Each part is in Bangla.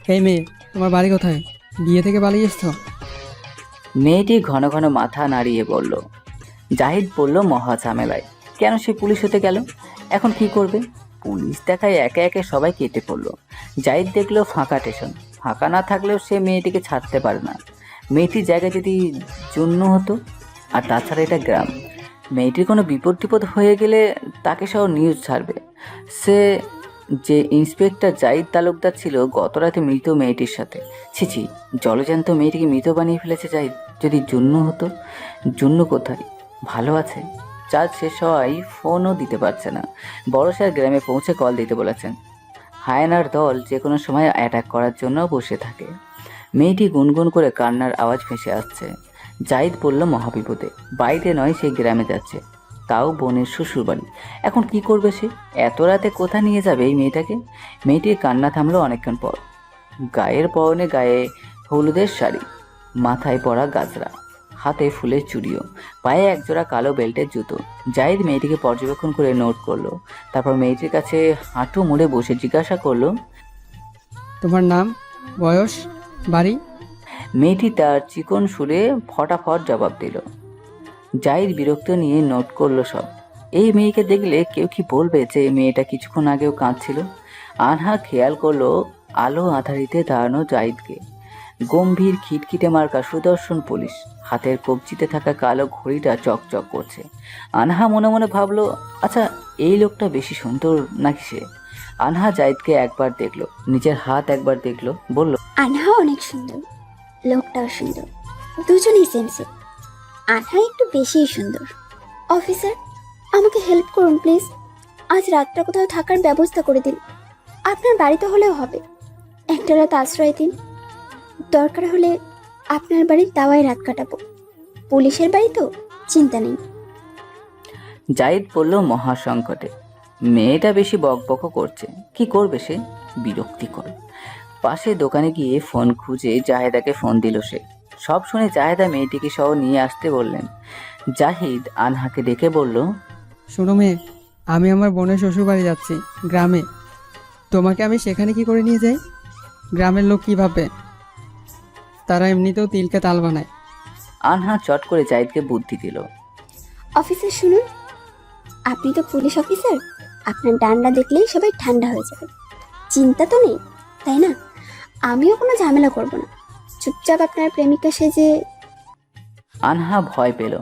এই মেয়ে, তোমার বাড়ি কোথায়? বিয়ে থেকে পালিয়ে এসছো? মেয়েটি ঘন ঘন মাথা নাড়িয়ে বলল। জাহিদ বলল, মহা ঝামেলায়। কেন সে পুলিশ হতে গেল? এখন কি করবে? পুলিশ দেখায় একে একে সবাই কেটে পড়লো। জাহিদ দেখলো ফাঁকা স্টেশন। ফাঁকা না থাকলেও সে মেয়েটিকে ছাড়তে পারে না। মেয়েটির জায়গায় যদি জন্য হতো। আর তাছাড়া এটা গ্রাম। মেয়েটির কোনো বিপদ টিপদ হয়ে গেলে তাকে সহ নিউজ ছাড়বে। সে যে ইন্সপেক্টর জাহিদ তালুকদার ছিল গত রাতে মৃত মেয়েটির সাথে। ছিছি, জলজ্যান্ত মেয়েটিকে মৃত বানিয়ে ফেলেছে জাহিদ। যদি জন্য হতো। জন্য কোথায়? ভালো আছে। চার্জ শেষ হওয়ায় ফোনও দিতে পারছে না। বড় স্যার গ্রামে পৌঁছে কল দিতে বলেছেন। হায়নার দল যে কোনো সময় অ্যাটাক করার জন্য বসে থাকে। মেয়েটি গুনগুন করে কান্নার আওয়াজ ভেসে আসছে। জাহিদ বলল, মহাবিপদে। বাইরে নয়, সে গ্রামে যাচ্ছে। তাও বোনের শ্বশুর বাড়ি। এখন কি করবে সে? এত রাতে কোথা নিয়ে যাবে এই মেয়েটাকে? মেয়েটির কান্না থামলো অনেকক্ষণ পর। গায়ের পরনে গায়ে হলুদের শাড়ি, মাথায় পরা গাজরা, হাতে ফুলের চুড়িও, পায়ে একজোড়া কালো বেল্টের জুতো। জাহিদ মেয়েটিকে পর্যবেক্ষণ করে নোট করলো। তারপর মেয়েটির কাছে হাঁটু মুড়ে বসে জিজ্ঞাসা করলো, তোমার নাম, বয়স, বাড়ি? মেয়েটি তার চিকন সুরে ফটাফট জবাব দিল। জাহিদ বিরক্ত নিয়ে নোট করলো সব। এই মেয়েকে দেখলে কেউ কি বলবে যে মেয়েটা কিছুক্ষণ আগেও কাঁদছিল? আনহা খেয়াল করলো আলো আঁধারিতে দাঁড়ানো জাহিদকে। গম্ভীর খিটখিটে মার্কা সুদর্শন পুলিশ। হাতের কবজিতে থাকা কালো ঘড়িটা চকচক করছে। আনহা মনে মনে ভাবলো, আচ্ছা, এই লোকটা বেশি সুন্দর নাকি সে? আনহা জাহিদকে একবার দেখলো, নিজের হাত একবার দেখলো, বলল, আনহা অনেক সুন্দর, লোকটাও সুন্দর, দুজনেই সেম সেম। আনহা একটু বেশিই সুন্দর। অফিসার, আমাকে হেল্প করুন প্লিজ। আজ রাতটা কোথাও থাকার ব্যবস্থা করে দিন। আপনার বাড়িতে হলেও হবে। একটা রাত আশ্রয় দিন। দরকার হলে আপনার বাড়ির দাওয়ায় রাত কাটাবো। পুলিশের বাড়ি তো, চিন্তা নেই। জাহিদ বলল, মহাসংকটে। মেয়েটা বেশি বকবকও করছে। কি করবে সে? বিরক্তিকর। পাশে দোকানে গিয়ে ফোন খুঁজে জাহেদাকে ফোন দিল সে। সব শুনে জাহেদা মেয়েটিকে সহ নিয়ে আসতে বললেন। জাহিদ আনহাকে ডেকে বলল, শোনো মেয়ে, আমি আমার বোনের শ্বশুর বাড়ি যাচ্ছি, গ্রামে। তোমাকে আমি সেখানে কি করে নিয়ে যাই? গ্রামের লোক কী ভাববে? তারা এমনিতেও তিলকে তাল বানায়। আনহা চট করে জাহিদকে বুদ্ধি দিল। অফিসার শুনুন, আপনি তো পুলিশ অফিসার। আপনার ডান্ডা দেখলেই সবাই ঠান্ডা হয়ে যাবে। চিন্তা তো নেই, তাই না? আমিও কোনো ঝামেলা করব না। চুপচাপ আপনার প্রেমিকা সেজে। আনহা ভয় পেল।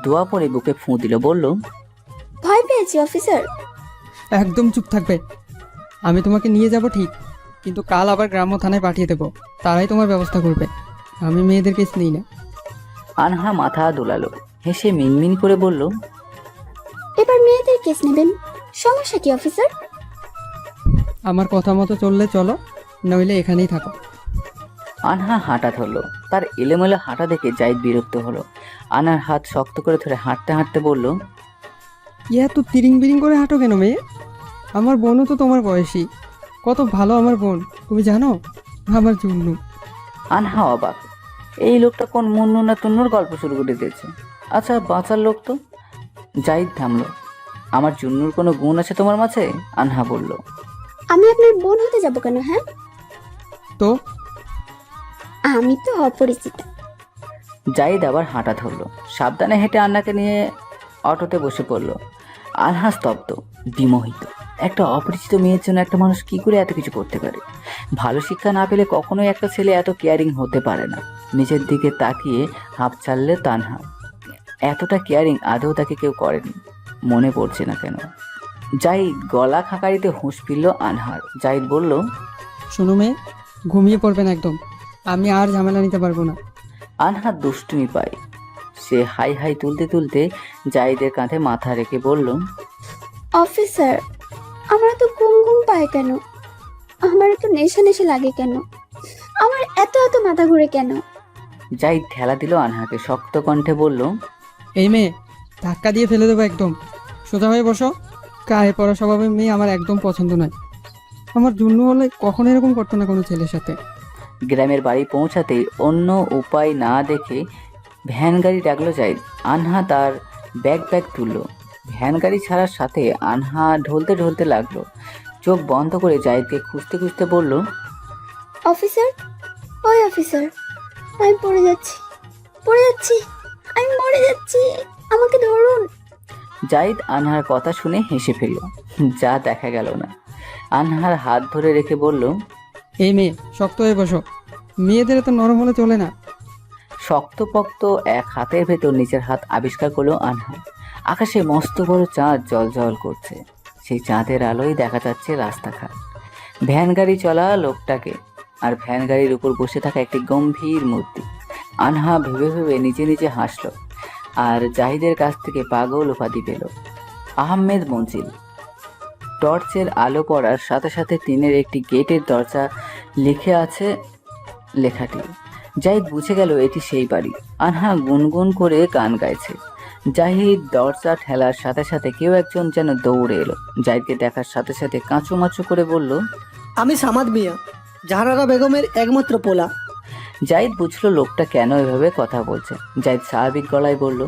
দোয়া পরে বুকে ফুঁ দিল, বলল, ভয় পেয়েছি অফিসার। একদম চুপ থাকবে। আমি তোমাকে নিয়ে যাব ঠিক, কিন্তু কাল আবার গ্রাম্য থানায় পাঠিয়ে দেবো। তারাই তোমার ব্যবস্থা করবে। আমি মেয়েদের কেস নিই না। আনহা মাথা দোলালো। হেসে মিনমিন করে বলল, এবার মেয়েদের কেস নেবেন? সমস্যা কি অফিসার? আমার কথা মতো চললে চলো, নইলে এখানেই থাকো। আনহা হাঁটা ধরলো। তার এলোমেলো হাঁটা দেখে জাহিদ বিরক্ত হলো। আনার হাত শক্ত করে ধরে হাঁটতে হাঁটতে বলল, এত তিরিং বিরিং করে হাঁটো কেন মেয়ে? আমার বোনও তো তোমার বয়সী। কত ভালো আমার বোন, তুমি জানো? আমার জন্য। আনহা অবাক। এই লোকটা কোন মুন্নু না তুন্নুর গল্প শুরু করে দিয়েছে। আচ্ছা, বাঁচার লোক তো। জাহিদ থামলো। আমার জুন্নুর কোনো গুণ আছে তোমার মাঝে? আনহা বলল। আমি আপনার বোন হতে যাব কেন? হ্যাঁ, তো আমি তো অপরিচিত। জাহিদ আবার হাঁটা ধরলো। সাবধানে হেঁটে আন্নাকে নিয়ে অটোতে বসে পড়ল। আনহা স্তব্ধ, বিমোহিত। একটা অপরিচিত মেয়ের জন্য একটা মানুষ কি করে এত কিছু করতে পারে? ভালো শিক্ষা না পেলে কখনোই একটা ছেলে এত কেয়ারিং হতে পারে না। নিজের দিকে তাকিয়ে হাঁপ ছাড়লে তানহা। এতটা কেয়ারিং আদৌ তাকে কেউ করেনি। মনে পড়ছে না কেন। জাহিদ গলা খাকারিতে হুঁশ ফিরল আনহার। জাহিদ বলল, শোনো মেয়ে, ঘুমিয়ে পড়বেন একদম। আমি আর ঝামেলা নিতে পারবো না। আনহা দুষ্টুমি পায়। সে হাই হাই তুলতে তুলতে জাহিদের কাঁধে মাথা রেখে বলল, অফিসার, আমার তো ঘুম ঘুম পায় কেন? আমার তো নেশা নেশা লাগে কেন? আমার এত এত মাথা ঘুরে কেন? জাহিদ ঠেলা দিল আনহাকে। শক্ত কণ্ঠে বলল, এই মেয়ে, ধাক্কা দিয়ে ফেলে দেবো একদম। সোজা হয়ে বসো। গায়ে পড়া স্বভাবের মেয়ে আমার একদম পছন্দ নয়। আমার জন্য হলে কখনো এরকম করতো না কোনো ছেলের সাথে। গ্রামের বাড়ি পৌঁছাতেই অন্য উপায় না দেখে ভ্যান গাড়ি ডাকলো জাহিদ। আনহা তার ব্যাগ তুললো। ভ্যান গাড়ি ছাড়ার সাথে আনহা ঢলতে ঢলতে লাগলো। চোখ বন্ধ করে জাহিদকে খুঁজতে খুঁজতে বলল, অফিসার, ওই অফিসার, আমি পড়ে যাচ্ছি, আমি মরে যাচ্ছি, আমাকে ধরুন। জাহিদ আনহার কথা শুনে হেসে ফেলল। যা দেখা গেল না। আনহার হাত ধরে রেখে বলল, এই মেয়ে, শক্ত হয়ে বসো। মেয়েদের তো নরম হলে চলে না। শক্তপোক্ত এক হাতের ভেতর নিচের হাত আবিষ্কার করলো আনহা। আকাশে মস্ত বড় চাঁদ জলজল করছে। সেই চাঁদের আলোয় দেখা যাচ্ছে রাস্তাঘাট, ভ্যান গাড়ি চলা লোকটাকে, আর ভ্যান গাড়ির উপর বসে থাকা একটি গম্ভীর মূর্তি। আনহা ভেবে ভেবে নিজে নিজে হাসল, আর জাহিদের কাছ থেকে পাগল উপাধি পেল। আহমেদ মঞ্জিল। টর্চের আলো পড়ার সাথে সাথে টিনের একটি গেটের দরজা লিখে আছে লেখাটি। জাহিদ বুঝে গেল এটি সেই বাড়ি। আনহা গুনগুন করে গান গাইছে। জাহিদ দরজা ঠেলার সাথে সাথে কেউ একজন যেন দৌড়ে এলো। জাহিদকে দেখার সাথে সাথে কাঁচুমাচু করে বলল, আমি সামাদ মিয়া, জাহানারা বেগমের একমাত্র পোলা। জাহিদ বুঝলো লোকটা কেন এভাবে কথা বলছে। জাহিদ স্বাভাবিক গলায় বলল,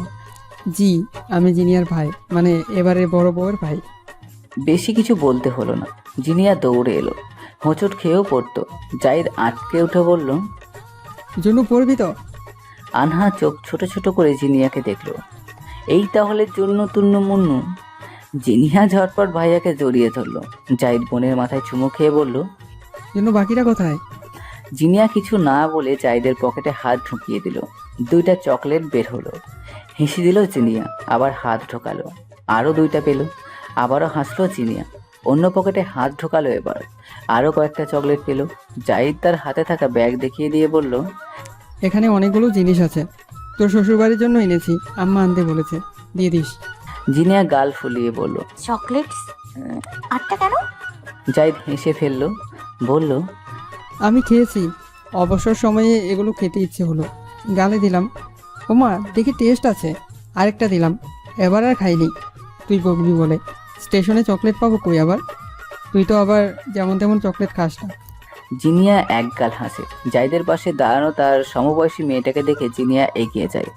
জি, আমি জিনিয়ার ভাই, মানে এবারে বড় বউয়ের ভাই। বেশি কিছু বলতে হলো না। জিনিয়া দৌড়ে এলো, হোঁচট খেয়েও পড়তো। জাহিদ আটকে উঠে বলল, জুনু পড়বি তো? আনহা চোখ ছোট ছোট করে জিনিয়াকে দেখলো। এই তাহলে জন্য তুন্ন মুন্নু। জিনিয়া ঝটপট ভাইয়াকে জড়িয়ে ধরলো। জাহিদ বোনের মাথায় চুমু খেয়ে বলল, জুনু বাকিরা কোথায়? জিনিয়া কিছু না বলে জাহিদের পকেটে হাত ঢুকিয়ে দিল। 2টা চকলেট বের হলো। হেসে দিল জিনিয়া, আবার হাত ঢোকালো। আরও 2টা পেল, আবারও হাসলো জিনিয়া। অন্য পকেটে হাত ঢোকালো এবার, আরও কয়েকটা চকলেট পেল। জাহিদ তার হাতে থাকা ব্যাগ দেখিয়ে দিয়ে বলল, এখানে অনেকগুলো জিনিস আছে, তোর শ্বশুরবাড়ির জন্য এনেছি, আম্মা আনতে বলেছে, দিয়ে দিস। জিনিয়া গাল ফুলিয়ে বলল। চকলেটস 8টা কেন? জাহিদ হেসে ফেলল, বলল, আমি খেয়েছি, অবসর সময়ে এগুলো খেতে ইচ্ছে হলো, গালে দিলাম। ওমা, দেখি টেস্ট আছে, আরেকটা দিলাম। এবার আর খাইনি, তুই বকবি বলে। স্টেশনে চকলেট পাবো কই আবার? তুই তো আবার যেমন তেমন চকলেট খাস না। জিনিয়া একগাল হাসে। জাহিদের পাশে দাঁড়ানো তার সমবয়সী মেয়েটাকে দেখে জিনিয়া এগিয়ে যায়।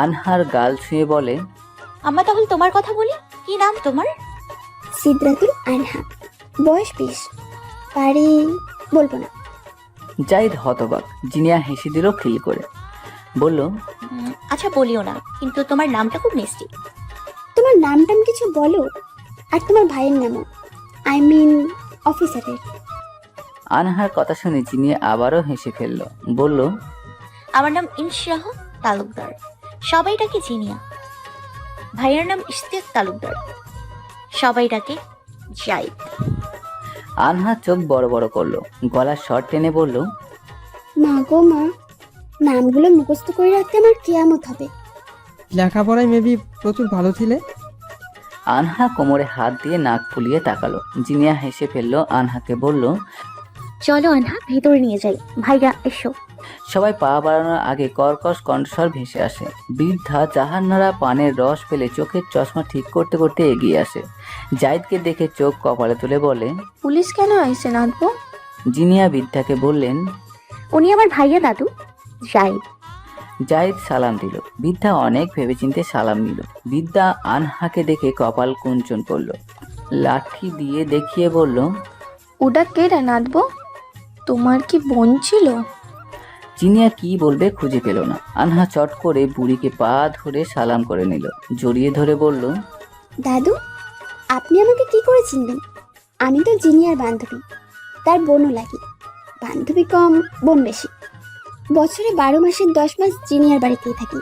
আনহার গাল ছুঁয়ে বলে, আমরা তাহলে তোমার কথা বলি। কি নাম তোমার? সিদ্রাতুল আনহা, বয়স 20, বাড়ি বলবো না। জাহিদ হতবাক। জিনিয়া হেসে দিল খিল করে, বলল, আচ্ছা বলিও না, কিন্তু তোমার নামটা খুব মিষ্টি। তোমার নামটাম কিছু বলো, আর তোমার ভাইয়ের নামও, আই মিন অফিসারের। আনহার কথা শুনে জিনিয়া আবারও হেসে ফেলল, বলল, আমার নাম ইনশাহ তালুকদার, সবাই ডাকে জিনিয়া। ভাইয়ের নাম ইশতিয়াক তালুকদার, সবাই ডাকে জাহিদ। আনহা চোখ বড় বড় করলো, গলার শর্ট টেনে বলল, মা গো মা, নামগুলো মুখস্থ করে রাখতে আমার কিয়ামত হবে। লেখাপড়ায় মেবি প্রচুর ভালো ছিলে। আনহা কোমরে হাত দিয়ে নাক ফুলিয়ে তাকালো। জিনিয়া হেসে ফেলল, আনহাকে বলল, চলো আনহা, ভেতরে নিয়ে যাই। ভাইয়া এসো। সবাই পা বাড়ানোর আগে কর্কশ কণ্ঠস্বর ভেসে আসে। বৃদ্ধা জাহান্নারা পানের রস ফেলে চোখের চশমা ঠিক করতে করতে এগিয়ে আসে। জাহিদকে দেখে চোখ কপালে তুলে বলে, পুলিশ কেন আইসে নাথবো? জিনিয়া বৃদ্ধাকে বললেন, উনি আমার ভাইয়া দাদু জাহিদ। জাহিদ সালাম দিল। বৃদ্ধা অনেক ভেবেচিন্তে সালাম নিল। বৃদ্ধা আনহাকে দেখে কপাল কুঞ্চন করলো, লাঠি দিয়ে দেখিয়ে বলল, ওটা কে রে নাথবো? তোমার কি বোন ছিল? জিনিয়া কি বলবে খুঁজে পেল না। আনহা চট করে বুড়িকে পা ধরে সালাম করে নিল, জড়িয়ে ধরে বলল, দাদু, আপনি আমাকে কি করে চিনবেন? আমি তো জিনিয়ার বান্ধবী, তার বোনও লাগি। বান্ধবী কম, বোন বেশি। বছরে 12 মাসের 10 মাস জিনিয়ার বাড়িতেই থাকি।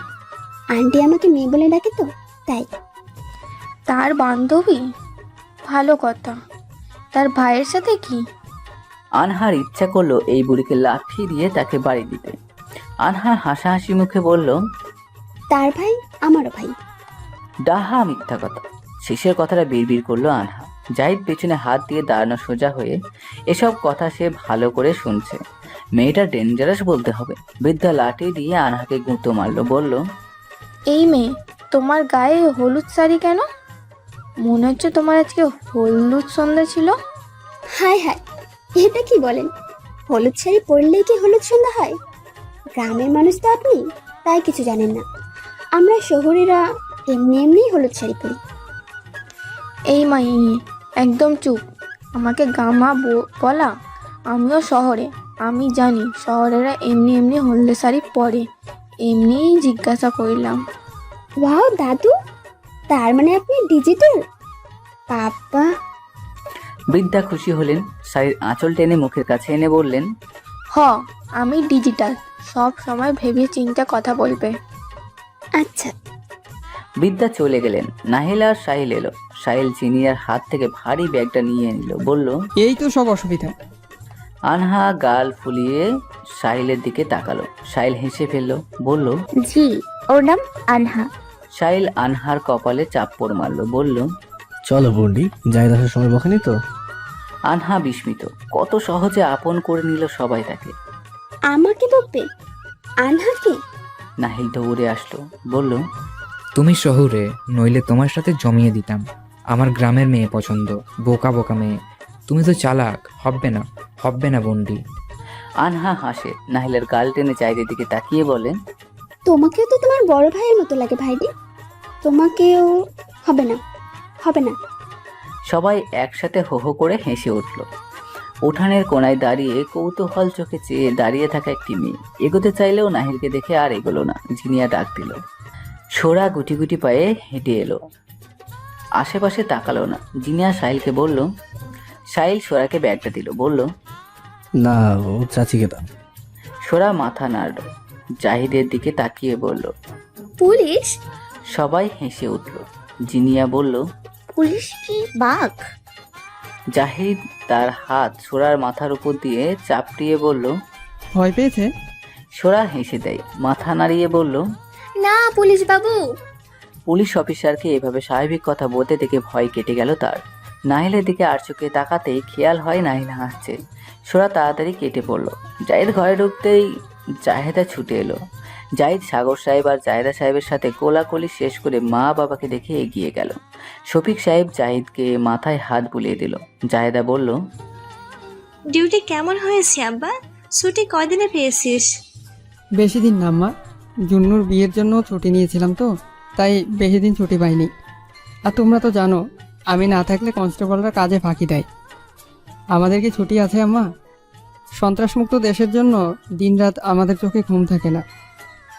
আন্টি আমাকে মেয়ে বলে ডাকে তো, তাই। তার বান্ধবী? ভালো কথা। তার ভাইয়ের সাথে কি? আনহার ইচ্ছা করলো এই বুড়িকে লাঠি দিয়ে তাকে বাড়ি দিতে। আনহা হাসাহাসি মুখে বলল, তার ভাই আমারও ভাই। ডাহা মিথ্যা কথা। শেষের কথাটা বিড়বিড় করলো আনহা। জাহিদ পেছনে হাত দিয়ে দাঁড়ানো সোজা হয়ে এসব কথা সে ভালো করে শুনছে। মেয়েটা ডেঞ্জারাস বলতে হবে। বৃদ্ধা লাঠি দিয়ে আনহাকে গুঁতো মারলো, বলল, এই মেয়ে, তোমার গায়ে হলুদ শাড়ি কেন? মনে হচ্ছে তোমার আজকে হলুদ সন্ধ্যা ছিল। হায় হায়, এটা কি বলেন? হলুদ শাড়ি পরলেই কি হলুদ সন্ধ্যা হয়? গ্রামের মানুষ তো আপনি, তাই কিছু জানেন না। আমরা শহরেরা এমনি এমনি হলুদ শাড়ি পরি। এই মাই, একদম চুপ। আমাকে গামা বলা। আমিও শহরে, আমি জানি শহরেরা এমনি এমনি হলদে শাড়ি পরে, এমনিই জিজ্ঞাসা করলাম। ওয়াও দাদু, তার মানে আপনি ডিজিটাল? বাবা, বৃদ্ধা খুশি হলেন, শাড়ির আঁচল টেনে মুখের কাছে এনে বললেন, হ, আমি ডিজিটাল, সব সময় ভেবে চিন্তা কথা বলবে। আচ্ছা। বৃদ্ধা চলে গেলেন। নাহিল আর সাহিল এলো। সাহিল জিনিয়ার হাত থেকে ভারী ব্যাগটা নিয়ে নিল, বলল। এই তো সব অসুবিধা। আনহা গাল ফুলিয়ে সাহিলের দিকে তাকালো। সাহিল হেসে ফেলল, বলল। জি, ওর নাম আনহা। সাহিল আনহার কপালে চাপ্পড় মারল, বলল। চলো বন্ডি, জাহিদ আসার সময় বকেনি তো? আনহা বিস্মিত, কত সহজে আপন করে নিল সবাই তাকে। আমাকে বকবে? আনহাকে? নাহিল দৌড়ে আসলো, বলল। তুমি শহুরে, নইলে তোমার সাথে জমিয়ে দিতাম। আমার গ্রামের মেয়ে পছন্দ, বোকা বোকা মেয়ে। তুমি তো চালাক, হবে না বন্ডি। আনহা হাসে, নাহিলের গাল টেনে জাহিদের দিকে তাকিয়ে বলে। তোমাকেও তো তোমার বড় ভাইয়ের মতো লাগে ভাইডি। তোমাকেও হবে না, হবে না। সবাই একসাথে হো হো করে হেসে উঠল। উঠানের কোনায় দাঁড়িয়ে কৌতূহল চোখে চেয়ে দাঁড়িয়ে থাকা একটি মেয়ে এগোতে চাইলেও নাহিলকে দেখে আর এগোলো না। জিনিয়া ডাক দিল। সোরা গুটি গুটি পায়ে হেঁটে এলো, আশেপাশে তাকালো না। জিনিয়া সাহিলকে বলল। সাহিল সোরাকে ব্যাগটা দিল, বলল। না, ও চাচিকে দাও। সোরা মাথা নাড়ল, জাহিদের দিকে তাকিয়ে বলল। পুলিশ? সবাই হেসে উঠল। জিনিয়া বলল। পুলিশ কি বাঘ? জাহিদ তার হাত সোরার মাথার উপর দিয়ে চাপড়িয়ে বলল। ভয় পেয়েছে? সোরা হেসে দেয়, মাথা নাড়িয়ে বলল। না পুলিশ বাবু। পুলিশ অফিসারকে এভাবে স্বাভাবিক কথা বলতে দেখে ভয় কেটে গেল তার। নাহিলের দিকে আর চোখে তাকাতেই খেয়াল হয় নাহিল হাসছে। সোরা তাড়াতাড়ি কেটে পড়ল। জাহিদ ঘরে ঢুকতেই জাহেদা ছুটে এলো। জাহিদ সাগর সাহেব আর জাহেদা সাহেবের সাথে কোলাকুলি শেষ করে মা বাবাকে দেখে এগিয়ে গেল। শফিক সাহেব জাহিদকে মাথায় হাত বুলিয়ে দিল। জাহেদা বলল। ডিউটি কেমন হয়েছে আব্বা? ছুটি কয়দিনে পেয়েছিস? বেশি দিন না আম্মা, জুন্নুর বিয়ের জন্য ছুটি নিয়েছিলাম তো, তাই বেশি দিন ছুটি পাইনি। আর তোমরা তো জানো আমি না থাকলে কনস্টেবলরা কাজে ফাঁকি দেয়। আমাদের কি ছুটি আছে আম্মা? সন্ত্রাসমুক্ত দেশের জন্য দিনরাত আমাদের চোখে ঘুম থাকে না।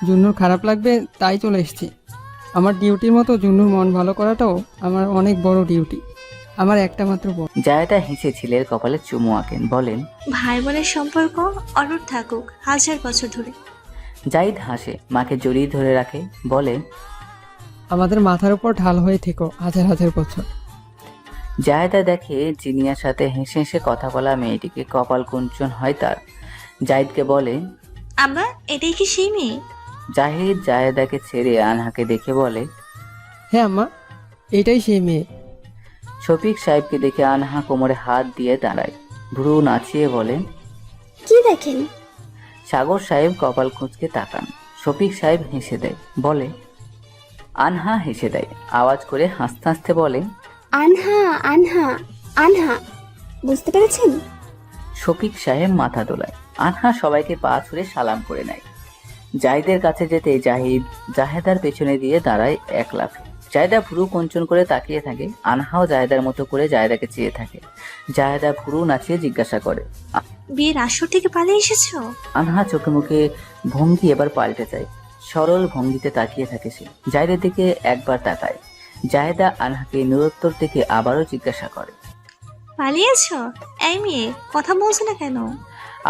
জুন্নুর খারাপ লাগবে তাই চলে এসেছি। আমার ডিউটির মতো জুন্নুর মন ভালো করাটাও আমার অনেক বড় ডিউটি। আমার একটা মাত্র বোন। জাহেদা হেসে ছেলের কপালে চুমু আঁকেন, বলেন। ভাই বোনের সম্পর্ক অটুট থাকুক 1000 বছর ধরে। জাহিদ হাসে, মাকে জড়িয়ে ধরে রাখে, বলে। আমাদের মাথার উপর ঢাল হয়ে থেকো 1000 বছর। জাহেদা দেখে জিনিয়ার সাথে হেসে হেসে কথা বলা মেয়েটিকে, কপাল কুঞ্চন হয় তার। জাহিদকে বলে। আব্বা, এটাই কি সেই মেয়ে? জাহিদ জাহেদাকে ছেড়ে আনহাকে দেখে বলে। হ্যাঁ আম্মা, এটাই সেই মেয়ে। শফিক সাহেবকে দেখে আনহা কোমরে হাত দিয়ে দাঁড়ায়, ভ্রু নাচিয়ে বলে। কি দেখেন? সাগর সাহেব কপাল কুঁচকে তাকান। শফিক সাহেব হেসে দেয়, বলে। আনহা হেসে দেয়, আওয়াজ করে হাসতে হাসতে বলে। আনহা, আনহা, আনহা। বুঝতে পেরেছেন? শফিক সাহেব মাথা দোলায়। আনহা সবাইকে পা ছুঁড়ে সালাম করে নেয়। জাহিদের কাছে যেতে জাহিদ জাহেদার পেছনে দিয়ে দাঁড়ায় এক লাফে। জাহেদা ভুরু কঞ্চন করে তাকিয়ে থাকে। আনহাও জাহেদার মতো করে জাহেদাকে চেয়ে থাকে। জাহেদা ভুরু নাচিয়ে জিজ্ঞাসা করে। বিয়ের আসর থেকে পালিয়ে এসেছো? আনহা চোখে মুখে ভঙ্গি এবার পাল্টে যায়। সরল ভঙ্গিতে তাকিয়ে থাকে সে। জাহেদের দিকে একবার তাকায়। জাহেদা আনহাকে নিরুত্তর থেকে আবারও জিজ্ঞাসা করে। পালিয়েছো? এই মেয়ে, কথা বলছো না কেন?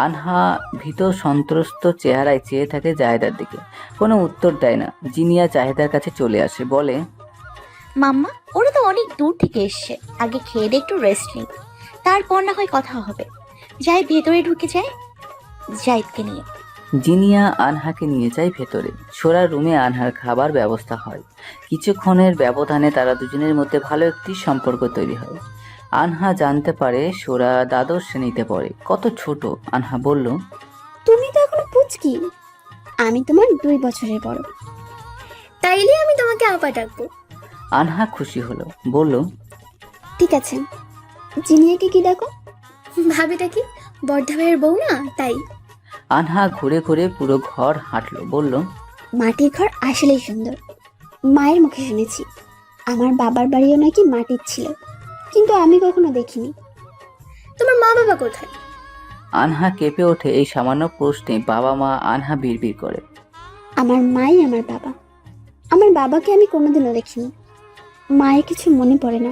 আনহা ভীত সন্ত্রস্ত চেহারায় চেয়ে থাকে জাহেদার দিকে, কোনো উত্তর দেয় না। জিনিয়া জাহেদার কাছে চলে আসে, বলে। মাম্মা, ওরা তো অনেক দূর থেকে এসছে, আগে খেয়ে দিয়ে একটু রেস্ট নিই, তারপর না হয় কথা হবে। যাই ভেতরে ঢুকে যায় জাহিদকে নিয়ে। জিনিয়া আনহাকে নিয়ে যায় ভেতরে। সোরার রুমে আনহার খাবার ব্যবস্থা হয়। কিছুক্ষণের ব্যবধানে তারা দুজনের মধ্যে ভালো একটি সম্পর্ক তৈরি হয়। আনহা জানতে পারে সোরা দ্বাদশ শ্রেণীতে পড়ে। কত ছোট! আনহা বলল। তুমি তো এখনো পুচকি। আমি তোমার 2 বছরের বড়। তাইলে আমি তোমাকে আপা ডাকবো। আনহা খুশি হলো, বলল। ঠিক আছে। জিনিয়াকে কি ডাকো? ভাবিটা কি বড়দা ভাইয়ের বউ না, তাই। আনহা ঘুরে ঘুরে পুরো ঘর হাঁটলো, বলল। মাটির ঘর আসলেই সুন্দর। মায়ের মুখে শুনেছি আমার বাবার বাড়িও নাকি মাটির ছিল, কিন্তু আমি কখনো দেখিনি। তোমার মা বাবা কোথায়? আনহা কেঁপে ওঠে এই সামান্য প্রশ্নে। বাবা মা আনহা বিড়বিড় করে। আমার মাই আমার বাবা। আমার বাবাকে আমি কোনোদিনও দেখিনি। মায়ের কিছু মনে পড়ে না,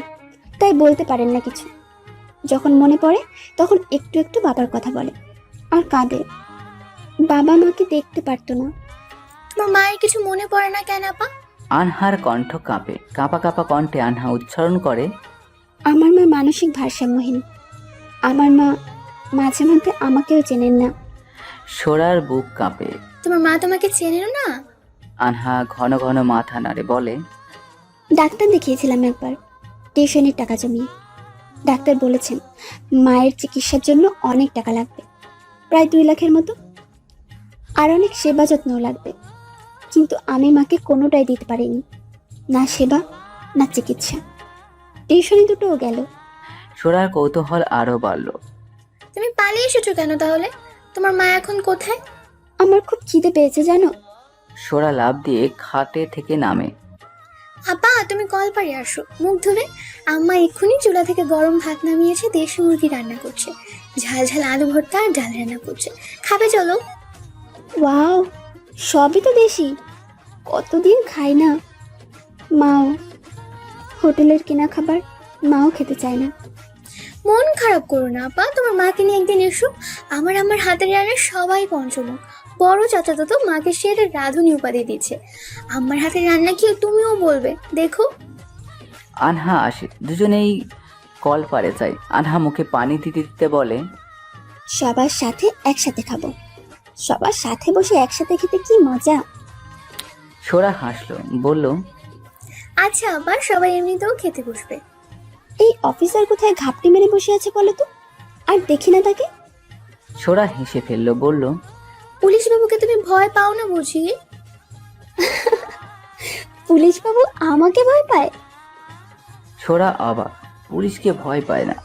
তাই বলতে পারেন না কিছু। যখন মনে পড়ে তখন একটু একটু বাবার কথা বলে আর কাঁদে। বাবা মাকে দেখতে পারতো না। তোমার মায়ের কিছু মনে পড়ে না কেন আপা? আনহার কণ্ঠ কাঁপে। কাঁপা কাঁপা কণ্ঠে আনহা উচ্চারণ করে, আমার মা মানসিক ভারসাম্যহীন। আমার মা মাঝে মধ্যে আমাকেও চেনেন না। সোরার বুক কাঁপে। তোমার মা তোমাকে চেনেন না? আনহা ঘন ঘন মাথা নাড়ে, বলে, ডাক্তার দেখিয়েছিলাম একবার, টিউশনের টাকা জমিয়ে। ডাক্তার বলেছেন মায়ের চিকিৎসার জন্য অনেক টাকা লাগবে, প্রায় 2 লাখের মতো, আর অনেক সেবা যত্নও লাগবে। কিন্তু আমি মাকে কোনোটাই দিতে পারিনি, না সেবা না চিকিৎসা। টিউশনি দুটোও গেল। সোরার কৌতূহল আরো বাড়ল। তুমি পালিয়ে এসেছো কেন তাহলে? তোমার মা এখন কোথায়? আমার খুব খিদে পেয়েছে জানো। সোরা লাফ দিয়ে খাটে থেকে নামে। আপা তুমি কল পাড়ে আসো, মুখ ধুবে। আম্মা এক্ষুনি চুলা থেকে গরম ভাত নামিয়েছে, দেশি মুরগি রান্না করছে, ঝাল ঝাল আলু ভর্তা আর ডাল রান্না করছে। খাবে চলো। ওয়াও, সবই তো দেশি। কতদিন খাই না। মাও হোটেলের কেনা খাবার মাও খেতে চায় না। মন খারাপ করো না আপা, তোমার মাকে নিয়ে একদিন এসো। আমার হাতের রান্না সবাই পঞ্চমুখ। বড় চাচাতো তো মাকে সেরে রাঁধুনি উপাধি দিচ্ছে। আমার হাতের রান্না কি তুমিও বলবে, দেখো। আনহা আসে। দুজনেই কল পারে যায়। আনহা মুখে পানি দিতে দিতে বলে, সবার সাথে একসাথে খাবো। সবার সাথে বসে একসাথে খেতে কি মজা। সোরা হাসলো, বলল, আচ্ছা আবার সবাই এমনিতেও খেতে বসবে। এই অফিসার কোথায় ঘাপটি মেরে বসে আছে বলো তো, আর দেখি না তাকে। সোরা হেসে ফেললো, বলল, পুলিশ বাবুকে তুমি ভয় পাও না বুঝি? পুলিশ বাবু আমাকে ভয় পায়? সোরা অবাক। পুলিশকে ভয় পায় না?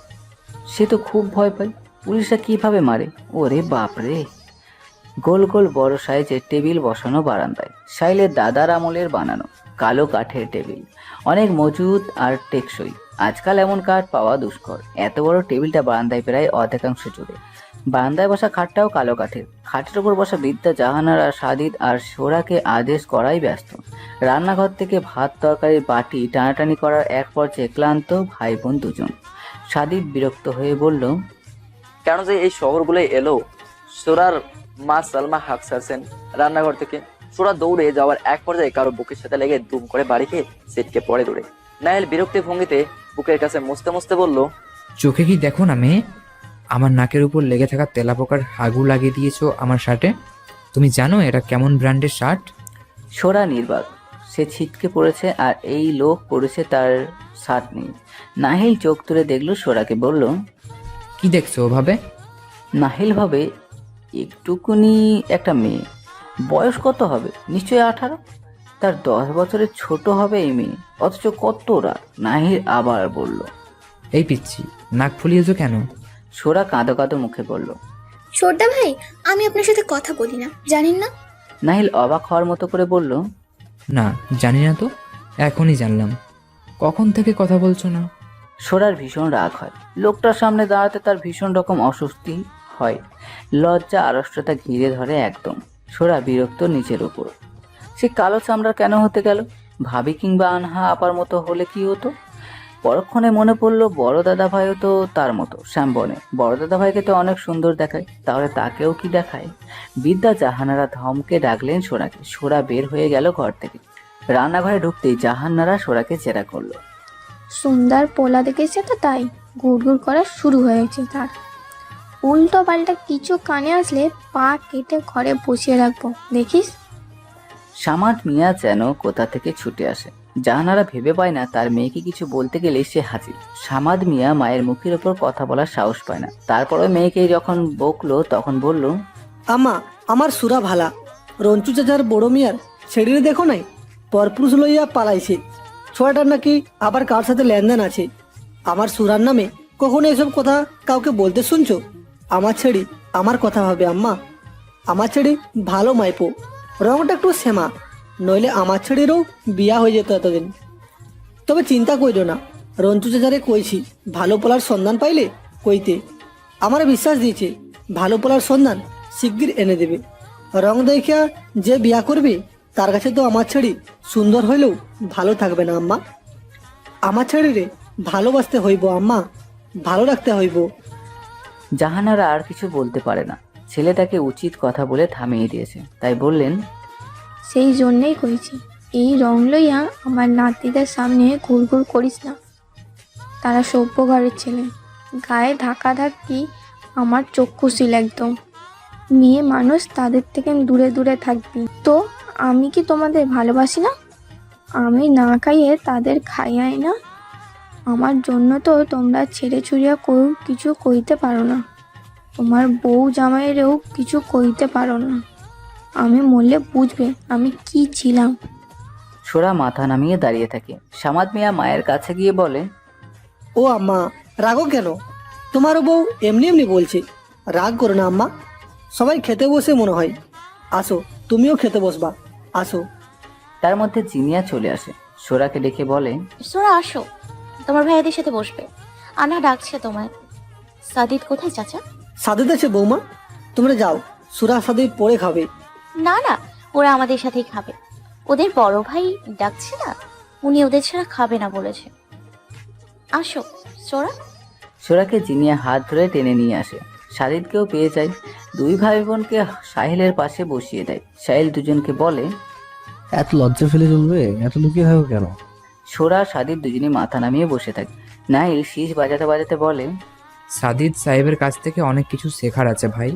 সে তো খুব ভয় পায়। পুলিশরা কিভাবে মারে? ওরে বাপরে। গোল গোল বড় সাইজের টেবিল বসানো বারান্দায়। সাইলের দাদার আমলের বানানো কালো কাঠের টেবিল, অনেক মজুত আর টেকসই। আজকাল এমন কাঠ পাওয়া দুষ্কর। এত বড় টেবিলটা বারান্দায় প্রায় অর্ধেকাংশ জুড়ে। বারান্দায় বসা খাটটাও কালো কাঠের। খাটের ওপর বসা বিদ্যা, জাহানারা, সাদিদ আর সোরাকে আদেশ করাই ব্যস্ত। রান্নাঘর থেকে ভাত তরকারির বাটি টানাটানি করার এক পর্যায়ে ক্লান্ত ভাই বোন দুজন। সাদিদ বিরক্ত হয়ে বলল, কেন যে এই শহরগুলোয় এলো? সোরার মা সালমা হাঁক ছাড়ছেন রান্নাঘর থেকে। সোরা দৌড়ে যাওয়ার এক পর্যায়ে কারো বুকের সাথে লেগে দুম করে বাড়ি খেয়ে সেটকে পড়ে দৌড়ে। নাইল বিরক্তি ভঙ্গিতে বুকের কাছে মুছতে মুছতে বলল, চোখে কি দেখো না মেয়ে? আমার নাকের উপর লেগে থাকা তেলাপোকার হাগু লাগিয়ে দিয়েছো আমার শার্টে। তুমি জানো এটা কেমন ব্র্যান্ডের শার্ট? সোরা নির্বাক। সে ছিটকে পড়েছে আর এই লোক পড়েছে তার শার্ট নেই। নাহিল চোখ তুলে দেখলো সোরাকে, বলল, কি দেখছো ওভাবে? নাহিল ভাবে একটুকুনি একটা মেয়ে, বয়স কত হবে? নিশ্চয়ই 18। তার 10 বছরের ছোট হবে এই মেয়ে, অথচ কত রাগ। নাহিল আবার বলল, এই পিচ্ছি, নাক ফুলিয়েছো কেন? সোরা কাঁদো কাঁদো মুখে বলল, ছোটদা ভাই, আমি আপনার সাথে কথা বলি না, জানেন না? নাহিল অবাক হওয়ার মতো করে বলল, না জানি না তো, এখনই জানলাম। কখন থেকে কথা বলছো না? সোরার ভীষণ রাগ হয়। লোকটার সামনে দাঁড়াতে তার ভীষণ রকম অস্বস্তি হয়। লজ্জা আড়ষ্টতা ঘিরে ধরে একদম। সোরা বিরক্ত নিজের উপর। সে কালো চামড়া কেন হতে গেল? ভাবি কিংবা আনহা আপার মতো হলে কি হতো? পরক্ষণে মনে পড়লো বড় দাদা ভাইও তো তার মতো শ্যামবনে। বড় দাদা ভাইকে তো অনেক সুন্দর দেখায়, তাহলে তাকেও কি দেখায়? বিদ্যা জাহানারা ধমকে ডাকলেন সোরাকে। সোরা বের হয়ে গেল ঘর থেকে। রান্নাঘরে ঢুকতেই জাহানারা সোরাকে জেরা করলো। সুন্দর পোলা দেখেছে তো তাই ঘুরঘুর করা শুরু হয়েছে তার। উল্টো পাল্টা কিছু কানে আসলে পা কেটে ঘরে বসিয়ে রাখবো, দেখিস। সামাদ মিয়া যেন কোথা থেকে ছুটে আসে। জাহানারা ভেবে পায় না তার মেয়েকে কিছু বলতে গেলে সে হাজির। সামাদ মিয়া মায়ের মুখের ওপর কথা বলার সাহস পায় না। তারপরে মেয়েকে যখন বকলো তখন বলল, আমা আমার সুরা ভালা, রঞ্চু চাচার বড় মিয়ার ছেড়ে দেখো নাই, পরপুরুষ লইয়া পালাইছে। ছোয়াটার নাকি আবার কার সাথে লেনদেন আছে। আমার সুরার নামে কখনো এসব কথা কাউকে বলতে শুনছো? আমার ছেড়ি আমার কথা ভাবে আম্মা। আমার ছেড়ি ভালো মাইপো, রংটা একটু শ্যামা, নইলে আমার ছেড়িরও বিয়া হয়ে যেত এতদিন। তবে চিন্তা কইরো না, রঞ্চু চাচারে কইছি ভালো পোলার সন্ধান পাইলে কইতে। আমার বিশ্বাস দিয়েছে ভালো পোলার সন্ধান শিগগির এনে দেবে। রং দেখা যে বিয়া করবে তার কাছে তো আমার ছেড়ি সুন্দর হইলেও ভালো থাকবে না আম্মা। আমার ছেড়িরে ভালোবাসতে হইব আম্মা, ভালো রাখতে হইব। জাহানারা আর কিছু বলতে পারে না। ছেলেটাকে উচিত কথা বলে থামিয়ে দিয়েছে, তাই বললেন, সেই জন্যেই কইছি এই রং লইয়া আমার নাতিদের সামনে ঘুরঘুর করিস না। তারা সভ্য ঘরের ছেলে, গায়ে ধাক্কা ধাক্কি আমার চক্ষু ছিল একদম। মেয়ে মানুষ, তাদের থেকে দূরে দূরে থাকবি। তো আমি কি তোমাদের ভালোবাসি না? আমি না খাইয়ে তাদের খাইয়াই না? আমার জন্য তো তোমরা ছেড়ে ছুড়িয়া কিছু কইতে পারো না। তোমার বউ জামাইয়েরও কিছু কইতে পারো না। আমি মরলে বুঝবে আমি কি ছিলাম। ছোড়া মাথা নামিয়ে দাঁড়িয়ে থাকে। সামাদ মিয়া মায়ের কাছে গিয়ে বলে, ও আম্মা, রাগো কেন? তোমার বউ এমনি এমনি বলছে, রাগ করো না আম্মা। সবাই খেতে বসে মনে হয়, আসো তুমিও খেতে বসবা, আসো। তার মধ্যে জিনিয়া চলে আসে। সোরাকে ডেকে বলে, সোরা আসো, তোমার ভাইয়াদের সাথে বসবে। আনা ডাকছে তোমায়। সাদিদ কোথায় চাচা? সাদিদ আছে বৌমা, তোমরা যাও, সুরা সাদিদ পরে খাবে। না না, ওরা আমাদের সাথেই খাবে। ওদের বড় ভাই ডাকছে না, উনি ওদের ছাড়া খাবে না বলেছে। আসো সোরা। সোরাকে জিনিয়া হাত ধরে টেনে নিয়ে আসে। সাদিদকেও পেয়ে যায়। দুই ভাই বোনকে সাহিলের পাশে বসিয়ে দেয়। সাহিল দুজনকে বলে, এত লজ্জা ফেলে চলবে? এত লুকিয়ে থাকো কেন? সোরা সাদিদ দুজনে মাথা নামিয়ে বসে থাকে। নাইল শীষ বাজাতে বাজাতে বলে, সাদিদ সাহেবের কাছ থেকে অনেক কিছু শেখার আছে ভাই।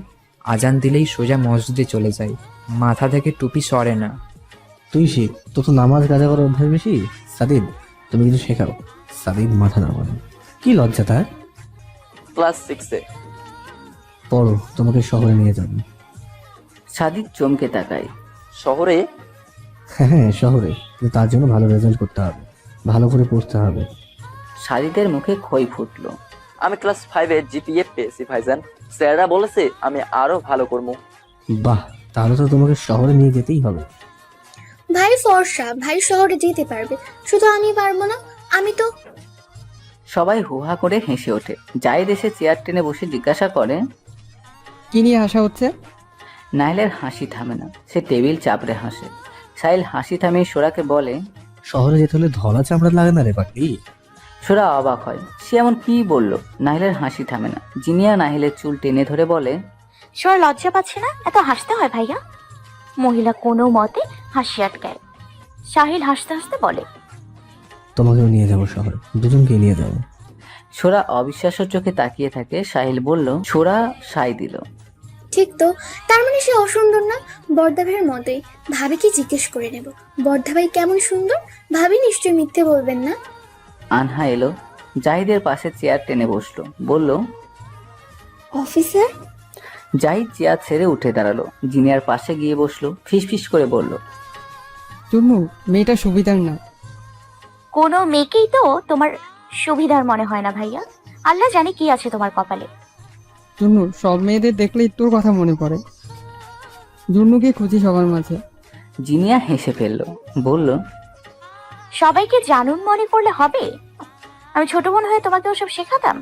আজান দিলেই সোজা মসজিদে চলে যায়, মাথা থেকে টুপি সরে না। তুই শিখ, তোর তো নামাজ গাজা করার অভ্যাস বেশি। সাদিদ, তুমি কিছু শেখাও। সাদিদ মাথা নামানো, কি লজ্জা তার? ক্লাস 6-এ। পড়ো, তোমাকে শহরে নিয়ে যাবো। সাদিদ চমকে তাকায়। শহরে? হ্যাঁ শহরে, কিন্তু তার জন্য ভালো রেজাল্ট করতে হবে, ভালো করে পড়তে হবে। সাদিদের মুখে খই ফুটলো। আমি ক্লাস 5-এ জিপিএ পেয়েছি ভাইজান। স্যাররা বলেছে আমি আরো ভালো করবো। বাহ, তাহলে তো তোমাকে শহরে নিয়ে যেতেই হবে। ভাই ফর্সা, ভাই শহরে যেতে পারবে, শুধু আমি পারবো না। আমি তো সবাই হুহা করে হেসে ওঠে। জাহিদ এসে চেয়ার টেনে বসে জিজ্ঞাসা করে, কি নিয়ে আসা হচ্ছে? নাইলের হাসি থামে না, সে টেবিল চাপড়ে হাসে। সাহিল হাসি থামিয়ে সোরাকে বলে, শহরে যেতে হলে ধলা চামড়া লাগে না রে পাখি। সোরা অবাক হয়, সে এমন কি বলল? নাহিলের হাসি থামে না। জিনিয়া নাহিলের চুল টেনে ধরে বলে, সোরা লজ্জা পাচ্ছে না? এত হাসতে হয় ভাইয়া? মহিলা কোনো মতে হাসি আটকায়। সাহিল হাসতে হাসতে বলে, তোমাকেও নিয়ে যাবো শহরে, দুজনকে নিয়ে যাবো। সোরা অবিশ্বাস্য চোখে তাকিয়ে থাকে। সাহিল বলল, সোরা সাই দিল। ঠিক তো, তার মানে সে অসুন্দর না? বর্দা ভাইয়ের মতোই। ভাবিকে জিজ্ঞেস করে নেব, বর্দা ভাই কেমন সুন্দর। ভাবি নিশ্চয়ই মিথ্যে বলবেন না। আনহা এলো, জাহিদের পাশে চেয়ার টেনে বসলো। বলল, অফিসার, জাহিদ চেয়ার ছেড়ে উঠে দাঁড়ালো। জিনিয়ার পাশে গিয়ে বসলো। ফিসফিস করে বলল, চুন্নু, মেয়েটা সুবিধার না। কোনো মেয়েকেই তো তোমার সুবিধার মনে হয় না ভাইয়া। আল্লাহ জানে কি আছে তোমার কপালে। চুন্নু, সব মেয়েদের দেখলেই তোর কথা মনে পড়ে। জুন্নুকে খুঁজি সবার মাঝে। জিনিয়া হেসে ফেলল, বলল, সবাইকে জানুন মনে করলে হবে? আমি ছোট বোন হয়ে তোমাকে ওসব শেখাতাম?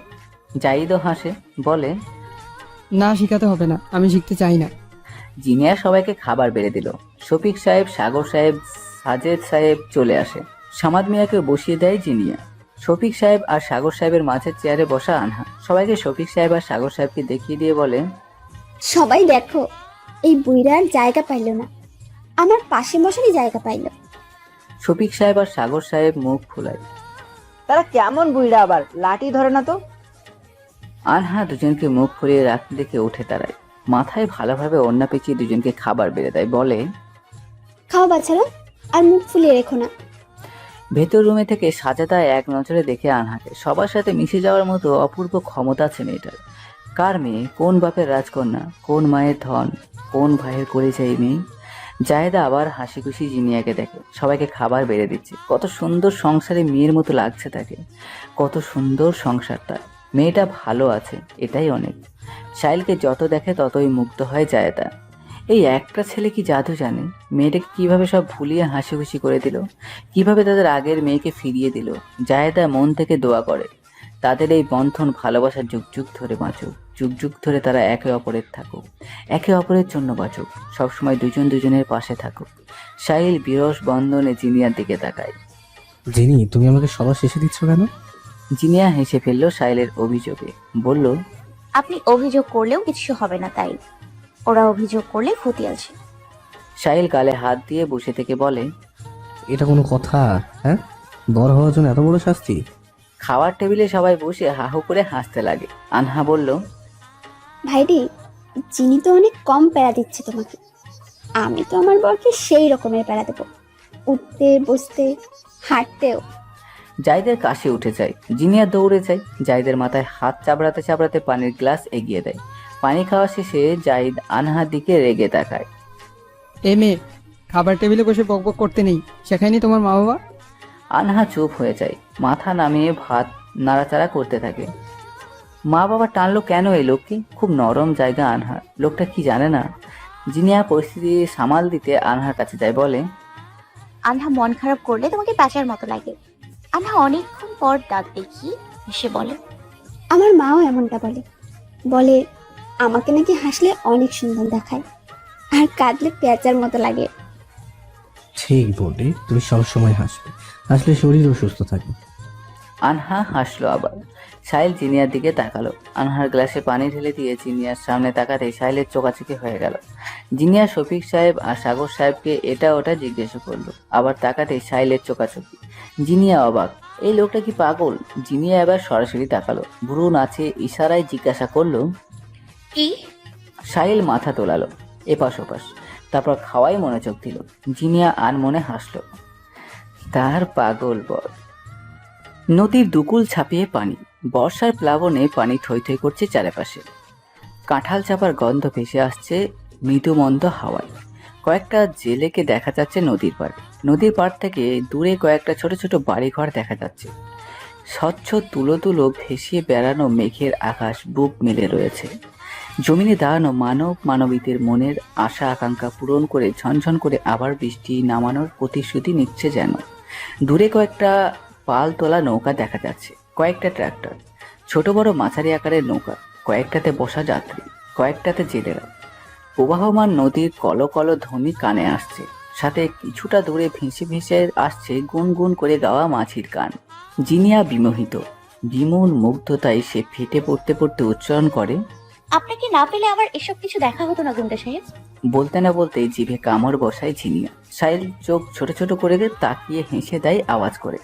জাহিদও হাসে, বলে, না, শিখাতে হবে না, আমি শিখতে চাই না। জিনিয়া সবাইকে খাবার বেড়ে দিল। শফিক সাহেব, সাগর সাহেব, সাজেদ সাহেব চলে আসে। সামাদ মিয়াকে বসিয়ে দেয় জিনিয়া। শফিক সাহেব আর সাগর সাহেবের মাঝে চেয়ারে বসা আনহা সবাইকে শফিক সাহেব আর সাগর সাহেবকে দেখিয়ে দিয়ে বলে, সবাই দেখো, এই বুইরার জায়গা পাইল না, আমার পাশে বসারই জায়গা পাইল। শফিক সাহেব আর সাগর সাহেব মুখ ফুলায়। তারা কেমন বুইড়া, আবার লাঠি ধরে না তো? আনহা দুজনকে মুখ ফুলিয়ে রাখতে দেখে উঠে দাঁড়ায়। মাথায় ভালোভাবে ওড়না পেঁচিয়ে দুজনকে খাবার বেড়ে দেয়। বলে, খাও বাচ্চারা, আর মুখ ফুলিয়ে রেখো না। ভেতর রুমে থেকে সাজেদা এক নজরে দেখে আনহাকে। সবার সাথে মিশে যাওয়ার মতো অপূর্ব ক্ষমতা আছে মেয়েটার। কার মেয়ে, কোন বাপের রাজকন্যা, কোন মায়ের ধন, কোন ভাইয়ের করেছে এই মেয়ে। জায়েদা আবার হাসি খুশি জিনিয়াকে দেখে, সবাইকে খাবার বেড়ে দিচ্ছে। কত সুন্দর সংসারে মেয়ের মতো লাগছে তাকে, কত সুন্দর সংসারটা। মেয়েটা ভালো আছে, এটাই অনেক। সাহিলকে যত দেখে ততই মুগ্ধ হয় জায়েদা। এই একটা ছেলে কি জাদু জানে? মেয়েটাকে কিভাবে সব ভুলিয়ে হাসি খুশি করে দিল, কিভাবে তাদের আগের মেয়েকে ফিরিয়ে দিল। জায়েদা মন থেকে দোয়া করে তাদের এই বন্ধন ভালোবাসা যুগ যুগ ধরে বাঁচুক, যুগ যুগ ধরে তারা একে অপরের থাকুক, একে অপরের জন্য বাঁচুক, সবসময় দুজন দুজনের পাশে থাকুক। সাহিল বিরস বন্ধনে জিনিয়ার দিকে তাকায়। জিনি, তুমি আমাকে সবার শেষে দিচ্ছ কেন? জিনিয়া হেসে ফেললো সাহিলের অভিযোগে, বলল, আপনি অভিযোগ করলেও কিছু হবে না, তাই ওরা অভিযোগ করলে ক্ষতি আছে। সাহিল গালে হাত দিয়ে বসে থেকে বলে, এটা কোনো কথা? হ্যাঁ, বড় হওয়ার জন্য এত বড় শাস্তি? খাওয়ার টেবিলে সবাই বসে হাহু করে হাসতে লাগে। আনহা বলল, ভাইটি, চিনি তো অনেক কম প্যারা দিচ্ছে তোমাকে। আমি তো আমার বরকে সেই রকমের প্যারা দেবো, উঠতে বসতে হাঁটতেও। জাহিদের কাশি উঠে যায়। জিনিয়া দৌড়ে যায়, জাহিদের মাথায় হাত চাপড়াতে চাপড়াতে পানির গ্লাস এগিয়ে দেয়। পানি খাওয়া শেষে জাহিদ আনহার দিকে রেগে তাকায়। এ মেয়ে, খাবার টেবিলে বসে বকবক করতে নেই, শেখায়নি তোমার মা বাবা? আনহা চুপ হয়ে যায়, মাথা নামিয়ে ভাত নাড়াচাড়া করতে থাকে। মা বাবা টানলো কেন এই লোককে? খুব নরম জায়গা আনহার, লোকটা কি জানে না? জিনিয়া পরিস্থিতি সামাল দিতে আনহার কাছে যায়, বলে, আনহা মন খারাপ করলে তোমাকে প্যাঁচার মতো লাগে। আনহা অনেকক্ষণ পর ডাক দেখি হেসে বলে, আমার মাও এমনটা বলে, বলে আমাকে নাকি হাসলে অনেক সুন্দর দেখায়, আর কাঁদলে পেঁচার মতো লাগে। ঠিক বললি, তুমি সবসময় হাসবে, হাসলে শরীরও সুস্থ থাকে। আনহা হাসলো আবার। সাহিল জিনিয়ার দিকে তাকালো। আনহার গ্লাসে পানি ঢেলে দিয়ে জিনিয়ার সামনে তাকাতেই সাহিলের চোখাচোখি হয়ে গেল। জিনিয়া শফিক সাহেব আর সাগর সাহেবকে এটা ওটা জিজ্ঞাসা করলো, আবার তাকাতেই সাহিলের চোখাচোখি। জিনিয়া অবাক, এই লোকটা কি পাগল? জিনিয়া এবার সরাসরি তাকালো, ভ্রু নাচে ইশারায় জিজ্ঞাসা করলো, কি? সাহিল মাথা তোলালো এপাশ ওপাশ, তারপর খাওয়াই মনোযোগ দিল। জিনিয়া আনমনে হাসলো, তার পাগল বর। নদীর দুকুল ছাপিয়ে পানি, বর্ষার প্লাবনে পানি থই থই করছে চারপাশে। কাঁঠাল চাপার গন্ধ ভেসে আসছে মৃদুমন্দ হাওয়ায়। কয়েকটা জেলেকে দেখা যাচ্ছে নদীর পাড়ে। নদীর পাড় থেকে দূরে কয়েকটা ছোট ছোট বাড়িঘর দেখা যাচ্ছে। স্বচ্ছ তুলো তুলো ভেসিয়ে বেড়ানো মেঘের আকাশ বুক মেলে রয়েছে। জমিনে দাঁড়ানো মানবীদের মনের আশা আকাঙ্ক্ষা পূরণ করে ঝনঝন করে আবার বৃষ্টি নামানোর প্রতিশ্রুতি নিচ্ছে যেন। দূরে কয়েকটা পাল তোলা নৌকা দেখা যাচ্ছে, কয়েকটা ট্রাক্টর, ছোট বড় মাঝারি আকারের নৌকা, কয়েকটাতে বসা যাত্রী, কয়েকটাতে জেলেরা। প্রবাহমান নদীর কলকল ধ্বনি কানে আসছে, সাথে কিছুটা দূরে ভেসে ভেসে আসছে গুনগুন করে গাওয়া মাছির গান। জিনিয়া বিমোহিত, বিমূল মুগ্ধতায় সে ফেটে পড়তে পড়তে উচ্চারণ করে, আপনাকে না পেলে আমার এসব কিছু দেখা হতো না গুন্ডা সাহেব। বলতে না বলতেই জিভে কামড় বসায় জিনিয়া। সাহিল চোখ ছোট ছোট করে তাকিয়ে হেসে দেয় আওয়াজ করে।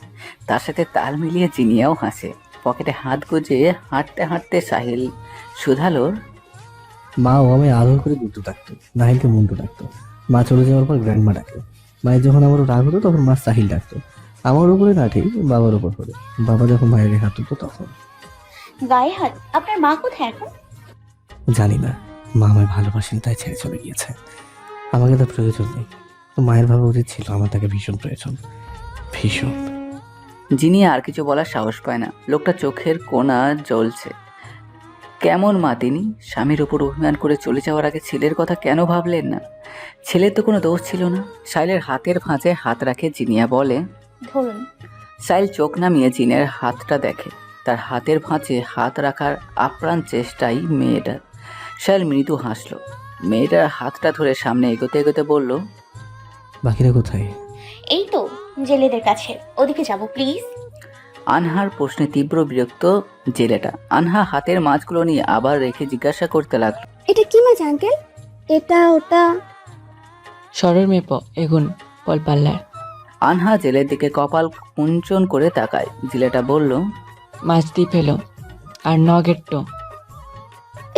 তার সাথে তাল মিলিয়ে জিনিয়াও হাসে। পকেটে হাত গুজে হাঁটতে হাঁটতে সাহিল শুধালো, মা ও আমায় আদর করে দুটো ডাকতো, নাহিলকে মুন্টু ডাকতো। মা চলে যাওয়ার পর গ্র্যান্ডমা ডাকতো। মায়ের যখন আমার রাগ হতো তখন মা সাহিল ডাকতো। আমার উপরে না, ঠিক বাবার উপর হতো। বাবা যখন মায়ের হাত তুলতো তখন। গায়ে হাত? আপনার মা কোথায় এখন? জানি না, মা আমায় ভালোবাসেন তাই ছেড়ে চলে গিয়েছে। আমাকে তার প্রয়োজন নেই, তো মায়ের ভাবা উচিত ছিল আমার তাকে ভীষণ প্রয়োজন, ভীষণ। জিনিয়া আর কিছু বলার সাহস পায় না। লোকটা চোখের কোণা জ্বলছে। কেমন মা তিনি? স্বামীর উপর অভিমান করে চলে যাওয়ার আগে ছেলের কথা কেন ভাবলেন না? ছেলের তো কোনো দোষ ছিল না। সাইলের হাতের ভাঁজে হাত রাখে জিনিয়া, বলে, ধরুন। সাইল চোখ নামিয়ে জিনের হাতটা দেখে। তার হাতের ভাঁজে হাত রাখার আপ্রাণ চেষ্টাই মেয়েটার। সাইল মৃদু হাসল। মেয়েটার হাতটা ধরে সামনে এগোতে এগোতে বলল, বাকিরা কোথায়? এই তো জেলেদের কাছে, ওদিকে যাব প্লিজ। আনহার প্রশ্নে তীব্র বিরক্ত জেলেটা। আনহা হাতের মাছগুলো নিয়ে আবার রেখে জিজ্ঞাসা করতে লাগলো, এটা কি মাছ আঙ্কেল? এটা ওটা? সরের মেপ এগুন পল পাল্লার। আনহা জেলের দিকে কপাল কুঞ্চন করে তাকায়। জেলেটা বলল, মাছ দিয়ে ফেলো আর নগেট্টো।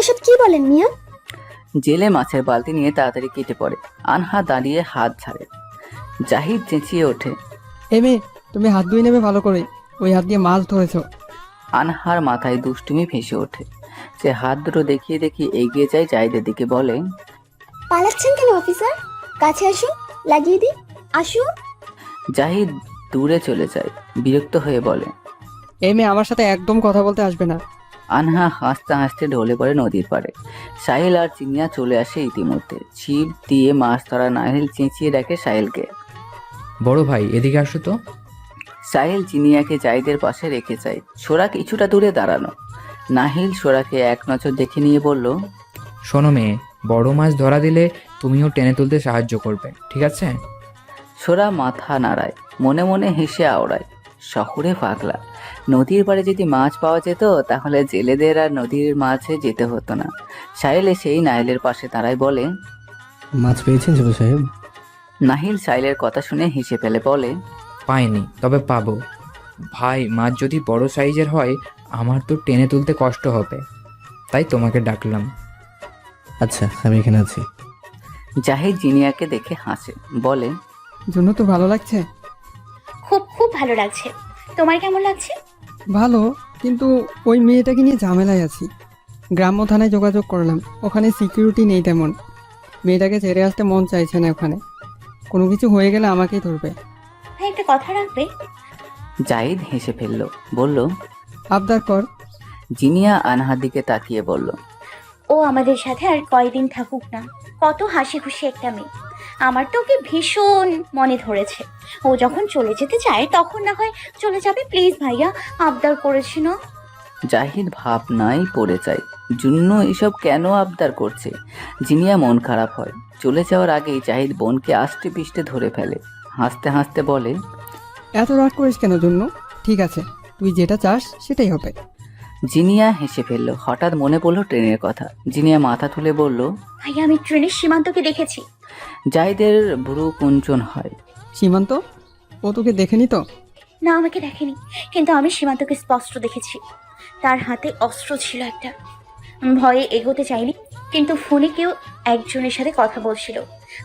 এসব কি বলেন মিয়া? জেলে মাছের বালতি নিয়ে তাড়াতাড়ি কেটে পড়ে। আনহা দাঁড়িয়ে হাত ঝাড়ে। জাহিদ চেঁচিয়ে ওঠে, এ মেয়ে, তুমি হাত ধুয়ে নেবে ভালো করে, ওই হাত দিয়ে মাছ ধরেছ। আনহার মাথায় দুষ্টুমি ভেসে ওঠে। সে হাত দুটো দেখিয়ে দেখিয়ে এগিয়ে যায় জাহিদের দিকে, বলে, পালাচ্ছেন কেন অফিসার? কাছে আসুন, লাগিয়ে দিই, আসুন। জাহিদ দূরে চলে যায়, বিরক্ত হয়ে বলে, এ মেয়ে, আমার সাথে একদম কথা বলতে আসবে না। আনহা হাসতে হাসতে ঢলে পড়ে নদীর পাড়ে। সাহিল আর চিনিয়া চলে আসে ইতিমধ্যে। ছিপ দিয়ে মাছ ধরা নাহিল চেঁচিয়ে ডাকে সাহিলকে, বড় ভাই এদিকে আসো তো। সাহিল জিনিয়াকে জাহিদের পাশে রেখে যায়। সোরা কিছুটা দূরে দাঁড়ানো। নাহিল সোরাকে এক নজর দেখে নিয়ে বলল, শোনো মেয়ে, বড় মাছ ধরা দিলে তুমিও টেনে তুলতে সাহায্য করবে, ঠিক আছে? সোরা মাথা নাড়ায়, মনে মনে হেসে আওড়ায়। শহরে পাগলা, নদীর পাড়ে যদি মাছ পাওয়া যেত তাহলে জেলেদের আর নদীর মাঝে যেতে হতো না। সাহিল এসেই নাহিলের পাশে দাঁড়ায়, বলে, মাছ পেয়েছেন ছোট সাহেব? নাহিল সাহিলের কথা শুনে হেসে ফেলে, বলে, পাইনি, তবে পাবো। ভাই, মাছ যদি বড় সাইজের হয় আমার তো টেনে তুলতে কষ্ট হবে, তাই তোমাকে ডাকলাম। আচ্ছা, আমি এখানে আছি। জাহিদ জিনিয়াকে দেখে হাসে, বলে, জন্য তো ভালো লাগছে? খুব খুব ভালো লাগছে। তোমার কেমন লাগছে? ভালো, কিন্তু ওই মেয়েটাকে নিয়ে ঝামেলায় আছি। গ্রাম্য থানায় যোগাযোগ করলাম, ওখানে সিকিউরিটি নেই তেমন। মেয়েটাকে ছেড়ে আসতে মন চাইছে না ওখানে। কোনো কিছু হয়ে গেলে আমাকেই ধরবে। ভাই, একটা কথা রাখবে? জাহিদ হেসে ফেলল, বলল, আবদার কর। জিনিয়া আনহার দিকে তাকিয়ে বলল, ও আমাদের সাথে আর কয়দিন থাকুক না। কত হাসি খুশি একটা মেয়ে। আমার তো ওকে ভীষণ মনে ধরেছে। ও যখন চলে যেতে চায় তখন না হয় চলে যাবে। প্লিজ ভাইয়া, আবদার করেছি না? জাহিদ ভাবনায় পড়ে যায়, জুন্ন এসব কেন আবদার করছে। জিনিয়া মন খারাপ হয়। চলে যাওয়ার আগেই জাহিদ বোনকে আষ্টে পিষ্টে ধরে ফেলে, হাসতে হাসতে বলে, এত রাগ করিস কেন জন্য? ঠিক আছে, তুই যেটা চাস সেটাই হবে। জিনিয়া হেসে ফেলল। হঠাৎ মনে পড়ল ট্রেনের কথা। জিনিয়া মাথা তুলে বলল, ভাইয়া, আমি ট্রেনের সীমান্তকে দেখেছি। জাহিদের ভ্রু কুঞ্চন হয়। সীমান্ত? ও তোকে দেখেনি তো? না, আমাকে দেখেনি, কিন্তু আমি সীমান্তকে স্পষ্ট দেখেছি। তার হাতে অস্ত্র ছিল একটা। ভয়ে এগোতে চাইনি, কিন্তু ফোনে কেউ একজনের সাথে কথা বলছিল।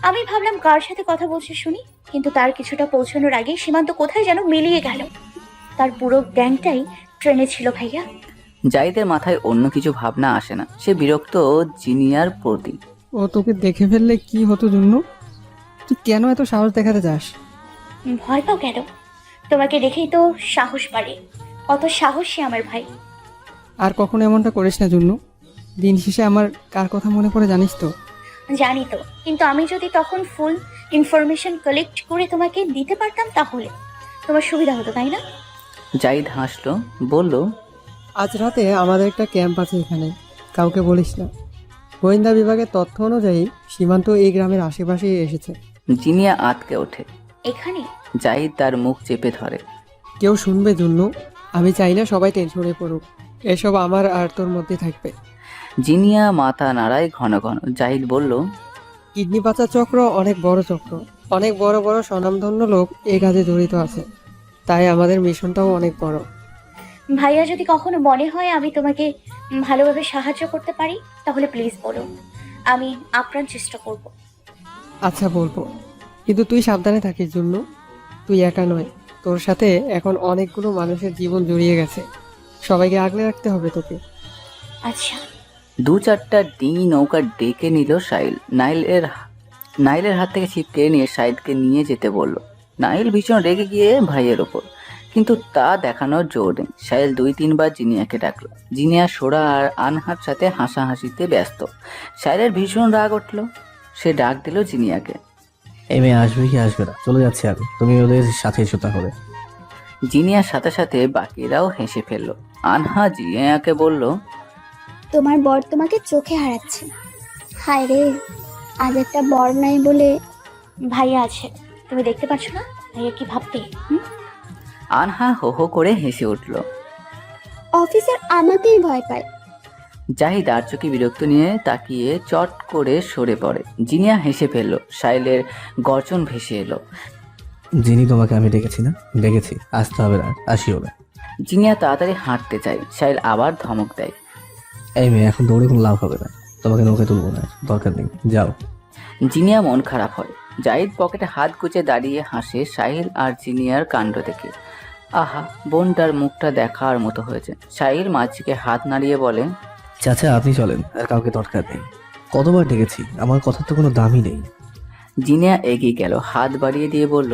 আমি ভাবলাম কার সাথে কথা বলছে শুনি, কিন্তু তার কিছুটা পৌঁছানোর আগে সীমান্ত কোথায় যেন মিলিয়ে গেল। তার পুরো গ্যাংটাই ট্রেনে ছিল ভাইয়া। জাহিদের মাথায় অন্য কিছু ভাবনা আসে না। সে বিরক্ত জিনিয়ার প্রতি। ও তোকে দেখে ফেললে কি হতো জন্য? তুই কেন এত সাহস দেখাতে চাস? ভয় পাও কেন? তোমাকে দেখেই তো সাহস বাড়ে। কত সাহসী আমার ভাই। আর কখনো এমনটা করিস না জন্য। দিন শেষে আমার কার কথা মনে পড়ে জানিস তো? জানি তো, কিন্তু আমি যদি তখন ফুল ইনফরমেশন কালেক্ট করে তোমাকে দিতে পারতাম তাহলে তোমার সুবিধা হতো, তাই না? জাহিদ হাসলো, বলল, আজ রাতে আমাদের একটা ক্যাম্প আছে এখানে, কাউকে বলিস না। গোয়েন্দা বিভাগের তথ্য অনুযায়ী সীমান্ত এই গ্রামের আশেপাশেই এসেছে। জিনিয়া আটকে ওঠে। এখানে? জাহিদ তার মুখ চেপে ধরে। কেউ শুনবে জন্য? আমি চাই না সবাই টেনশনে পড়ুক। এসব আমার আর তোর মধ্যে থাকবে। জিনিয়া মাথা নাড়ায় ঘন ঘন। জাহিদ বলল, কিডনি পাচার চক্র অনেক বড় চক্র। অনেক বড় বড় স্বনামধন্য লোক এই কাজে জড়িত আছে। তাই আমাদের মিশনটাও অনেক বড়। ভাইয়া, যদি কখনো মনে হয় আমি তোমাকে ভালোভাবে সাহায্য করতে পারি তাহলে প্লিজ বলো। আমি আপ্রাণ চেষ্টা করব। আচ্ছা, বলবো, কিন্তু তুই সাবধানে থাকিস জন্য। তুই একা নয়, তোর সাথে এখন অনেকগুলো মানুষের জীবন জড়িয়ে গেছে। সবাইকে আগলে রাখতে হবে তোকে। আচ্ছা। 2-4টা ডিঙি নৌকা ডেকে নিল সাহিল। নাইলের হাত থেকে ছিটকে নিয়ে সাহিদকে নিয়ে যেতে বলল। নাইল ভীষণ রেগে গিয়ে ভাইয়ের ওপর, কিন্তু তা দেখানোর জোর নেই। সাহিল 2-3 বার জিনিয়াকে ডাকলো। জিনিয়া সোরা আর আনহার সাথে হাসাহাসিতে ব্যস্ত। সাহিলের ভীষণ রাগ উঠল। সে ডাক দিল জিনিয়াকে। এই মেয়ে আসবে কি আসবে না? চলে যাচ্ছে আমি, তুমি ওদের সাথে এসো তাহলে। জিনিয়ার সাথে সাথে বাকিরাও হেসে ফেলল। আনহা জিনিয়াকে বলল, তোমার বর তোমাকে চোখে হারাচ্ছে। হায় রে, আজ একটা বর নাই বলে। ভাইয়া আছে, তুমি দেখতে পাচ্ছ না ভাইয়া কি ভাববে? আনহা হো হো করে হেসে উঠল। অফিসার আমাকেই ভয় পায়। জাহিদ আর চোখে বিরক্ত নিয়ে তাকিয়ে চট করে সরে পড়ে। জিনিয়া হেসে ফেলল। সাহিলের গর্জন ভেসে এলো। যিনি তোমাকে আমি ডেকেছি না? ডেকেছি, আসতে হবে না, আসিও না। জিনিয়া তাড়াতাড়ি হাঁটতে চায়। সাহিল আবার ধমক দেয়। এই মেয়ে, এখন দৌড়ে কোনো লাভ হবে না, তোমাকে নৌকায় তুলবো না, দরকার নেই, যাও। জিনিয়া মন খারাপ হয়। জাহিদ পকেটে হাত গুজে দাঁড়িয়ে হাসে সাহিল আর জিনিয়ার কাণ্ড দেখে। আহা, বোনটার মুখটা দেখার মতো হয়েছে। সাহিল মাঝিকে হাত নাড়িয়ে বলে, চাচা আপনি চলেন, আর কাউকে দরকার নেই। কতবার ডেকেছি, আমার কথার তো কোনো দামই নেই। জিনিয়া এগিয়ে গেল, হাত বাড়িয়ে দিয়ে বলল,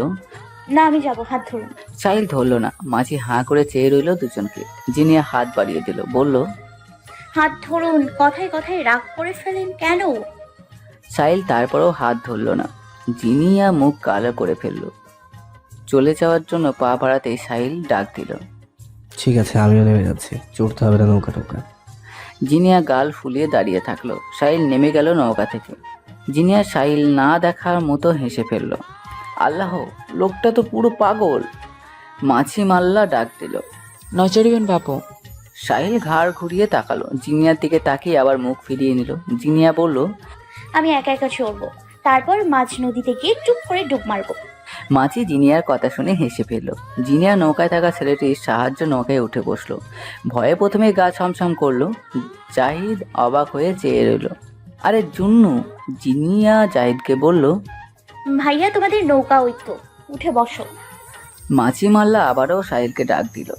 না, আমি যাব, হাত ধরুন। সাহিল ধরল না। মাঝি হাঁ করে চেয়ে রইল দুজনকে। জিনিয়া হাত বাড়িয়ে দিল, বলল, হাত ধরুন। কথায় কথায় রাগ করে ফেলেন কেন? সাহিল তারপরেও হাত ধরল না। জিনিয়া মুখ কালো করে ফেলল। চলে যাওয়ার জন্য পা বাড়াতেই সাহিল ডাক দিল। ঠিক আছে, আমিও নেমে যাচ্ছি, চড়তে হবে না নৌকা টোকা। জিনিয়া গাল ফুলিয়ে দাঁড়িয়ে থাকলো। সাহিল নেমে গেল নৌকা থেকে। জিনিয়া সাহিল না দেখার মতো হেসে ফেলল। আল্লাহ, লোকটা তো পুরো পাগল। মাছি মাল্লা ডাক দিল। নজরিবেন বাবু। সাহিল ঘাড় ঘুরিয়ে তাকালো। জিনিয়ার দিকে তাকিয়ে আবার মুখ ফিরিয়ে নিল। জিনিয়া বলল, আমি একা একা চলবো, তারপর মাঝ নদীতে গিয়ে চুপ করে ডুব মারবো। মাছি জিনিয়ার কথা শুনে হেসে ফেলল। জিনিয়া নৌকায় থাকা ছেলেটির সাহায্য নৌকায় উঠে বসলো। ভয়ে প্রথমে গা ছমছম করলো। জাহিদ অবাক হয়ে চেয়ে রইল। আরে জুন্নু! জিনিয়া জাহিদকে বলল, ভাইয়া তোমাদের নৌকা ঐক্য, উঠে বসো। মাছি মাল্লা আবারও সাহিলকে ডাক দিল।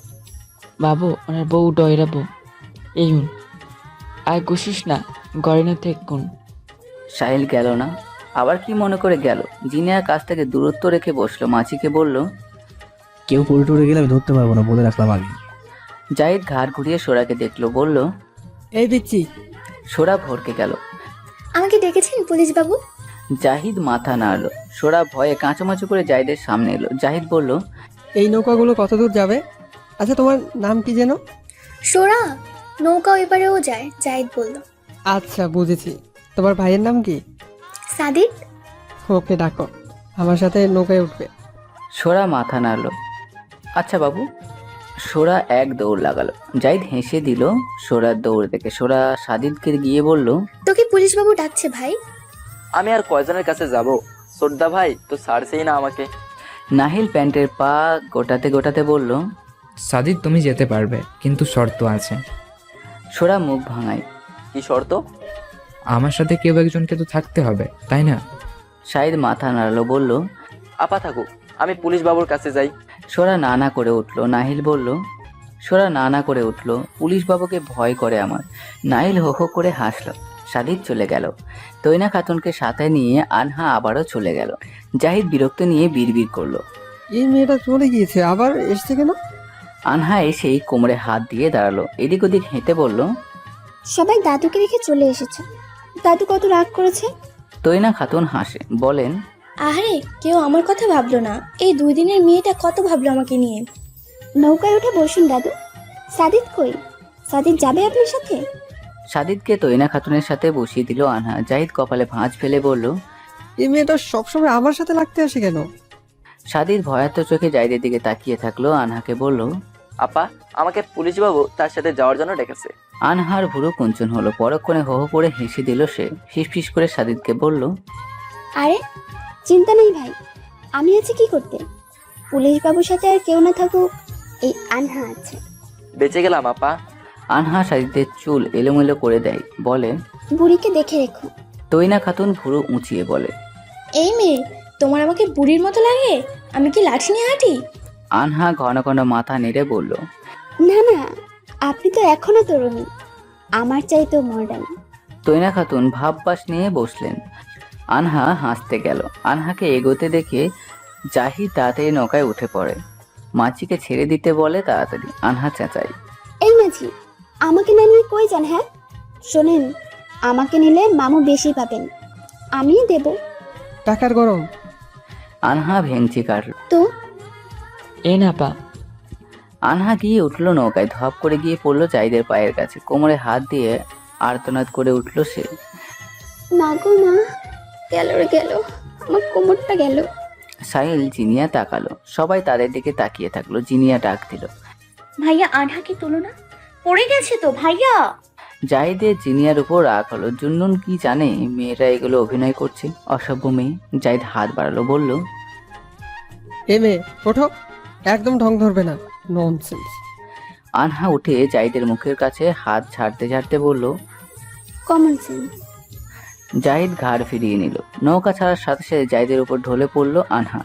বাবু ওনার বউ ডয়রাবো এইন আর গুছিস না গড়েনা থেকুন। সাহিল গেল না। আবার কি মনে করে গেল। জিনিয়ার কাছ থেকে দূরত্ব রেখে বসলো। মাছিকে বলল, কেউ পড়ে টরে গেলে আমি ধরতে পারবো না, বলে রাখলাম আগে। জাহিদ ঘাড় ঘুরিয়ে সোরাকে দেখলো। বলল, এই দিচ্ছি। সোরা ভরকে গেল। আমাকে ডেকেছেন পুলিশ বাবু? জাহিদ মাথা নাড়ল। সোরা ভয়ে কাঁচামাচু করে জাহিদের সামনে এলো। জাহিদ বলল, এই নৌকাগুলো কত দূর যাবে? আচ্ছা, তোমার নাম কি যেন? সোরা, নৌকা ওই পারেও যায়, জাহিদ বলল। আচ্ছা, বুঝেছি। তোমার ভাইয়ের নাম কি? সাদিক। ওকে ডাকো, আমার সাথে নৌকায় উঠবে। সোরা মাথা নাড়ল। আচ্ছা বাবু। সোরা এক দৌড় লাগালো। জাহিদ হেসে দিল সোরার দৌড় দেখে। সোরা সাদিদকে গিয়ে বলল, তোকে পুলিশ বাবু ডাকছে ভাই। আমি আর কয়জনের কাছে যাব? শ্রদ্ধা ভাই তো ছাড়ছেই না আমাকে। নাহিল প্যান্টের পা গোটাতে গোটাতে বলল, সাদিদ তুমি যেতে পারবে, কিন্তু শর্ত আছে। সোরা মুখ ভাঙায়। কি শর্ত? আমার সাথে কেউ একজনকে তো থাকতে হবে, তাই না? শাহিদ মাথা নাড়লো, বলল, আপা থাকুক, আমি পুলিশ বাবুর কাছে যাই। সোরা না না করে উঠলো। নাহিল বলল, সোরা না না করে উঠলো। পুলিশ বাবুকে ভয় করে আমার। নাহিল হো হো করে হাসলো। সাদিক চলে গেল। তৈনা খাতুনকে সাথে নিয়ে আনহা আবারও চলে গেল। জাহিদ বিরক্ত নিয়ে বিড়বিড় করলো। এই মেয়েটা চলে গিয়েছে, আবার এসছে কেন? আনহা এসেই কোমরে হাত দিয়ে দাঁড়ালো। এদিক ওদিক হেঁটে বলল, সবাই দাদুকে রেখে চলে এসেছে। দাদু কত রাগ করেছে। তৈনা খাতুন হাসে, বলেন, আহারে, কেউ আমার কথা ভাবলো না। এই 2 দিনের মেয়েটা কত ভাবলো আমাকে নিয়ে। নৌকায় উঠে বসুন দাদু। সাদিক কই? সাদিক যাবে আপনার সাথে? সাদিদকে তৈনা খাতুনের সাথে বসিয়ে দিল আনহা। জাহিদ কপালে ভাঁজ ফেলে বলল, এই মেয়েটা সবসময় আমার সাথে লাগতে আসে কেন? সাদিদ ভয়ার্ত চোখে জাহিদের দিকে তাকিয়ে থাকলো। আনহাকে বলল, আপা, আমাকে পুলিশ বাবু তার সাথে যাওয়ার জন্য ডেকেছে। আনহার ভুরু কুঞ্চন হলো। পরক্ষণে হো হো করে হেসে দিল সে। ফিসফিস করে সাদিদকে বলল, আরে চিন্তা নেই ভাই, আমি আছি কি করতে। পুলিশ বাবুর সাথে আর কেউ না থাকুক, এই আনহা আছে। বেঁচে গেলাম আপা। আনহা সাদিদের চুল এলোমেলো করে দেয়, বলে, বুড়িকে দেখে রেখো। তৈনা খাতুন ভুরু উঁচিয়ে বলে, এই মেয়ে, তোমার আমাকে বুড়ির মতো লাগে? আমি কি লাঠি নিয়ে হাঁটি? আনহা ঘন ঘন মাথা নেড়ে বলল, না না, আপনি তো এখনো তরুণী, আমার চাইতেও মডার্ন। তৈনা খাতুন ভাববাস নিয়ে বসলেন। আনহা হাসতে গেল। আনহাকে এগোতে দেখে জাহিদ তাড়াতাড়ি নৌকায় উঠে পড়ে। মাছিকে ছেড়ে দিতে বলে তাড়াতাড়ি। আনহা চেঁচায়, এই মাঝি, আমাকে না নিয়ে কই যান? হ্যাঁ শোনেন, আমাকে নিলে মামু বেশি পাবেন, আমি দেব। টাকার গরম। আনহা ভেঙচি কাটল। তো এ না পা। আনহা গিয়ে উঠলো নৌকায়। ধপ করে গিয়ে পড়লো জাহিদের পায়ের কাছে। কোমরে হাত দিয়ে আর্তনাদ করে উঠল সে। মা গো মা, গেল রে গেল, আমার কোমরটা গেল। সাহিল জিনিয়া তাকালো। সবাই তাদের দিকে তাকিয়ে থাকলো। জিনিয়া ডাক দিল, ভাইয়া আনহাকে তুলো না, পড়ে গেছে তো ভাইয়া। জাহিদের জিনিয়ার উপর রাগ হলো। জুন্নুন কি জানে মেয়েরা এগুলো অভিনয় করছে? অসভ্য মেয়ে। জাহিদ হাত বাড়ালো, বলল, এ মেয়ে ওঠো, একদম ঢং ধরবে না, ননসেন্স। আনহা উঠে জাহিদের মুখের কাছে হাত ঝাড়তে ঝাড়তে বলল, কমন সেন্স। জাহিদ ঘাড় ফিরিয়ে নিল। নৌকা ছাড়ার সাথে সাথে জাহিদের উপর ঢলে পড়লো আনহা।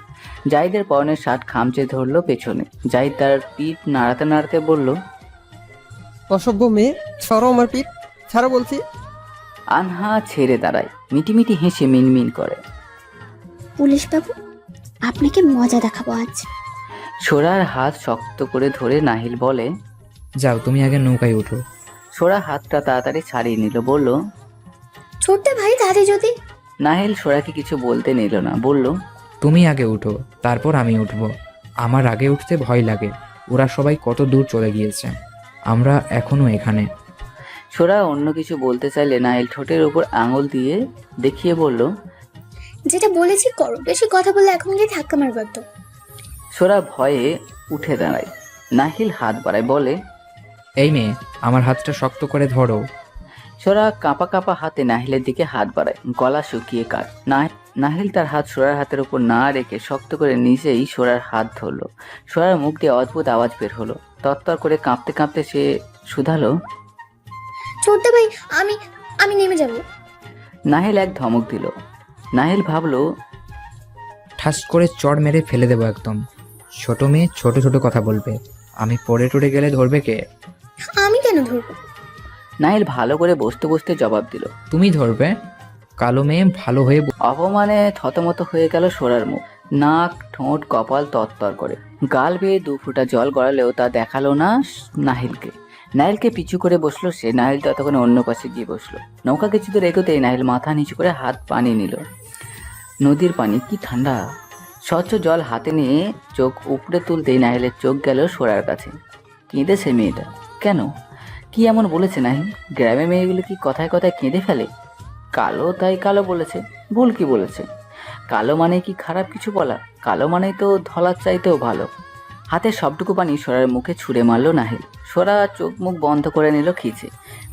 জাহিদের পরনের শার্ট খামচে ধরলো পেছনে। জাহিদ তার পিঠ নাড়াতে নাড়াতে বলল, অসভ্য মেয়ে, সরো আমার পিঠ, ছাড়ো বলছি। আনহা ছেড়ে দাঁড়ায়। মিটিমিটি হেসে মিনমিন করে। পুলিশ বাবু, আপনাকে মজা দেখাবো আজ। সোরার হাত শক্ত করে ধরে নাহিল বলে, যাও তুমি আগে নৌকায় উঠো। সোরা হাতটা তাড়াতাড়ি ছাড়িয়ে নিল, বলল, ছোট্ট ভাই দাদি যদি। নাহিল সোরাকে কিছু বলতে নিল না, বলল, তুমি আগে উঠো, তারপর আমি উঠবো। আমার আগে উঠতে ভয় লাগে। ওরা সবাই কত দূর চলে গিয়েছে, আমরা এখনো এখানে। সোরা অন্য কিছু বলতে চাইলে নাহিল ঠোঁটের উপর আঙুল দিয়ে দেখিয়ে বলল, যেটা বলেছি করো, বেশি কথা বলে এখন গিয়ে ধাক্কা মারবার তো। সোরা ভয়ে উঠে দাঁড়ায়। নাহিল হাত বাড়ায়, বলে, এই মেয়ে, আমার হাতটা শক্ত করে ধরো। সোরা কাঁপা কাঁপা হাতে নাহিলের দিকে হাত বাড়ায়, গলা শুকিয়ে কাট। নাহিল তার হাত সোরার হাতের উপর না রেখে শক্ত করে নিজেই সোরার হাত ধরলো। সোরার মুখ দিয়ে অদ্ভুত আওয়াজ বের হলো। তরতর করে কাঁপতে কাঁপতে সে শুধালো, ছোট্ট ভাই, আমি আমি নেমে যাব। নাহিল এক ধমক দিল। নাহিল ভাবলো, ঠাস করে চড় মেরে ফেলে দেবো একদম। ছোট মেয়ে ছোট ছোট কথা বলবে, আমি পড়ে টড়ে গেলে ধরবে কে? আমি কেন ধরবো? নাহিল ভালো করে বসতে বসতে জবাব দিল, তুমি ধরবে। কালো মেয়ে ভালো হয়ে অপমানে থতমত হয়ে গেল সোরার মুখ। নাক, ঠোঁট, কপাল তরতর করে। গাল বেয়ে 2 ফোঁটা জল গড়ালেও তা দেখালো না নাহিলকে। নাহিলকে পিছু করে বসলো সে। নাহিল ততক্ষণে অন্য পাশে গিয়ে বসলো। নৌকা কিছু দূর এগোতেই নাহিল মাথা নিচু করে হাত পানি নিল। নদীর পানি কি ঠান্ডা! স্বচ্ছ জল হাতে নিয়ে চোখ উপড়ে তুলতেই নাহিলের চোখ গেল সোরার কাছে। কেঁদেছে মেয়েটা কেন? কি এমন বলেছে নাহিল? গ্রামে মেয়েগুলো কি কথায় কথায় কেঁদে ফেলে? কালো তাই কালো বলেছে, ভুল কি বলেছে? কালো মানে কি খারাপ কিছু বলা? কালো মানেই তো ধলার চাইতেও ভালো। হাতের সবটুকু পানি সোরার মুখে ছুঁড়ে মারলো নাহিল। সোরা চোখ মুখ বন্ধ করে নিল খিচে।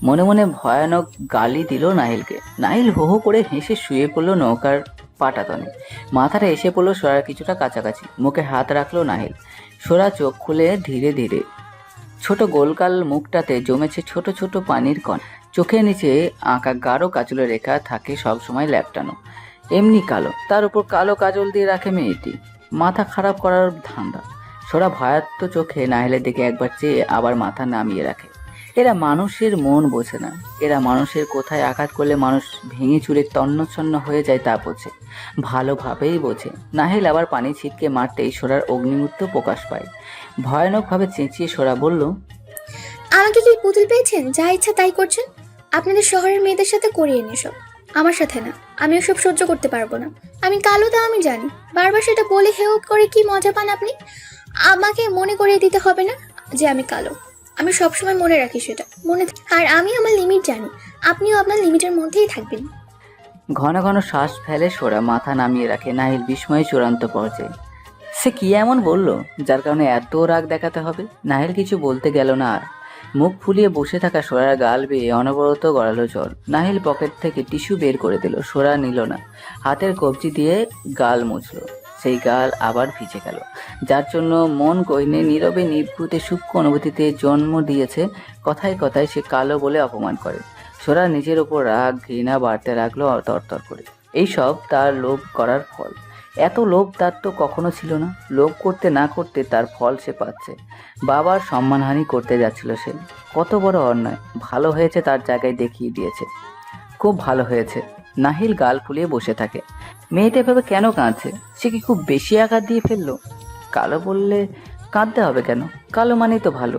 মনে মনে ভয়ানক গালি দিল নাহিলকে। নাহিল হো হো করে হেসে শুয়ে পড়লো নৌকার পাটাতনে। মাথাটা এসে পড়লো সোরার কিছুটা কাছাকাছি। মুখে হাত রাখলো নাহিল। সোরা চোখ খুলে ধীরে ধীরে। ছোট গোলকাল মুখটাতে জমেছে ছোট ছোট পানির কণ। চোখের নিচে আঁকা গাঢ় কাজলের রেখা থাকে সবসময় ল্যাপটানো। এমনি কালো, তার উপর কালো কাজল দিয়ে রাখে মেয়েটি। মাথা খারাপ করার ধান্দা। সোরা ভয়ার্ত চোখে নাহিলের দিকে একবার চেয়ে আবার মাথা নামিয়ে রাখে। এরা মানুষের মন বোঝে না। এরা মানুষের কোথায় আঘাত করলে মানুষ ভেঙে চুরে তন্নছন্ন হয়ে যায় তা বোঝে, ভালোভাবেই বোঝে। নাহিল আবার পানি ছিটকে মারতেই সোরার অগ্নিমূর্ত প্রকাশ পায়। ভয়ানকভাবে চেঁচিয়ে সোরা বলল, আমাকে কি পুতুল পেয়েছেন? যা ইচ্ছা তাই করছেন। আপনাদের শহরের মেয়েদের সাথে করিয়ে নিয়ে সব, আমার সাথে না। আমি ওসব সহ্য করতে পারবো না। আমি কালো তা আমি জানি। বারবার সেটা বলে হেউ করে কি মজা পান আপনি? আমাকে মনে করিয়ে দিতে হবে না যে আমি কালো। আমি সবসময় মনে রাখি সেটা, আর আমি আমার লিমিট জানি। আপনিও আপনার লিমিটের মধ্যেই থাকবেন। ঘন ঘন শ্বাস ফেলে সোরা মাথা নামিয়ে রাখে। নাহিল বিস্ময়ে চূড়ান্ত পর্যায়ে। সে কি এমন বলল যার কারণে এত রাগ দেখাতে হবে? নাহিল কিছু বলতে গেল না আর। মুখ ফুলিয়ে বসে থাকা সোরার গাল বেয়ে অনবরত গড়ালো জল। নাহিল পকেট থেকে টিস্যু বের করে দিল। সোরা নিল না, হাতের কবজি দিয়ে গাল মুছল। সেই গাল আবার ভিজে গেল, যার জন্য মন কইনে নীরবে নিভৃতে সূক্ষ্ম অনুভূতিতে জন্ম দিয়েছে। কথায় কথায় সে কালো বলে অপমান করে। সোরা নিজের ওপর রাগ ঘৃণা বাড়তে লাগলো তরতর করে। এইসব তার লোভ করার ফল। এত লোভ তার তো কখনো ছিল না। লোভ করতে না করতে তার ফল সে পাচ্ছে। বাবার সম্মানহানি করতে যাচ্ছিল সে। কত বড় অন্যায়! ভালো হয়েছে তার জায়গায় দেখিয়ে দিয়েছে। খুব ভালো হয়েছে। নাহিল গাল ফুলিয়ে বসে থাকে। মেয়েটা এভাবে কেন কাঁদছে? সে কি খুব বেশি আঘাত দিয়ে ফেললো? কালো বললে কাঁদতে হবে কেন? কালো মানেই তো ভালো।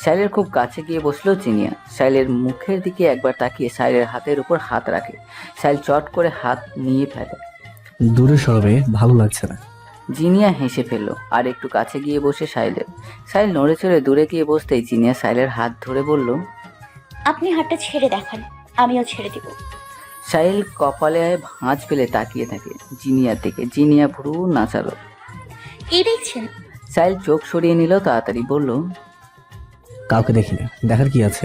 সাইলের খুব কাছে গিয়ে বসলো জিনিয়া। সাইলের মুখের দিকে একবার তাকিয়ে সাইলের হাতের উপর হাত রাখে। সাইল চট করে হাত নিয়ে ফেলে। দূরে সরবে, ভালো লাগছে না। জিনিয়া হেসে ফেললো আর একটু কাছে গিয়ে বসে সাইলের। সাইল নড়ে চড়ে দূরে গিয়ে বসতেই জিনিয়া সাইলের হাত ধরে বলল, আপনি হাতটা ছেড়ে দেখান, আমিও ছেড়ে দিব। সাইল কপালে ভাঁজ ফেলে তাকিয়ে থাকে জিনিয়ার দিকে। জিনিয়া ভ্রু নাচালো। কি দেখছেন? সাইল চোখ সরিয়ে নিল তাড়াতাড়ি। বলল, কাউকে দেখি না, দেখার কি আছে?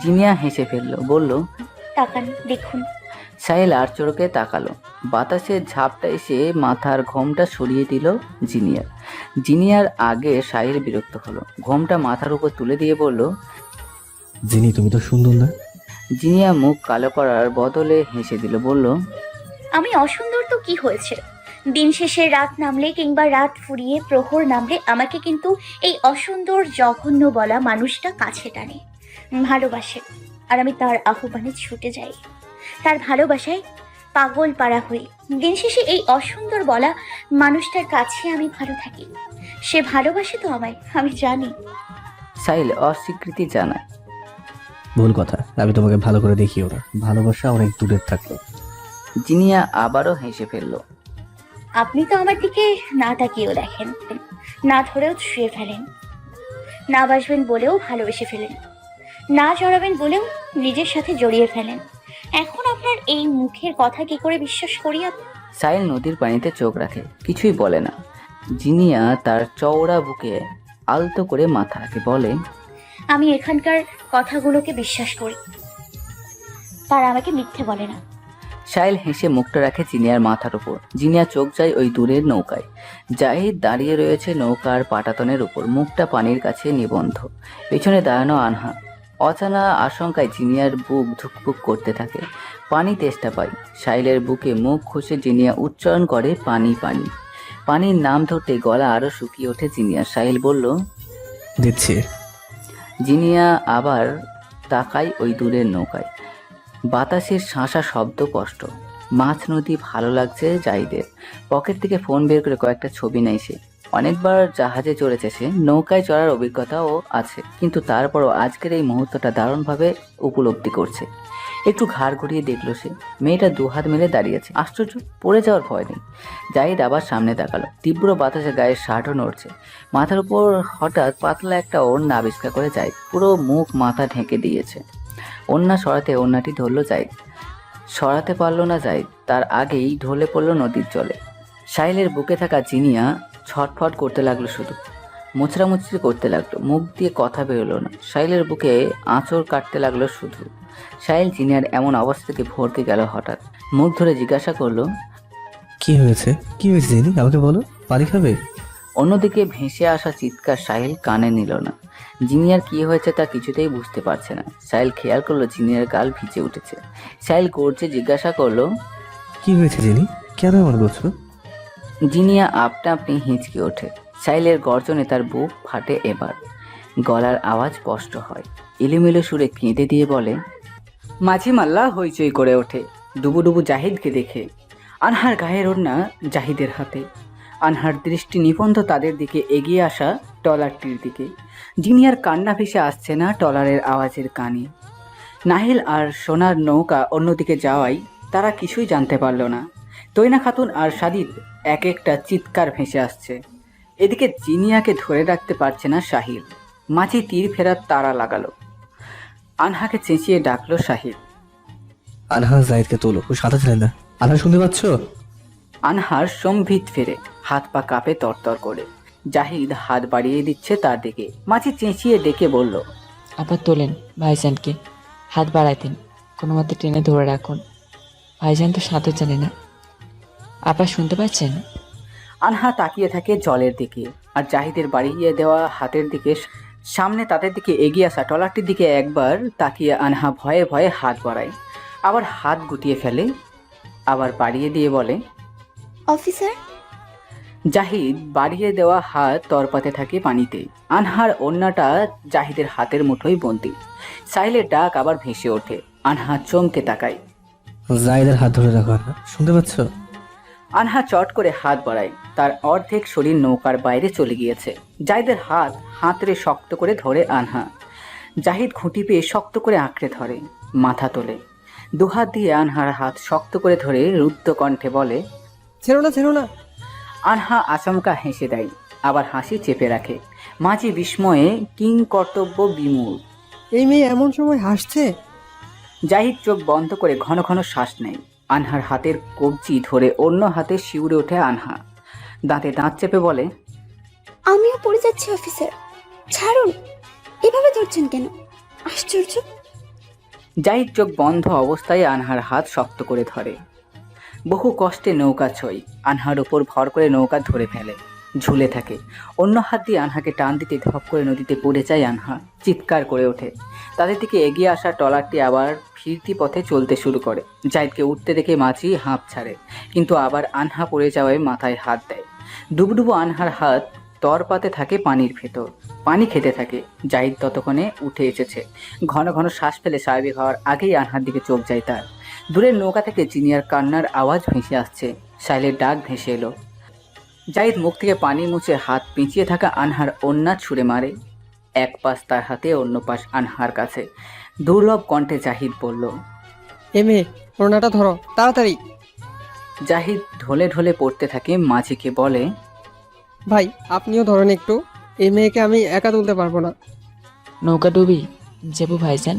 জিনিয়া হেসে ফেললো, বলল, তাকান দেখুন। সাইল আর চোখে তাকালো। বাতাসের ঝাপটা এসে মাথার ঘোমটা সরিয়ে দিল জিনিয়ার। জিনিয়ার আগে সাইল বিরক্ত হলো। ঘোমটা মাথার উপর তুলে দিয়ে বলল, জিনি, তুমি তো সুন্দর না? জিনিয়া মুখ কালো করার বদলে হেসে দিল, বলল, আমি অসুন্দর তো কি হয়েছে? দিন শেষে রাত নামলে কিংবা রাত ফুরিয়ে প্রহর নামলে আমাকে কিন্তু এই অসুন্দর জঘন্য বলা মানুষটা কাছে টানে, ভালোবাসে। আর আমি তার আহ্বানে ছুটে যাই, তার ভালোবাসায় পাগল পাড়া হই। দিন শেষে এই অসুন্দর বলা মানুষটার কাছে আমি ভালো থাকি। সে ভালোবাসে তো আমায়, আমি জানি। সাইল অস্বীকৃতি জানায়। ভুল কথা, আমি তোমাকে ভালো করে দেখিও না। ভালোবাসা অনেক দূরের থাকলো। জিনিয়া আবারও হেসে ফেলল। আপনি তো আমার দিকে না তাকিয়েও দেখেন, না ধরেও ছুঁয়ে ফেলেন, না বাসবেন বলেও ভালোবেসে ফেলেন, না জড়াবেন বলেও নিজের সাথে জড়িয়ে ফেলেন। এখন আপনার এই মুখের কথা কি করে বিশ্বাস করি আমি? সাহিল নদীর পানিতে চোখ রাখে, কিছুই বলে না। জিনিয়া তার চওড়া বুকে আলতো করে মাথা রাখে, বলে, আমি এখানকার কথাগুলোকে বিশ্বাস করি, তারা আমাকে মিথ্যে বলে না। সাহিল হেসে মুখটা রাখে জিনিয়ার মাথার উপর। জিনিয়া চোখ যায় ওই দূরের নৌকায়। জাহিদ দাঁড়িয়ে রয়েছে নৌকার পাটাতনের উপর, মুখটা পানির কাছে নিবন্ধ। পেছনে দাঁড়ানো আনহা। অজানা আশঙ্কায় জিনিয়ার বুক ধুকপুক করতে থাকে। পানি তেষ্টা পায়। সাহিলের বুকে মুখ ঘষে জিনিয়া উচ্চারণ করে, পানি পানি। পানির নাম ধরতে গলা আরো শুকিয়ে ওঠে জিনিয়ার। সাহিল বলল, দিচ্ছি। জিনিয়া আবার তাকায় ওই দূরের নৌকায়। বাতাসের শাঁসা শব্দ স্পষ্ট। মাছ নদী ভালো লাগছে জাহিদের। পকেট থেকে ফোন বের করে কয়েকটা ছবি নেয় সে। অনেকবার জাহাজে চড়েছে সে, নৌকায় চড়ার অভিজ্ঞতাও আছে, কিন্তু তারপরও আজকের এই মুহূর্তটা দারুণভাবে উপলব্ধি করছে। একটু ঘাড় ঘুরিয়ে দেখলো সে, মেয়েটা দুহাত মেলে দাঁড়িয়েছে। আশ্চর্য, পড়ে যাওয়ার ভয় নেই। জাহিদ আবার সামনে তাকালো। তীব্র বাতাসে গায়ের শার্টও নড়ছে। মাথার উপর হঠাৎ পাতলা একটা ওড়না আবিষ্কার করে জাহিদ। পুরো মুখ মাথা ঢেকে দিয়েছে। ওড়না সরাতে ওড়নাটি ধরল জাহিদ। সরাতে পারল না জাহিদ, তার আগেই ঢলে পড়ল নদীর জলে। সাহিলের বুকে থাকা জিনিয়া ছটফট করতে লাগলো, শুধু মুচড়ামুচড়ি করতে লাগলো, মুখ দিয়ে কথা বেরোলো না। সাহিলের বুকে আঁচড় কাটতে লাগলো শুধু। সাহিল জিনিয়ার এমন অবস্থা থেকে ভরকে গেল। হঠাৎ মুখ ধরে জিজ্ঞাসা করলো, কি হয়েছে? কি হয়েছে জিনি? আমাকে বলো, পানি খাবে? অন্যদিকে ভেসে আসা চিৎকার সাহিল কানে নিল না। জিনিয়ার কি হয়েছে তা কিছুতেই বুঝতে পারছে না। সাহিল খেয়াল করলো জিনিয়ার গাল ভিজে উঠেছে। সাহিল গর্জে জিজ্ঞাসা করলো, কি হয়েছে জিনি? কেন এমন করছো? জিনিয়া আপনা আপনি হিঁচকে ওঠে। সাহিলের গর্জনে তার বুক ফাটে। এবার গলার আওয়াজ স্পষ্ট হয়। এলোমেলো সুরে কেঁদে দিয়ে বলে, মাঝি মাল্লা হইচই করে ওঠে ডুবুডুবু জাহিদকে দেখে। আনহার গায়ের ওড়না জাহিদের হাতে। আনহার দৃষ্টি নিবন্ধ তাদের দিকে এগিয়ে আসা ট্রলারটির দিকে। জিনিয়ার কান্না ভেসে আসছে না ট্রলারের আওয়াজের কানে। নাহিল আর সোনার নৌকা অন্যদিকে যাওয়ায় তারা কিছুই জানতে পারল না। তৈনা খাতুন আর সাদিদ এক একটা চিৎকার ভেসে আসছে। এদিকে জিনিয়াকে ধরে রাখতে পারছে না সাহিল। মাঝি তীর ফেরার তাড়া লাগালো। আনহাকে চেঁচিয়ে ডাকলো সাহিল। আনহা, জাহিদকে তোলো, ও সাঁতার ছিলেন না। আনহা, শুনতে পাচ্ছ? আনহার সম্ভিত ফেরে, হাত পা কাঁপে তরতর করে। জাহিদ হাত বাড়িয়ে দিচ্ছে তার দিকে। মাঝি চেঁচিয়ে ডেকে বলল, আবার তোলেন ভাইজানকে, হাত বাড়াই দিন, কোনো মতে টেনে ধরে রাখুন। ভাইজান তো সাঁতার জানে না। আপা শুনতে পাচ্ছেন? আনহা তাকিয়ে থাকে জলের দিকে আর জাহিদের বাড়িয়ে দেওয়া হাতের দিকে। সামনে তাদের দিকে এগিয়ে আসা ট্রলারটির দিকে একবার তাকিয়ে আনহা ভয়ে ভয়ে হাত বাড়ায়, আবার হাত গুটিয়ে ফেলে, আবার বাড়িয়ে দিয়ে বলে, অফিসার। জাহিদ বাড়িয়ে দেওয়া হাত তরপাতে থাকে পানিতে। আনহার ওড়নাটা জাহিদের হাতের মুঠোয় বন্দি। সাহিলের ডাক আবার ভেসে ওঠে। আনহা চমকে তাকায়। জাহিদের হাত ধরে রাখো আনহা, শুনতে পাচ্ছ? আনহা চট করে হাত বাড়ায়। তার অর্ধেক শরীর নৌকার বাইরে চলে গিয়েছে। জাহিদের হাত হাতড়ে শক্ত করে ধরে আনহা। জাহিদ খুঁটি পেয়ে শক্ত করে আঁকড়ে ধরে, মাথা তোলে। দুহাত দিয়ে আনহার হাত শক্ত করে ধরে রুদ্ধ কণ্ঠে বলে, ছেড়ো না, ছেড়ো না। আনহা আচমকা হেসে দেয়, আবার হাসি চেপে রাখে। মাঝি বিস্ময়ে কিং কর্তব্য বিমূঢ়। এই মেয়ে এমন সময় হাসছে। জাহিদ চোখ বন্ধ করে ঘন ঘন শ্বাস নেয়। আনহার হাতের কবজি ধরে অন্য হাতে শিউরে ওঠে আনহা। দাঁতে দাঁত চেপে বলে, আমিও পড়ে যাচ্ছি অফিসার, ছাড়ুন। এভাবে ধরছেন কেন? আশ্চর্য। জাহিদ চোখ বন্ধ অবস্থায় আনহার হাত শক্ত করে ধরে। বহু কষ্টে নৌকা ছই। আনহার ওপর ভর করে নৌকা ধরে ফেলে, ঝুলে থাকে। অন্য হাত দিয়ে আনহাকে টান দিতে ধপ করে নদীতে পড়ে যায় আনহা। চিৎকার করে ওঠে। তাদের দিকে এগিয়ে আসা ট্রলারটি আবার ফিরতি পথে চলতে শুরু করে। জাহিদকে উঠতে দেখে মাঝি হাঁপ ছাড়ে, কিন্তু আবার আনহা পড়ে যাওয়ায় মাথায় হাত দেয়। ডুবডুবু আনহার হাত তরপাতে থাকে পানির ভেতর। পানি খেতে থাকে। জাহিদ ততক্ষণে উঠে এসেছে। ঘন ঘন শ্বাস ফেলে স্বাভাবিক হওয়ার আগেই আনহার দিকে চোখ যায় তার। দূরের নৌকা থেকে জিনিয়ার কান্নার আওয়াজ ভেসে আসছে। সাহিলের ডাক ভেসে এলো। জাহিদ মুখ থেকে পানি মুছে হাত পিছিয়ে থাকা আনহার ওড়না ছুঁড়ে মারে। এক পাশ তার হাতে, অন্য পাশ আনহার কাছে। দুর্লভ কণ্ঠে জাহিদ বলল, এ মেয়ে, ওড়নাটা ধরো তাড়াতাড়ি। জাহিদ ঢলে ঢলে পড়তে থাকে, মাঝিকে বলে, ভাই আপনিও ধরেন একটু, এই মেয়েকে আমি একা তুলতে পারবো না। নৌকা ডুবি যাবো ভাইজান।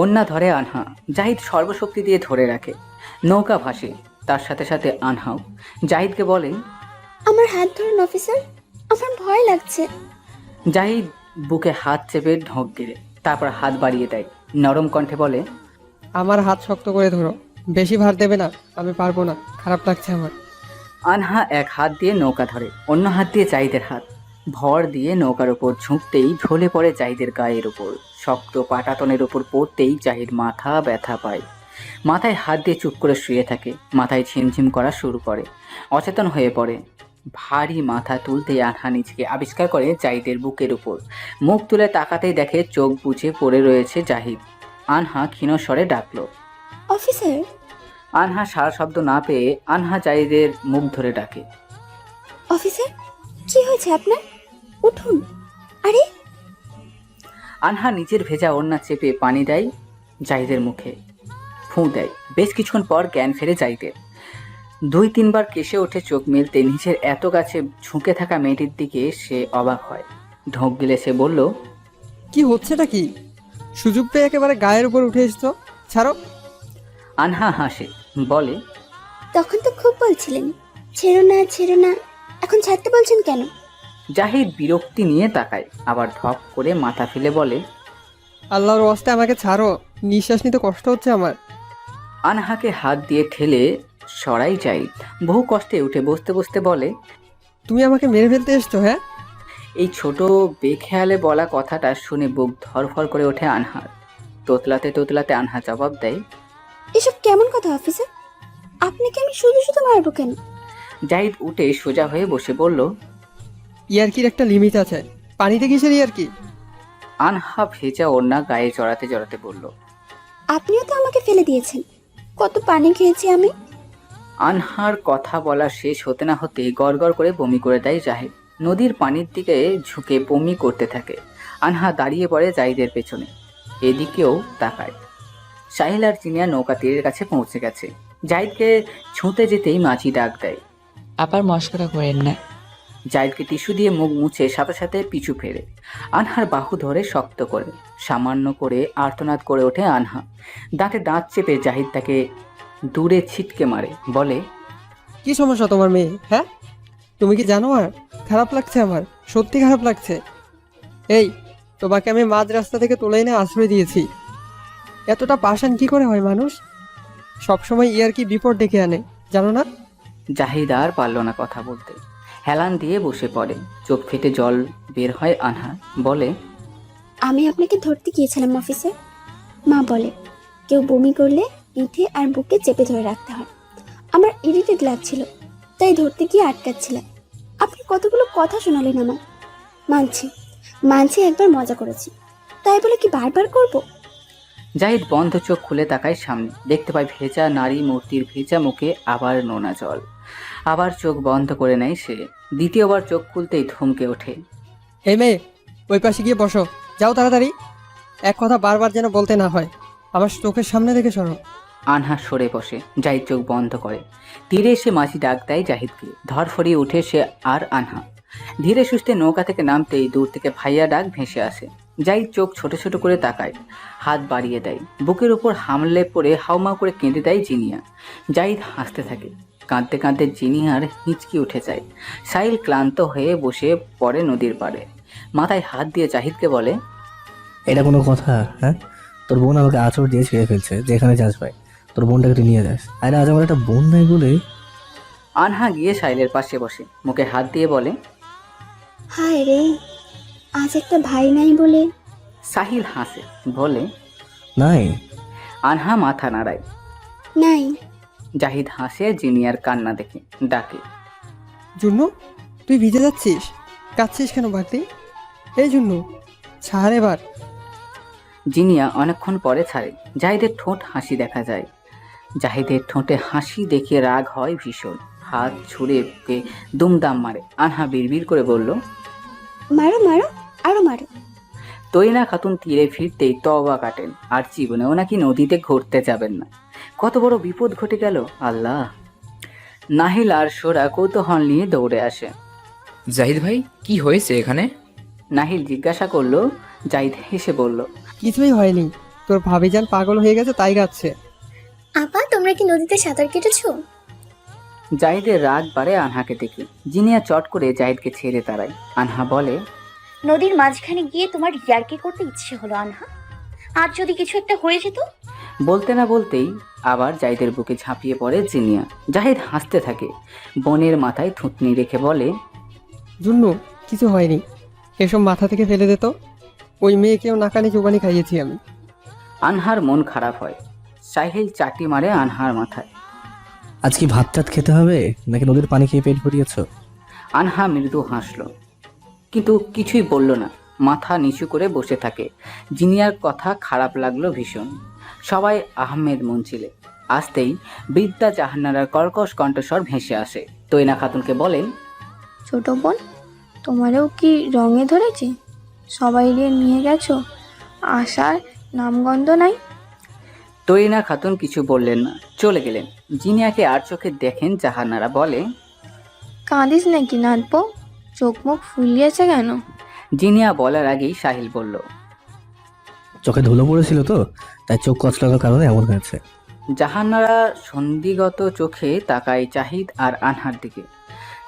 অন্যা ধরে আনহা। জাহিদ সর্বশক্তি দিয়ে ধরে রাখে, নৌকা ভাসে, তার সাথে সাথে আনহাও। জাহিদকে বলে, আমার হাত ধরুন অফিসার, আমার ভয় লাগছে। জাহিদ বুকে হাত চেপে ঢোক গিরে, তারপর হাত বাড়িয়ে দেয়, নরম কণ্ঠে বলে, আমার হাত শক্ত করে ধরো, বেশি ভার দেবে না, আমি পারবো না, খারাপ লাগছে আমার। আনহা এক হাত দিয়ে নৌকা ধরে, অন্য হাত দিয়ে জাহিদের হাত ভর দিয়ে নৌকার উপর ঝুঁকতেই ঢলে পড়ে জাহিদের গায়ের উপর। শক্ত পাটাতনের উপর পড়তেই জাহিদ মাথা ব্যথা পায়। মাথায় হাত দিয়ে চুপ করে শুয়ে থাকে, মাথায় ঝিমঝিম করা শুরু করে, অচেতন হয়ে পড়ে। ভারী মাথা তুলতেই আনহা নিজেকে আবিষ্কার করে জাহিদের বুকের উপর। মুখ তুলে তাকাতেই দেখে চোখ বুজে পড়ে রয়েছে জাহিদ। আনহা ক্ষীণ স্বরে ডাকলো, অফিসার। আনহা সারা শব্দ না পেয়ে আনহা জাহিদের মুখ ধরে ডাকে, অফিসার কি হয়েছে আপনার? উঠুন। আরে আনহা নিজের ভেজা ওড়না চেপে পানি দেয় জাহিদের মুখে, ফুঁ দেয়। বেশ কিছুক্ষণ পর জ্ঞান ফেরে জাহিদের। 2-3 বার কেসে ওঠে, চোখ মেলতে নিচের এত কাছে ঝুঁকে থাকা মেয়েটির দিকে সে অবাক হয়। ঢোক গিলে সে বলল, কি হচ্ছেটা কি? সুযোগ পেয়ে একেবারে গায়ের উপর উঠে এসছো, ছাড়ো। আনহা হাসে, বলে, তখন তো খুব বলছিলেন ছেড়ো না ছেড়ো না, এখন ছাড়তে বলছেন কেন? জাহিদ বিরক্তি নিয়ে তাকায়, আবার ধপ করে মাথা ফেলে বলে, আল্লাহর ওয়াস্তে আমাকে ছাড়ো, নিঃশ্বাস নিতে কষ্ট হচ্ছে আমার। আনহাকে হাত দিয়ে ঠেলে সরাই জাহিদ। বহু কষ্টে উঠে বসতে বসতে বলে, তুমি আমাকে মেরে ফেলতে এসছো? হ্যাঁ। এই ছোট বেখেয়ালে বলা কথাটা শুনে বুক ধরফর করে ওঠে আনহার। তোতলাতে তোতলাতে আনহা জবাব দেয়, এসব কেমন কথা অফিসার? আপনাকে আমি শুধু শুধু মারবো কেন? জাহিদ উঠে সোজা হয়ে বসে বলল, ইয়ার্কির একটা লিমিট আছে, পানিতে কিসের ইয়ার্কি? আনহা ভেজা ওড়না গায়ে জড়াতে জড়াতে বলল, আপনিও তো আমাকে ফেলে দিয়েছেন, কত পানি খেয়েছি আমি। আনহার কথা বলা শেষ হতে না হতেই গড়গড় করে বমি করে দেয় জাহিদ। নদীর পানির দিকে ঝুঁকে বমি করতে থাকে। আনহা দাঁড়িয়ে পড়ে জাহিদের পেছনে, এদিকেও তাকায়। সাহিল আর চিনিয়া নৌকা তীরের কাছে পৌঁছে গেছে। জাহিদকে ছুঁতে যেতেই মাঝি ডাক দেয়, আবার মস্করা করেন না। জাহিদকে টিস্যু দিয়ে মুখ মুছে সাথে সাথে পিছু ফেরে আনহার বাহু ধরে শক্ত করে সামান্য করে আর্তনাদ করে ওঠে আনহা। দাঁতে দাঁত চেপে জাহিদ তাকে দূরে ছিটকে মারে, বলে, কি সমস্যা তোমার মেয়ে? হ্যাঁ, তুমি কি জানো? আর খারাপ লাগছে আমার, সত্যি খারাপ লাগছে। এই, তোমাকে আমি মাঝ রাস্তা থেকে তুলে এনে আশ্রয় দিয়েছি, এতটা পাষাণ কি করে হয় মানুষ? সবসময় ইয়ার্কি বিপদ ডেকে আনে, জানো না? জাহিদ আর পারল না কথা বলতে, হেলান দিয়ে বসে পড়ে। চোখ ফেটে জল বের হয় আনহা, বলে, আমি আপনাকে ধরতে গিয়েছিলাম অফিসার। মা বলে কেউ বমি করলে পিঠে আর বুকে চেপে ধরে রাখতে হয়। আমার ইরিটেট লাগছিল, তাই ধরতে গিয়ে আটকাচ্ছিলাম। আপনি কতগুলো কথা শোনালেন আমার। মানছি মানছি একবার মজা করেছি, তাই বলে কি বারবার করব? জাহিদ বন্ধ চোখ খুলে তাকায় সামনে, দেখতে পায় ভেজা নারী মূর্তির ভেজা মুখে আবার নোনা জল। আবার চোখ বন্ধ করে নেয় সে। দ্বিতীয়বার চোখ খুলতেই ধমকে ওঠে, এই মেয়ে, ওই পাশে গিয়ে বসো, যাও তাড়াতাড়ি। এক কথা বারবার যেন বলতে না হয়, আমার চোখের সামনে থেকে সরো। আনহা সরে বসে, জাহিদ চোখ বন্ধ করে। তীরে এসে মাঝি ডাক দেয় জাহিদকে। ধরফরিয়ে উঠে সে আর আনহা। ধীরে সুস্থে নৌকা থেকে নামতেই দূর থেকে ভাইয়া ডাক ভেসে আসে। জাহিদ চোখ ছোট ছোট করে তাকায়, হাত বাড়িয়ে দেয়। বুকের উপর হামলে পড়ে হাউমাউ করে কেঁদে দেয় জিনিয়া। জাহিদ হাসতে থাকে। কাঁদতে কাঁদতে জিনিয়ার হিঁচকি উঠে যায়। সাহিল ক্লান্ত হয়ে বসে পড়ে নদীর পাড়ে, মাথায় হাত দিয়ে জাহিদকে বলে, এটা কোনো কথা? হ্যাঁ, তোর বোন আমাকে আঁচড় দিয়ে ছেড়ে ফেলছে, যেখানে যাস ভাই তোর বোনটাকে তুই নিয়ে যাস। আরে আজ আমার একটা বোন নাই বলে। আনহা গিয়ে সাহিলের পাশে বসে মুখে হাত দিয়ে বলে, হায় রে, আজ একটা ভাই নাই বলে। সাহিল হাসে, বলে, নাই। আনহা মাথা নাড়ায়, নাই। জাহিদ হাসে জিনিয়ার কান্না দেখে, ডাকে, জন্য তুই ভিজে যাচ্ছিস, কাঁদছিস কেন বাগদি? এই জন্য ছাড় এবার। জিনিয়া অনেকক্ষণ পরে ছাড়ে। জাহিদের ঠোঁট হাসি দেখা যায়। জাহিদের ঠোঁটে হাসি দেখে রাগ হয় ভীষণ, হাত ছুঁড়ে বুকে দুমদাম মারে। আনহা বিড়বিড় করে বলল, মারো মারো, আরো মারো। তৈনা খাতুন তীরে ফিরতেই তওবা কাটেন, আর জীবনেও নাকি নদীতে ঘুরতে যাবেন না। কত বড় বিপদ ঘটে গেল! আল্লাহ, নাহিল আর সোরা কৌতূহল নিয়ে দৌড়ে আসে। জাহিদ ভাই কি হয়েছে এখানে? নাহিল জিজ্ঞাসা করলো। জাহিদ হেসে বলল, কিছুই হয়নি, তোর ভাবিজান পাগল হয়ে গেছে তাই গাচ্ছে। আপা তোমরা কি নদীতে সাঁতার কেটেছো? জাহিদের রাগ বাড়ে আনহাকে দেখে। জিনিয়া চট করে জাহিদকে ছেড়ে দাঁড়ায়। আনহা বলে, নদীর মাঝখানে গিয়ে তোমার ইয়ার্কি করতে ইচ্ছে হলো আনহা? আর যদি কিছু একটা হয়ে যেত? বলতে না বলতেই আবার জাহিদের বুকে ঝাঁপিয়ে পড়ে জিনিয়া। জাহিদ হাসতে থাকে, বোনের মাথায় থুতনি রেখে বলে, জুন্নু কিছু হয়নি, এসব মাথা থেকে ফেলে দে তো। ওই মেয়েকেও নাকানি চুবানি খাইয়েছি আমি। আনহার মন খারাপ হয়। সাহিল চাটি মারে আনহার মাথায়। আজ কি ভাত টাত খেতে হবে নাকি নদীর পানি খেয়ে পেট ভরিয়েছ? আনহা মৃদু হাসলো, কিন্তু কিছুই বলল না, মাথা নিচু করে বসে থাকে। জিনিয়ার কথা খারাপ লাগলো ভীষণ। সবাই আহমেদ মঞ্চিলে আসতেই বৃদ্ধা জাহান্নারার কর্কশ কণ্ঠস্বর ভেসে আসে। তৈনা খাতুনকে বলেন, ছোট বোন, তোমারও কি রঙে ধরেছে? সবাই নিয়ে গেছো, আসার নামগন্ধ নাই। তৈনা খাতুন কিছু বললেন না, চলে গেলেন। জিনিয়াকে আর চোখে দেখেন জাহান্নারা বলে, কাঁদিস নাকি নাতবো? চোখ মুখ ফুলিয়েছে কেন? জিনিয়া বলার আগেই সাহিল বলল, চোখে ধুলো পড়েছিল তো, তাই চোখ কচলানোর কারণে এমন হয়েছে। জাহান্নারা সন্দিগত চোখে তাকায় জাহিদ আর আনহার দিকে।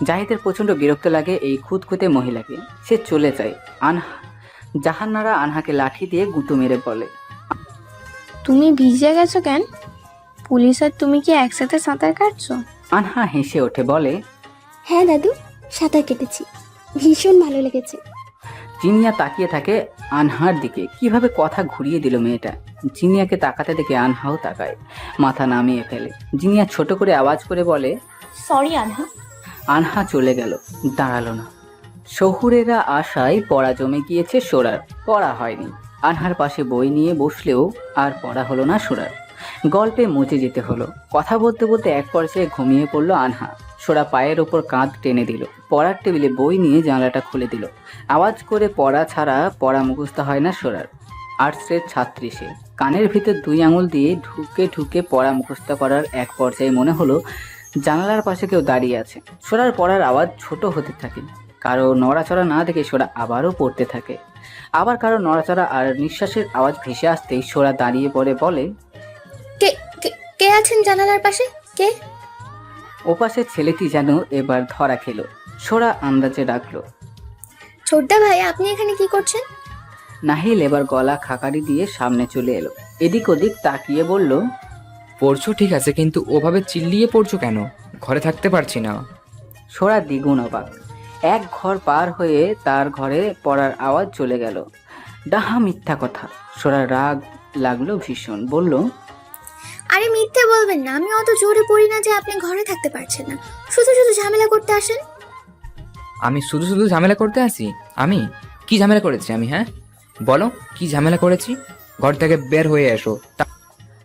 জাহিদের প্রচণ্ড বিরক্ত লাগে এই খুঁতখুঁতে মহিলাকে। সে চলে যায়। জাহান্নারা আনহাকে লাঠি দিয়ে গুঁতো মেরে বলে, তুমি ভিজে গেছো কেন? পুলিশ আর তুমি কি একসাথে সাঁতার কাটছো? আনহা হেসে ওঠে বলে, হ্যাঁ দাদু, সাঁতার কেটেছি, ভীষণ ভালো লেগেছে। জিনিয়া তাকিয়ে থাকে আনহার দিকে। কিভাবে কথা ঘুরিয়ে দিল মেয়েটা। জিনিয়াকে তাকাতে দেখে আনহাও তাকায়, মাথা নামিয়ে ফেলে। জিনিয়া ছোট করে আওয়াজ করে বলে, সরি আনহা। আনহা চলে গেল, দাঁড়ালো না। শহুরেরা আশায় পড়া জমে গিয়েছে সোরার, পড়া হয়নি। আনহার পাশে বই নিয়ে বসলেও আর পড়া হলো না সোরার। গল্পে মজে যেতে হলো। কথা বলতে বলতে এক পর্যায়ে ঘুমিয়ে পড়ল আনহা। সোরা পায়ের ওপর কাঁধ টেনে দিল, পড়ার টেবিলে বই নিয়ে জানলাটা খুলে দিল। আওয়াজ করে পড়া ছাড়া পড়া মুখস্থ হয় না সোরার। আর্টসের ছাত্রী সে। কানের ভিতর 2 আঙুল দিয়ে ঢুকে ঢুকে পড়া মুখস্থ করার এক পর্যায়ে মনে হলো জানালার পাশে কেউ দাঁড়িয়ে আছে। সোরার পড়ার আওয়াজ ছোট হতে থাকে। কারো নড়াচড়া না দেখে সোরা আবারও পড়তে থাকে। আবার কারো নড়াচড়া আর নিঃশ্বাসের আওয়াজ ভেসে আসতেই সোরা দাঁড়িয়ে পড়ে বলে, কে কে- কে আছেন জানালার পাশে? কে? ওপাশে ছেলেটি যেন এবার ধরা খেলো। সোরা আন্দাজে ডাকলো, ছোটদা ভাই আপনি এখানে কি করছেন? নাহিল এবার গলা খাকারি দিয়ে সামনে চলে এলো। এদিক ওদিক তাকিয়ে বলল, পড়ছো ঠিক আছে, কিন্তু ওভাবে চিল্লিয়ে পড়ছো কেন? ঘরে থাকতে পারছি না। সোরা দ্বিগুণ অবাক। এক ঘর পার হয়ে তার ঘরে পড়ার আওয়াজ চলে গেল। ডাহা মিথ্যা কথা। সোরার রাগ লাগলো ভীষণ, বলল, আরে মিথ্যে বলবেন না, আমি অত জোরে পড়ি না যে আপনি ঘরে থাকতে পারছেন না, শুধু শুধু ঝামেলা করতে আসেন। আমি শুধু শুধু ঝামেলা করতে আসি? আমি কি ঝামেলা করেছি আমি? হ্যাঁ বলো, কি ঝামেলা করেছি? ঘর থেকে বের হয়ে এসো।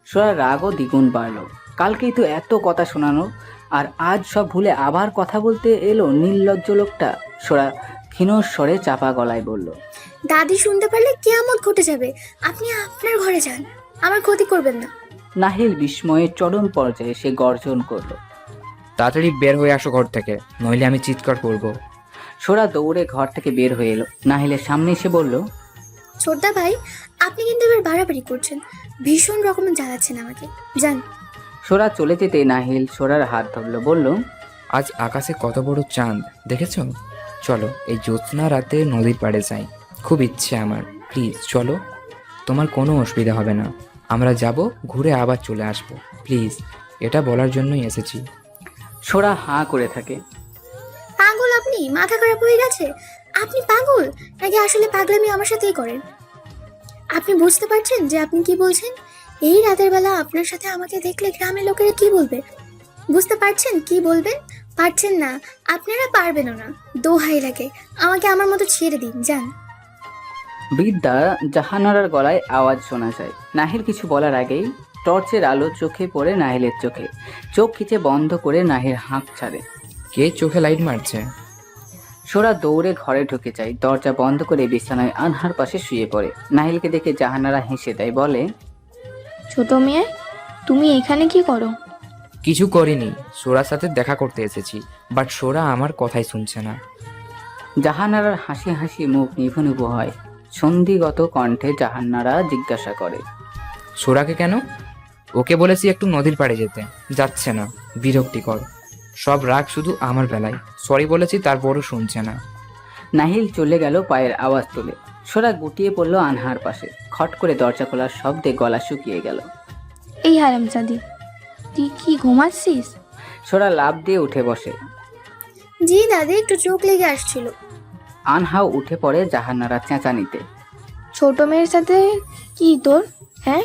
সোরার রাগও দ্বিগুণ বাড়লো। কালকেই তো এত কথা শোনানো, আর আজ সব ভুলে আবার কথা বলতে এলো নির্লজ্জ লোকটা। সোরা ক্ষীণ স্বরে চাপা গলায় বলল, দাদি শুনতে পারলে কিয়ামত ঘটে যাবে। আপনি আপনার ঘরে যান, আমার ক্ষতি করবেন না। নাহিল বিস্ময়ের চরম পর্যায়ে সে গর্জন করলো, তাড়াতাড়ি বের হয়ে আসো ঘর থেকে, নইলে আমি চিৎকার করব। সোরা দৌড়ে ঘর থেকে বের হয়ে এলো। নাহিলের সামনে এসে বলল, ছোটদা ভাই আপনি কিন্তু এবার বাড়াবাড়ি করছেন, ভীষণ রকমের জ্বালাচ্ছেন আমাকে, যান। সোরা চলে যেতে নাহিল সোরার হাত ধরলো, বলল, আজ আকাশে কত বড় চাঁদ দেখেছো? চলো এই জ্যোৎস্না রাতে নদীর পাড়ে যাই, খুব ইচ্ছে আমার। প্লিজ চলো, তোমার কোনো অসুবিধা হবে না। আমরা যাব, ঘুরে আবার চলে আসবো। প্লিজ, এটা বলার জন্যই এসেছি। সোরা হাঁ করে থাকে। পাগল আপনি? মাথা খারাপ হয়ে গেছে? আপনি পাগল নাকি আসলে পাগলামি আমার সাথেই করেন? আপনি বুঝতে পারছেন যে আপনি কি বলছেন? এই রাতের বেলা আপনার সাথে আমাকে দেখলে গ্রামের লোকেরা কি বলবে? বুঝতে পারছেন কি বলবেন? পারছেন না, আপনারা পারবেনও না। দোহাই লাগে, আমাকে আমার মতো ছেড়ে দিন, যান। বৃদ্ধা জাহানারার গলায় আওয়াজ শোনা যায়। নাহিল কিছু বলার আগেই টর্চের আলো চোখে পড়ে নাহিলের চোখে। চোখ খিচে বন্ধ করে নাহিল হাঁক ছাড়ে। কে চোখে লাইট মারছে? সোরা দৌড়ে ঘরে ঢুকে যায়। দরজা বন্ধ করে বিছানায় আনহার পাশে শুয়ে পড়ে। নাহিলকে দেখে জাহানারা হেসে দেয়, বলে, ছোট মেয়ে, তুমি এখানে কি করো? কিছু করিনি, সোরার সাথে দেখা করতে এসেছি, বাট সোরা আমার কথাই শুনছে না। জাহানারার হাসি হাসি মুখ নিভু নিভু হয়। সন্ধিগত কণ্ঠে জাহানারা জিজ্ঞাসা করে, সোরাকে কেন? ওকে বলেছি একটু নদীর পাড়ে যেতে, যাচ্ছে না, বিরক্তিকর। সব রাগ শুধু আমার বেলায়। সরি বলেছি, তারপরও শুনছে না। নাহিল চলে গেল পায়ের আওয়াজ তুলে। সোরা গুটিয়ে পড়ল আনহার পাশে। খট করে দরজা খোলার শব্দে গলা শুকিয়ে গেল। এই হারামজাদি, তুই কি ঘুমাচ্ছিস? সোরা লাফ দিয়ে উঠে বসে। জি দাদি, একটু চোখ লেগে আসছিল। আনহাও উঠে পড়ে জাহানারা চেঁচানিতে। ছোট মেয়ের সাথে কি তোর? হ্যাঁ,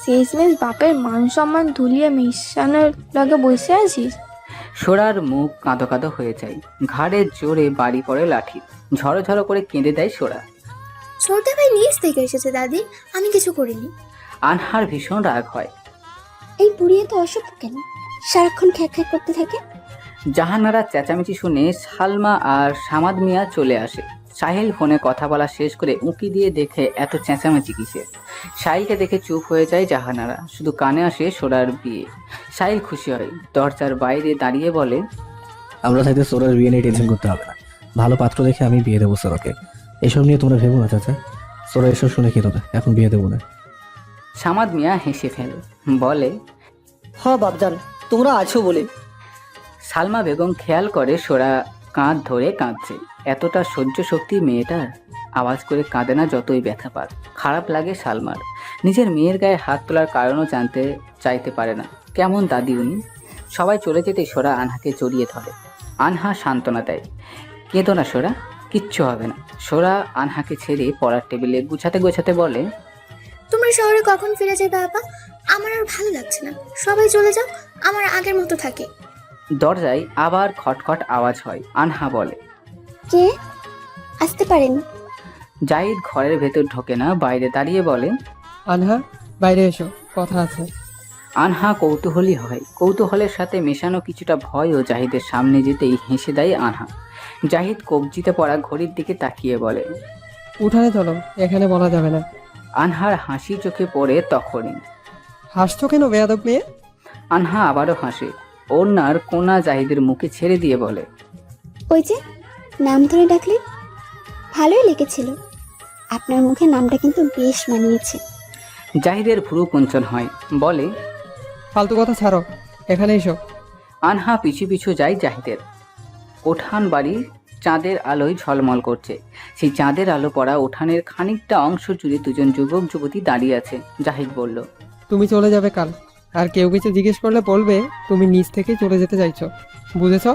শেষমেশ বাপের মান সম্মান ধুলিয়ে মিশানোর লগে বসে আছিস? সোরার মুখ কাঁদো কাঁদো হয়ে যায়। ঘাড়ে জোরে বাড়ি পড়ে লাঠি। ঝড়ো ঝড়ো করে কেঁদে দেয় সোরা। ছোট ভাই নিজ থেকে এসেছে দাদি, আমি কিছু করিনি। আনহার ভীষণ রাগ হয়। এই বুড়িয়ে তো অসভ্য কেন, সারাক্ষণ খ্যাক খ্যাক করতে থাকে। জাহানারা চেঁচামেচি শুনে সালমা আর সামাদ মিয়া চলে আসে। সাহিল ফোনে কথা বলা শেষ করে উঁকি দিয়ে দেখে এত চেঁচামেচি কিসের। সাহিলকে দেখে চুপ হয়ে যায় জাহানারা। শুধু কানে আসে সোরার বিয়ে। সাহিল খুশি হয়। দরজার বাইরে দাঁড়িয়ে বলে, আমরা চাইতে সোরার বিয়ে নিয়ে টেনশন করতে হবে না। ভালো পাত্র দেখে আমি বিয়ে দেবো সোরাকে। এসব নিয়ে তোমরা ভেবো না চাচা। সোরা এসব শুনে খেতে হবে, এখন বিয়ে দেবো না। সামাদ মিয়া হেসে ফেলে, বলে, হ্যাঁ বাপজান, তোমরা আছো বলে। সালমা বেগম খেয়াল করে সোরা কাঁধ ধরে কাঁদছে। এতটা সহ্য শক্তি মেয়েটার। আওয়াজ করে কাঁদে না যতই ব্যথা পাক। খারাপ লাগে সালমার। নিজের মেয়ের গায়ে হাত তোলার কারণও জানতে চাইতে পারে না। কেমন দাদি উনি। সবাই চলে যেতে সোরা আনহাকে জড়িয়ে ধরে। আনহা সান্ত্বনা দেয়, কেঁদো না সোরা, কিচ্ছু হবে না। সোরা আনহাকে ছেড়ে পড়ার টেবিলে গুছাতে গোছাতে বলে, তোমরা শহরে কখন ফিরে যাবে বাবা? আমার আর ভালো লাগছে না, সবাই চলে যাও, আমার আগের মতো থাকে। দরজায় আবার খটখট আওয়াজ হয়। আনহা বলে, কে? আসতে পারেন। জাহিদ ঘরের ভেতর ঢোকে না, বাইরে দাঁড়িয়ে বলে, আনহা, বাইরে এসো, কথা আছে। আনহা কৌতূহলী হয়। কৌতূহলের সাথে মেশানো কিছুটা ভয়ও। জাহিদের সামনে যেতেই হেসে দেয় আনহা। জাহিদ কবজিতে পড়া ঘড়ির দিকে তাকিয়ে বলে, উঠানে চলো, এখানে বলা যাবে না। আনহার হাসি চোখে পড়ে তখনই। হাসছো কেন বেয়াদব মেয়ে? আনহা আবারও হাসে। ওনার কোনা জাহিদের মুখে ছেড়ে দিয়ে বলে, ওই যে নাম ধরে ডাকলেন, ভালোই লেগেছিল। আপনার মুখে নামটা কিন্তু বেশ মানিয়েছে। জাহিদের ভ্রু কুঞ্চন হয়, বলে, ফালতু কথা ছাড়ো, এখানে এসো। আনহা পিছু পিছু যায় জাহিদের। উঠান বাড়ি চাঁদের আলোয় ঝলমল করছে। সেই চাঁদের আলো পড়া উঠানের খানিকটা অংশ জুড়ে দুজন যুবক যুবতী দাঁড়িয়ে আছে। জাহিদ বলল, তুমি চলে যাবে কাল, আর কেউ কিছু জিজ্ঞেস করলে বলবে তুমি নিজ থেকে চলে যেতে চাইছো, বুঝেছ?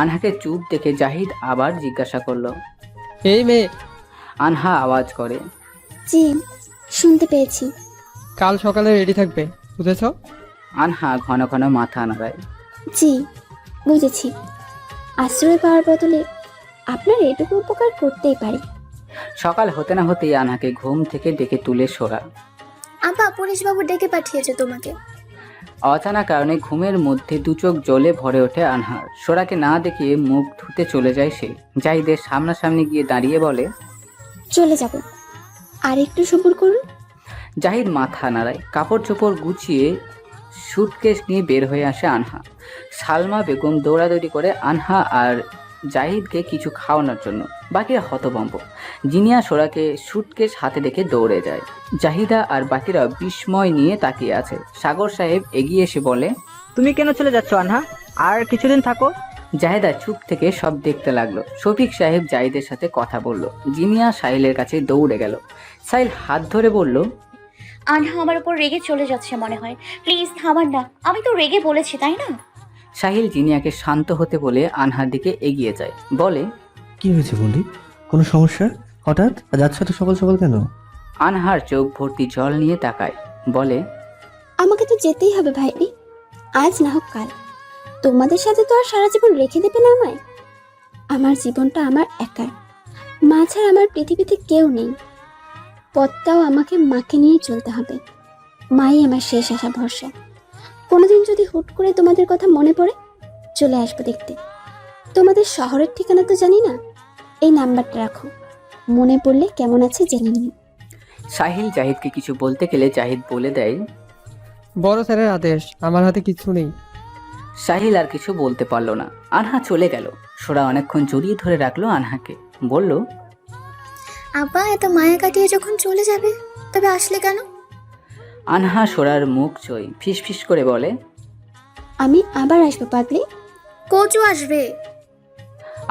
আনহাকে চুপ দেখে জাহিদ আবার জিজ্ঞাসা করলো, এই মেয়ে। আনহা আওয়াজ করে, জি, শুনতে পেয়েছি। কাল সকালে রেডি থাকবে, বুঝেছ? আনহা ঘন ঘন মাথা নাড়ায়। জি, বুঝেছি। আশ্রয় পাওয়ার বদলে আপনার এটুকু উপকার করতেই পারি। সকাল হতে না হতেই আনহাকে ঘুম থেকে ডেকে তুলে সোরা। আপা, পুলিশ বাবু ডেকে পাঠিয়েছে তোমাকে। অজানা কারণে ঘুমের মধ্যে দু চোখ জ্বলে ভরে ওঠে আনহার। সোরাকে না দেখিয়ে মুখ ধুতে চলে যায় সে। জাহিদের সামনাসামনি গিয়ে দাঁড়িয়ে বলে, চলে যাব, আর একটু সবুর করুন। জাহিদ মাথা নাড়ায়। কাপড় চোপড় গুছিয়ে সুটকেস নিয়ে বের হয়ে আসে আনহা। সালমা বেগম দৌড়াদৌড়ি করে আনহা আর জাহিদকে কিছু খাওয়ানোর জন্য। বাকিরা হতভম্ব। জিনিয়া সোরাকে সুটকেস হাতে দেখে দৌড়ে যায়। জাহিদা আর বাকিরা বিস্ময় নিয়ে তাকিয়ে আছে। সাগর সাহেব এগিয়ে এসে বলে, তুমি কেন চলে যাচ্ছ আনহা? আর কিছুদিন থাকো। জাহেদা চুপ থেকে সব দেখতে লাগলো। শফিক সাহেব জাহিদের সাথে কথা বলল। জিনিয়া সাহিলের কাছে দৌড়ে গেল। সাহিল হাত ধরে বলল, আনহা আমার উপর রেগে চলে যাচ্ছে মনে হয়, প্লিজ থামান না, আমি তো রেগে বলেছি তাই না? সাহিল জিনিয়াকে শান্ত হতে বলে আনহার দিকে এগিয়ে যায়। বলে, কি হয়েছে বলি? কোনো সমস্যা? হঠাৎ যাচ্ছ তো সকাল সকাল কেন? আনহার চোখ ভর্তি জল নিয়ে তাকায়। বলে, আমাকে তো যেতেই হবে ভাইরি, আজ না হোক কাল। তোমাদের সাথে তো আর সারা জীবন রেখে দেবে না আমায়। আমার জীবনটা আমার একার। মা ছাড়া আমার পৃথিবীতে কেউ নেই। পথটাও আমাকে মাকে নিয়ে চলতে হবে। মাই আমার শেষ আশা ভরসা। কোনোদিন যদি হুট করে তোমাদের কথা মনে পড়ে, চলে আসবো দেখতে। তোমাদের শহরের ঠিকানা তো জানি না, এই নাম্বারটা রাখো, মনে পড়লে কেমন আছে জেনে নিও। সাহিল জাহিদকে কিছু বলতে গেলে জাহিদ বলে দেয়, বড় স্যারের আদেশ, আমার হাতে কিছু নেই। সাহিল আর কিছু বলতে পারল না। আনহা চলে গেল। সোরা অনেকক্ষণ জড়িয়ে ধরে রাখলো আনহাকে, বলল, আব্বা এত মায়া কাটিয়ে যখন চলে যাবে তবে আসলে কেন? আনহা সোরার মুখ চই ফিসফিস করে বলে, আমি আবার আসবো পাগলি। কোচু আসবে।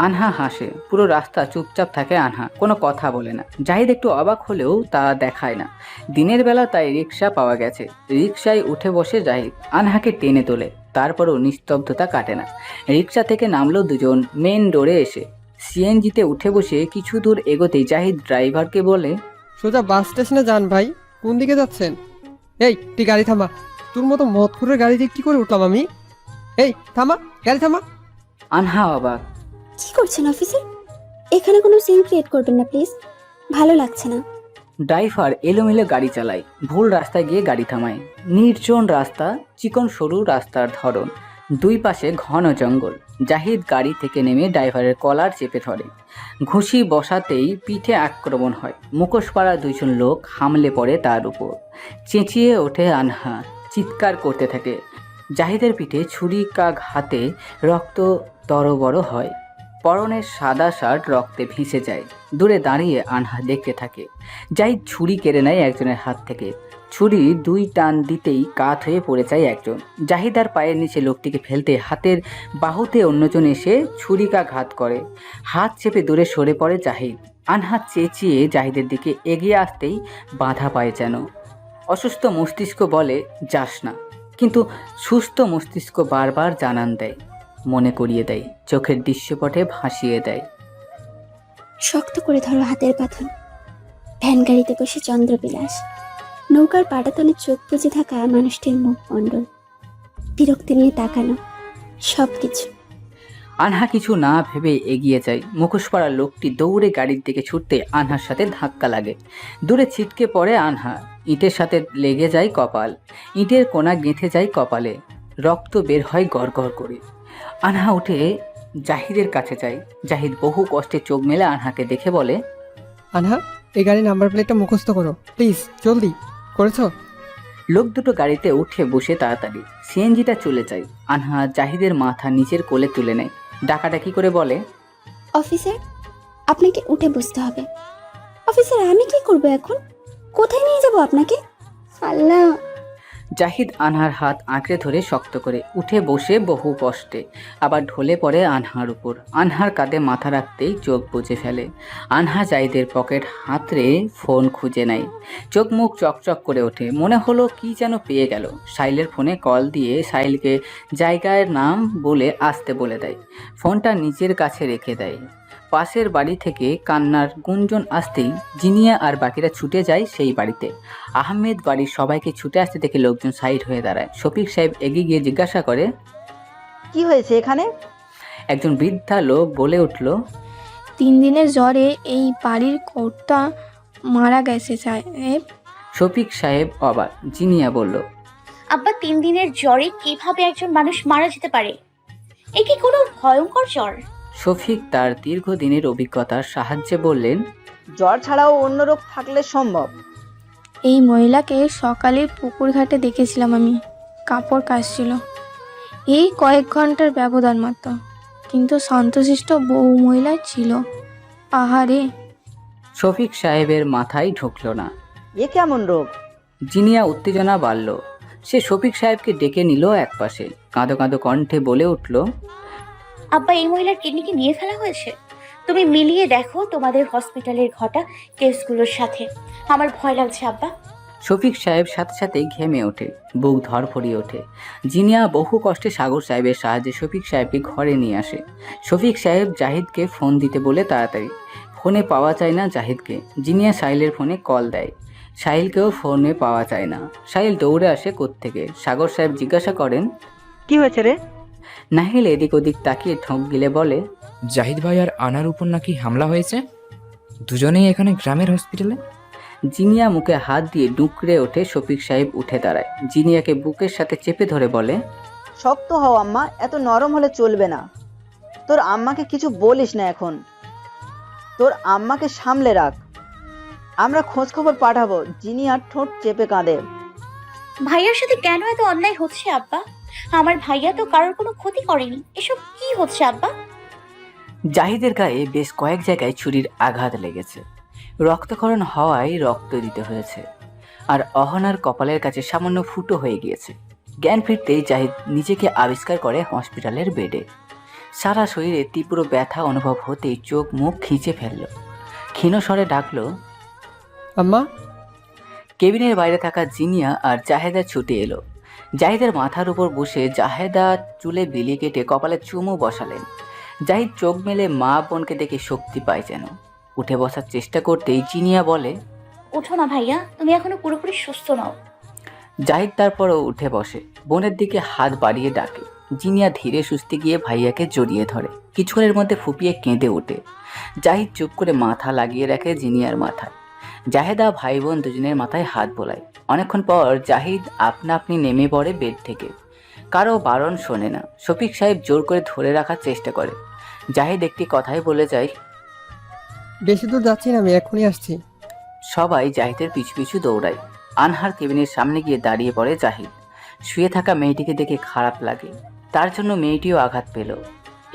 আনহা হাসে। পুরো রাস্তা চুপচাপ থাকে আনহা, কোনো কথা বলে না। জাহিদ একটু অবাক হলেও তা দেখায় না। দিনের বেলা তাই রিক্সা পাওয়া গেছে। রিক্সায় উঠে বসে জাহিদ আনহাকে টেনে তোলে। তারপরও নিস্তব্ধতা কাটে না। রিক্সা থেকে নামলো দুজন। মেন রোডে এসে সিএনজিতে উঠে বসে কিছু দূর এগোতেই জাহিদ ড্রাইভারকে বলে, সোজা বাস স্টেশনে যান ভাই। কোন দিকে যাচ্ছেন? এই তুই গাড়ি থামা। তোর মতো মদখুরের গাড়িতে কি করে উঠলাম আমি? এই থামা, গাড়ি থামা। আনহা অবাক। কি করছেন অফিসার? এখানে কোনো সিন ক্রিয়েট করবেন না প্লিজ, ভালো লাগছে না। ড্রাইভার এলোমেলো গাড়ি চালায়। ভুল রাস্তায় গিয়ে গাড়ি থামায়। নির্জন রাস্তা, চিকন সরু রাস্তার ধরন, দুই পাশে ঘন জঙ্গল। জাহিদ গাড়ি থেকে নেমে ড্রাইভারের কলার চেপে ধরে। ঘুষি বসাতেই পিঠে আক্রমণ হয়। মুখোশ পরা দুইজন লোক হামলে পড়ে তার উপর। চেঁচিয়ে ওঠে আনহা, চিৎকার করতে থাকে। জাহিদের পিঠে ছুরিকাঘাতে রক্ত তরবড় হয়। পরনের সাদা শার্ট রক্তে ভেসে যায়। দূরে দাঁড়িয়ে আনহা দেখতে থাকে। জাহিদ ছুরি কেড়ে নেয় একজনের হাত থেকে। ছুরি দুই টান দিতেই কাত হয়ে পড়ে যায় একজন। জাহিদ আর পায়ের নিচে লোকটিকে ফেলতে হাতের বাহুতে অন্যজন এসে ছুরিকাঘাত করে। হাত চেপে দূরে সরে পড়ে জাহিদ। আনহা চেঁচিয়ে জাহিদের দিকে এগিয়ে আসতেই বাধা পায় যেন। অসুস্থ মস্তিষ্ক বলে যাস না, কিন্তু সুস্থ মস্তিষ্ক বারবার জানান দেয়, মনে করিয়ে দেয়, চোখের দৃশ্যপটে ভাসিয়ে দেয়। শক্ত করে ধরো হাতের পাথর। ভ্যান গাড়িতে বসে চন্দ্রবিলাস, নৌকার পাটাতলে চোখ বুজে থাকা মানুষটির মুখ মণ্ডল, বিরক্তি নিয়ে তাকানো, সবকিছু। আনহা কিছু না ভেবে এগিয়ে যায়। মুখোশ পরা লোকটি দৌড়ে গাড়ির দিকে ছুটতে আনহার সাথে ধাক্কা লাগে। দূরে ছিটকে পড়ে আনহা। ইটের সাথে লেগে যায় কপাল। ইটের কোনা গেঁথে যায় কপালে। রক্ত বের হয় গড় গড় করে। আনহা উঠে জাহিদের কাছে যায়। জাহিদ বহু কষ্টে চোখ মেলে আনহাকে দেখে বলে, আনহা, এই গাড়ির নাম্বার প্লেটটা মুখস্থ করো প্লিজ, জলদি। করেছো? লোক দুটো গাড়িতে উঠে বসে তাড়াতাড়ি। সিএনজিটা চলে যায়। আনহা জাহিদের মাথা নিচের কোলে তুলে নেয়। ডাকাডাকি করে বলে, অফিসার, আপনাকে উঠে বসতে হবে। অফিসার, আমি কি করব এখন? কোথায় নিয়ে যাব আপনাকে? আল্লাহ। জাহিদ আনহার হাত আঁকড়ে ধরে শক্ত করে উঠে বসে বহু কষ্টে আবার ঢলে পড়ে আনহার উপর। আনহার কাঁধে মাথা রাখতেই চোখ বুজে ফেলে। আনহা জাহিদের পকেট হাতড়ে ফোন খুঁজে নেয়। চোখ মুখ চকচক করে ওঠে। মনে হলো কি যেন পেয়ে গেল। সাহিলের ফোনে কল দিয়ে সাহিলকে জায়গার নাম বলে আসতে বলে দেয়। ফোনটা নিজের কাছে রেখে দেয়। পাশের বাড়ি থেকে কান্নার গুঞ্জন আসতেই জিনিয়া আর বাকিরা ছুটে যায় সেই বাড়িতে। আহমেদ বাড়ির সবাইকে ছুটে আসতে দেখে লোকজন সাইড হয়ে দাঁড়ায়। শফিক সাহেব এগিয়ে গিয়ে জিজ্ঞাসা করে, কি হয়েছে এখানে? একজন বৃদ্ধা লোক বলে উঠল, 3 দিনের জ্বরে এই বাড়ির কর্তা মারা গেছে সাহেব। শফিক সাহেব অবাক। জিনিয়া বলল, আব্বা 3 দিনের জ্বরে কিভাবে একজন মানুষ মারা যেতে পারে? এ কি কোনো ভয়ঙ্কর জ্বর? শফিক তার দীর্ঘদিনের অভিজ্ঞতার সাহায্যে বললেন, জ্বর ছাড়াও অন্য রোগ থাকলে সম্ভব। এই মহিলাকে সকালে পুকুর ঘাটে দেখেছিলাম আমি, কাপড় কাচছিল। এই কয়েক ঘন্টার ব্যবধান মাত্র, কিন্তু শান্তশিষ্ট বহু মহিলা ছিল। আহারে। শফিক সাহেবের মাথায় ঢুকল না। এ কেমন রোগ? জিনিয়া উত্তেজনা বাড়ল। সে শফিক সাহেবকে ডেকে নিল একপাশে। কাঁদো কাঁদো কণ্ঠে বলে উঠল, আব্বা, এই মহিলার কিডনিকে নিয়ে ফেলা হয়েছে। তুমি মিলিয়ে দেখো তোমাদের হসপিটালের ঘটা কেসগুলোর সাথে। আমার ভয় লাগছে আব্বা। শফিক সাহেব সাথে সাথে ঘেমে ওঠে, বুক ধরফরিয়ে ওঠে। জিনিয়া বহু কষ্টে সাগর সাহেবের সাহায্যে শফিক সাহেবকে ঘরে নিয়ে আসে। শফিক সাহেব জাহিদকে ফোন দিতে বলে তাড়াতাড়ি। ফোনে পাওয়া যায় না জাহিদকে। জিনিয়া সাহিলের ফোনে কল দেয়। সাহিলকেও ফোনে পাওয়া যায় না। সাহিল দৌড়ে আসে কোত্থেকে। সাগর সাহেব জিজ্ঞাসা করেন, কি হয়েছে রে? নাহিল এদিক ওদিক তাকিয়ে ঠোঁক গিলে বলে, জাহিদ ভাই আর আনার উপর নাকি হামলা হয়েছে, দুজনেই এখানে গ্রামের হসপিটালে। জিনিয়া মুখে হাত দিয়ে ডুকরে ওঠে। শফিক সাহেব উঠে দাঁড়ায়। জিনিয়াকে বুকের সাথে চেপে ধরে বলে, শক্ত হও আম্মা, এত নরম হলে চলবে না। তোর আম্মাকে কিছু বলিস না এখন। তোর আম্মাকে সামলে রাখ, আমরা খোঁজ খবর পাঠাবো। জিনিয়ার ঠোঁট চেপে কাঁদে। ভাইয়ার সাথে কেন এত অন্যায় হচ্ছে আব্বা? আমার ভাইয়া তো কারোর কোনো ক্ষতি করেনি। এসব কি হচ্ছে আব্বা? জাহিদের গায়ে বেশ কয়েক জায়গায় ছুরির আঘাত লেগেছে। রক্তক্ষরণ হওয়ায় রক্ত দিতে হয়েছে। আর অহনার কপালের কাছে সামান্য ফুটো হয়ে গিয়েছে। জ্ঞান ফিরতেই জাহিদ নিজেকে আবিষ্কার করে হসপিটালের বেডে। সারা শরীরে তীব্র ব্যথা অনুভব হতেই চোখ মুখ খিঁচে ফেলল। ক্ষীণ স্বরে ডাকলো, আম্মা। কেবিনের বাইরে থাকা জিনিয়া আর জাহেদা ছুটে এলো। জাহিদের মাথার উপর বসে জাহেদা চুলে বিলি কেটে কপালে চুমু বসালেন। জাহিদ চোখ মেলে মা বোনকে দেখে শক্তি পায় যেন। উঠে বসার চেষ্টা করতেই জিনিয়া বলে, ওঠো না ভাইয়া, তুমি এখনো পুরোপুরি সুস্থ নও। জাহিদ তারপরও উঠে বসে, বোনের দিকে হাত বাড়িয়ে ডাকে। জিনিয়া ধীরে সুস্থে গিয়ে ভাইয়াকে জড়িয়ে ধরে। কিছুক্ষণের মধ্যে ফুপিয়ে কেঁদে ওঠে। জাহিদ চুপ করে মাথা লাগিয়ে রাখে জিনিয়ার মাথায়। জাহেদা ভাই বোন দুজনের মাথায় হাত বোলায়। অনেকক্ষণ পর জাহিদ আপনা আপনি নেমে পড়ে বেড থেকে। কারো বারণ শোনে না। শফিক সাহেব জোর করে ধরে রাখার চেষ্টা করে। জাহিদ একটি কথাই বলে যায়, বেশি দূর যাচ্ছি না, আমি এক্ষুনি আসছি। সবাই জাহিদের পিছু পিছু দৌড়ায়। আনহার কেবিনের সামনে গিয়ে দাঁড়িয়ে পড়ে জাহিদ। শুয়ে থাকা মেয়েটিকে দেখে খারাপ লাগে। তার জন্য মেয়েটিও আঘাত পেল।